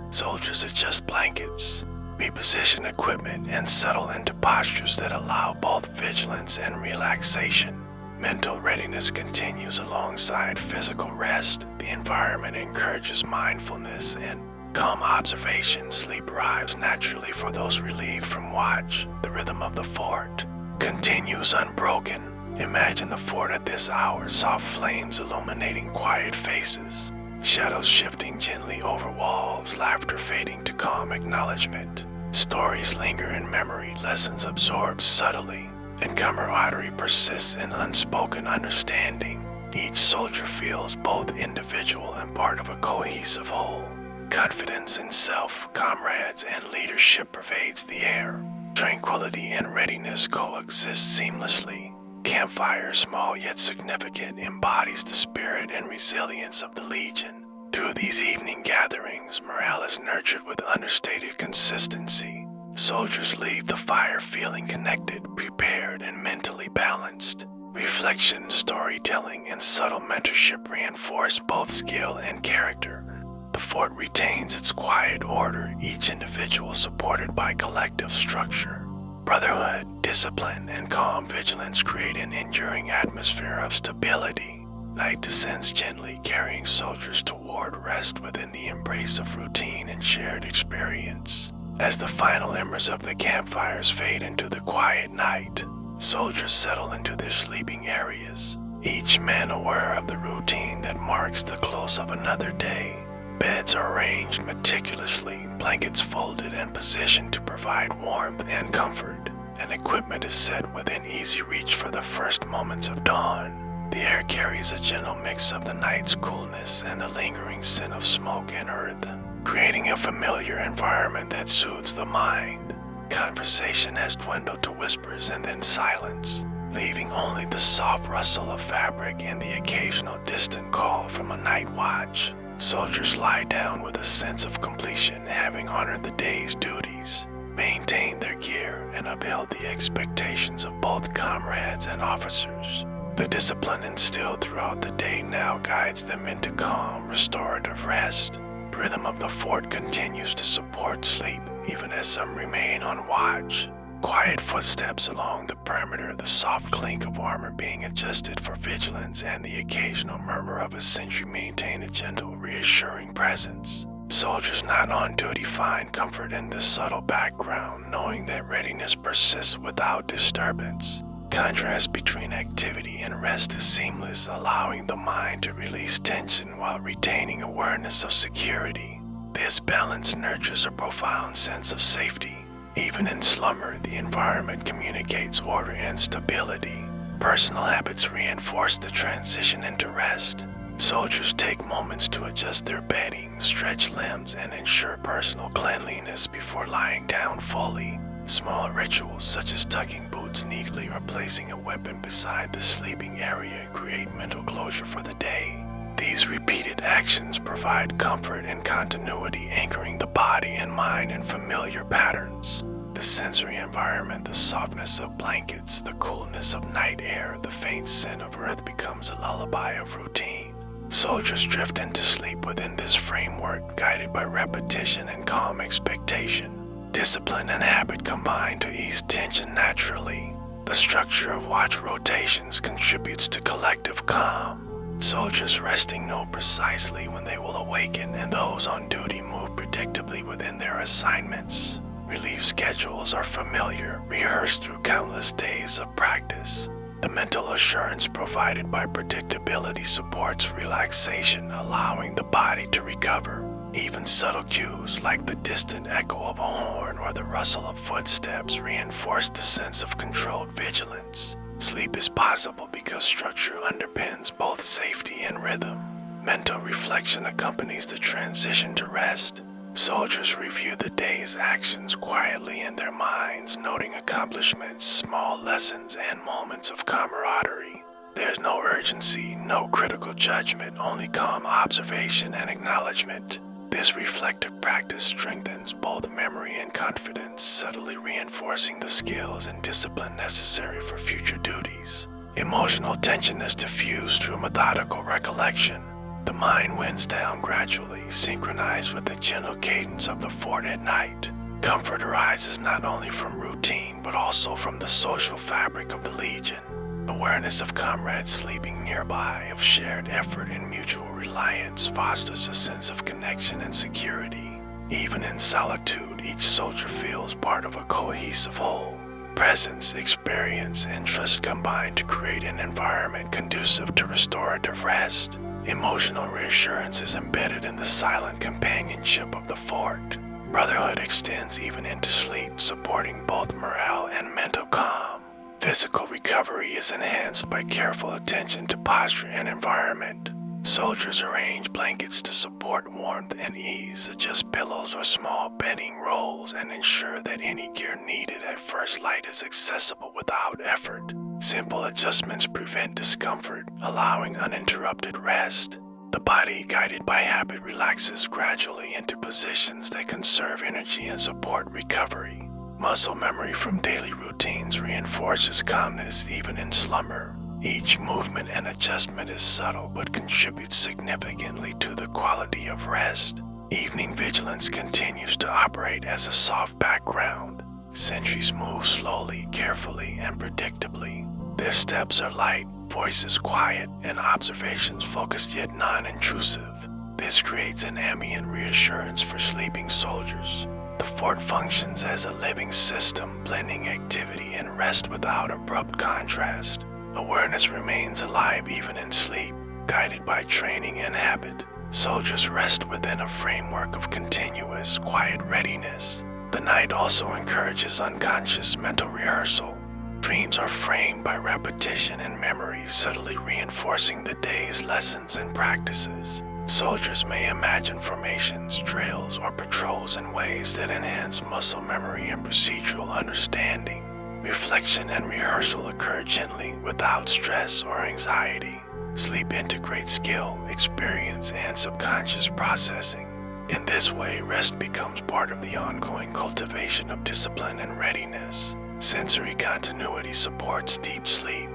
Soldiers adjust blankets, reposition equipment, and settle into postures that allow both vigilance and relaxation. Mental readiness continues alongside physical rest. The environment encourages mindfulness and calm observation. Sleep arrives naturally for those relieved from watch. The rhythm of the fort continues unbroken. Imagine the fort at this hour, soft flames illuminating quiet faces, shadows shifting gently over walls, laughter fading to calm acknowledgement. Stories linger in memory, lessons absorbed subtly, and camaraderie persists in unspoken understanding. Each soldier feels both individual and part of a cohesive whole. Confidence in self, comrades, and leadership pervades the air. Tranquility and readiness coexist seamlessly. Campfire, small yet significant, embodies the spirit and resilience of the Legion. Through these evening gatherings, morale is nurtured with understated consistency. Soldiers leave the fire feeling connected, prepared, and mentally balanced. Reflection, storytelling, and subtle mentorship reinforce both skill and character. The fort retains its quiet order, each individual supported by collective structure. Brotherhood, discipline, and calm vigilance create an enduring atmosphere of stability. Night descends gently, carrying soldiers toward rest within the embrace of routine and shared experience. As the final embers of the campfires fade into the quiet night, soldiers settle into their sleeping areas, each man aware of the routine that marks the close of another day. Beds are arranged meticulously, blankets folded and positioned to provide warmth and comfort, and equipment is set within easy reach for the first moments of dawn. The air carries a gentle mix of the night's coolness and the lingering scent of smoke and earth, creating a familiar environment that soothes the mind. Conversation has dwindled to whispers and then silence, leaving only the soft rustle of fabric and the occasional distant call from a night watch. Soldiers lie down with a sense of completion, having honored the day's duties, maintained their gear, and upheld the expectations of both comrades and officers. The discipline instilled throughout the day now guides them into calm, restorative rest. The rhythm of the fort continues to support sleep, even as some remain on watch. Quiet footsteps along the perimeter, the soft clink of armor being adjusted for vigilance, and the occasional murmur of a sentry maintain a gentle, reassuring presence. Soldiers not on duty find comfort in this subtle background, knowing that readiness persists without disturbance. Contrast between activity and rest is seamless, allowing the mind to release tension while retaining awareness of security. This balance nurtures a profound sense of safety. Even in slumber, the environment communicates order and stability. Personal habits reinforce the transition into rest. Soldiers take moments to adjust their bedding, stretch limbs, and ensure personal cleanliness before lying down fully. Small rituals such as tucking boots neatly or placing a weapon beside the sleeping area create mental closure for the day. These repeated actions provide comfort and continuity, anchoring the body and mind in familiar patterns. The sensory environment, the softness of blankets, the coolness of night air, the faint scent of earth becomes a lullaby of routine. Soldiers drift into sleep within this framework, guided by repetition and calm expectation. Discipline and habit combine to ease tension naturally. The structure of watch rotations contributes to collective calm. Soldiers resting know precisely when they will awaken, and those on duty move predictably within their assignments. Relief schedules are familiar, rehearsed through countless days of practice. The mental assurance provided by predictability supports relaxation, allowing the body to recover. Even subtle cues like the distant echo of a horn or the rustle of footsteps reinforce the sense of controlled vigilance. Sleep is possible because structure underpins both safety and rhythm. Mental reflection accompanies the transition to rest. Soldiers review the day's actions quietly in their minds, noting accomplishments, small lessons, and moments of camaraderie. There's no urgency, no critical judgment, only calm observation and acknowledgement. This reflective practice strengthens both memory and confidence, subtly reinforcing the skills and discipline necessary for future duties. Emotional tension is diffused through methodical recollection. The mind winds down gradually, synchronized with the gentle cadence of the fort at night. Comfort arises not only from routine, but also from the social fabric of the Legion. Awareness of comrades sleeping nearby, of shared effort and mutual reliance fosters a sense of connection and security. Even in solitude, each soldier feels part of a cohesive whole. Presence, experience, and trust combine to create an environment conducive to restorative rest. Emotional reassurance is embedded in the silent companionship of the fort. Brotherhood extends even into sleep, supporting both morale and mental calm. Physical recovery is enhanced by careful attention to posture and environment. Soldiers arrange blankets to support warmth and ease, adjust pillows or small bedding rolls, and ensure that any gear needed at first light is accessible without effort. Simple adjustments prevent discomfort, allowing uninterrupted rest. The body, guided by habit, relaxes gradually into positions that conserve energy and support recovery. Muscle memory from daily routines reinforces calmness even in slumber. Each movement and adjustment is subtle but contributes significantly to the quality of rest. Evening vigilance continues to operate as a soft background. Sentries move slowly, carefully, and predictably. Their steps are light, voices quiet, and observations focused yet non-intrusive. This creates an ambient reassurance for sleeping soldiers. The fort functions as a living system, blending activity and rest without abrupt contrast. Awareness remains alive even in sleep, guided by training and habit. Soldiers rest within a framework of continuous, quiet readiness. The night also encourages unconscious mental rehearsal. Dreams are framed by repetition and memory, subtly reinforcing the day's lessons and practices. Soldiers may imagine formations, drills, or patrols in ways that enhance muscle memory and procedural understanding. Reflection and rehearsal occur gently, without stress or anxiety. Sleep integrates skill, experience, and subconscious processing. In this way, rest becomes part of the ongoing cultivation of discipline and readiness. Sensory continuity supports deep sleep.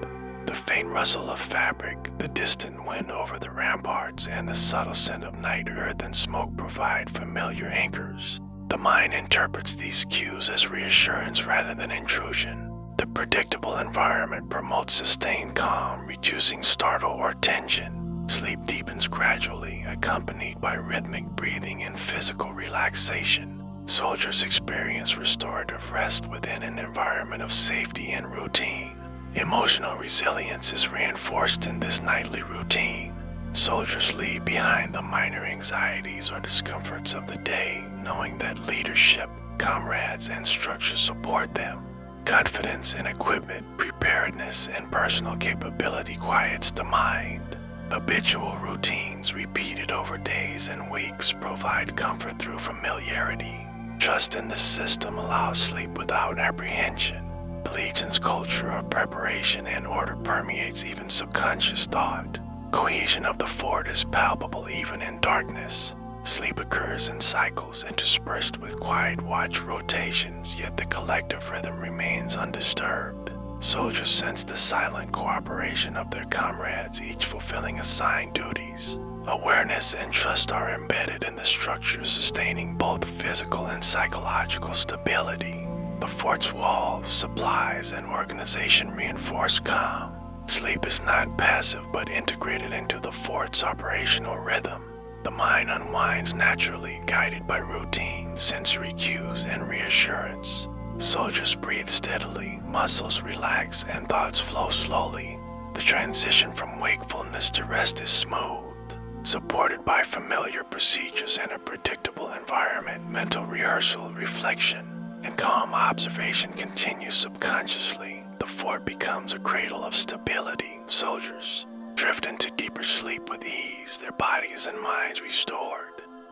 The faint rustle of fabric, the distant wind over the ramparts, and the subtle scent of night earth and smoke provide familiar anchors. The mind interprets these cues as reassurance rather than intrusion. The predictable environment promotes sustained calm, reducing startle or tension. Sleep deepens gradually, accompanied by rhythmic breathing and physical relaxation. Soldiers experience restorative rest within an environment of safety and routine. Emotional resilience is reinforced in this nightly routine. Soldiers leave behind the minor anxieties or discomforts of the day, knowing that leadership, comrades, and structure support them. Confidence in equipment, preparedness, and personal capability quiets the mind. Habitual routines repeated over days and weeks provide comfort through familiarity. Trust in the system allows sleep without apprehension. The Legion's culture of preparation and order permeates even subconscious thought. Cohesion of the fort is palpable even in darkness. Sleep occurs in cycles interspersed with quiet watch rotations, yet the collective rhythm remains undisturbed. Soldiers sense the silent cooperation of their comrades, each fulfilling assigned duties. Awareness and trust are embedded in the structure, sustaining both physical and psychological stability. The fort's walls, supplies, and organization reinforce calm. Sleep is not passive but integrated into the fort's operational rhythm. The mind unwinds naturally, guided by routine, sensory cues, and reassurance. Soldiers breathe steadily, muscles relax, and thoughts flow slowly. The transition from wakefulness to rest is smooth, supported by familiar procedures and a predictable environment. Mental rehearsal, reflection, and calm observation continue subconsciously. The fort becomes a cradle of stability. Soldiers drift into deeper sleep with ease, their bodies and minds restored.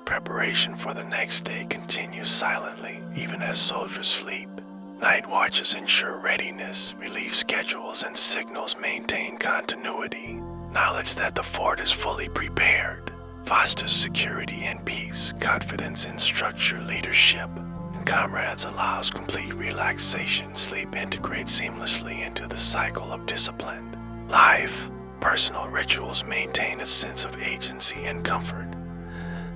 Preparation for the next day continues silently, even as soldiers sleep. Night watches ensure readiness, relief schedules, and signals maintain continuity. Knowledge that the fort is fully prepared fosters security and peace. Confidence in structure, leadership, and comrades allows complete relaxation. Sleep integrates seamlessly into the cycle of disciplined life. Personal rituals maintain a sense of agency and comfort.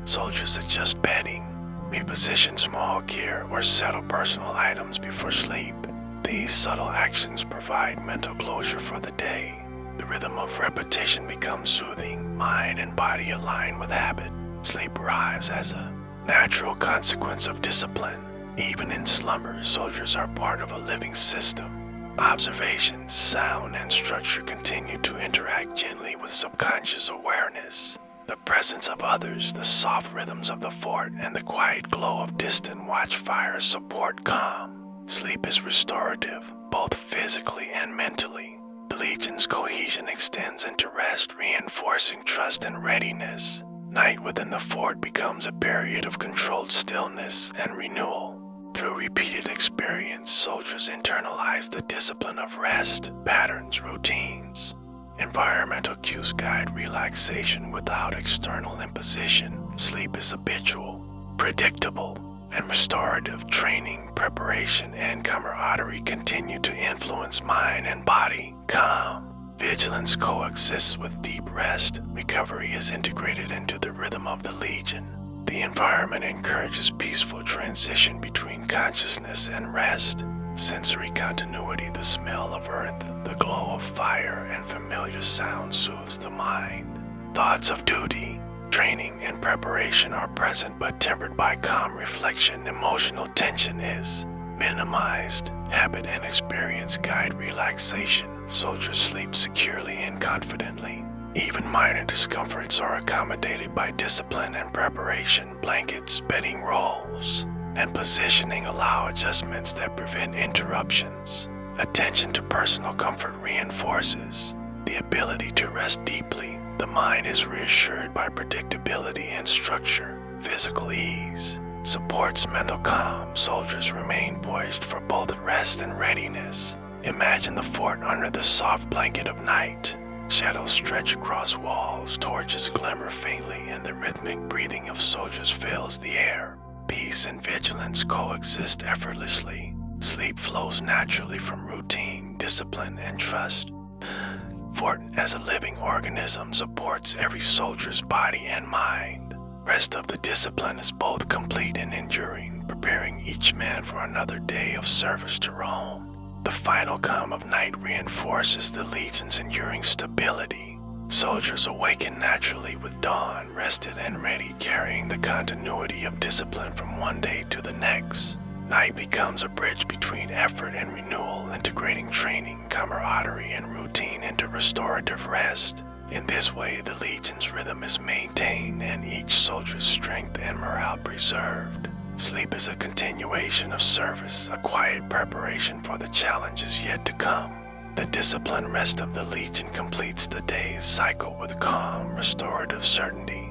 Soldiers adjust bedding, reposition small gear, or settle personal items before sleep. These subtle actions provide mental closure for the day. The rhythm of repetition becomes soothing, mind and body align with habit. Sleep arrives as a natural consequence of discipline. Even in slumber, soldiers are part of a living system. Observations, sound, and structure continue to interact gently with subconscious awareness. The presence of others, the soft rhythms of the fort, and the quiet glow of distant watchfires support calm. Sleep is restorative, both physically and mentally. The Legion's cohesion extends into rest, reinforcing trust and readiness. Night within the fort becomes a period of controlled stillness and renewal. Through repeated experience, soldiers internalize the discipline of rest, patterns, routines. Environmental cues guide relaxation without external imposition. Sleep is habitual, predictable, and restorative. Training, preparation, and camaraderie continue to influence mind and body. Calm, vigilance coexists with deep rest. Recovery is integrated into the rhythm of the Legion. The environment encourages peaceful transition between consciousness and rest. Sensory continuity, the smell of earth, the glow of fire, and familiar sound soothes the mind. Thoughts of duty, training, and preparation are present but tempered by calm reflection. Emotional tension is minimized. Habit and experience guide relaxation. Soldiers sleep securely and confidently. Even minor discomforts are accommodated by discipline and preparation. Blankets, bedding rolls, and positioning allow adjustments that prevent interruptions. Attention to personal comfort reinforces the ability to rest deeply. The mind is reassured by predictability and structure. Physical ease supports mental calm. Soldiers remain poised for both rest and readiness. Imagine the fort under the soft blanket of night. Shadows stretch across walls, torches glimmer faintly, and the rhythmic breathing of soldiers fills the air. Peace and vigilance coexist effortlessly. Sleep flows naturally from routine, discipline, and trust. Fort as a living organism supports every soldier's body and mind. Rest of the discipline is both complete and enduring, preparing each man for another day of service to Rome. The final calm of night reinforces the Legion's enduring stability. Soldiers awaken naturally with dawn, rested and ready, carrying the continuity of discipline from one day to the next. Night becomes a bridge between effort and renewal, integrating training, camaraderie, and routine into restorative rest. In this way, the Legion's rhythm is maintained and each soldier's strength and morale preserved. Sleep is a continuation of service, a quiet preparation for the challenges yet to come. The disciplined rest of the Legion completes the day's cycle with calm, restorative certainty.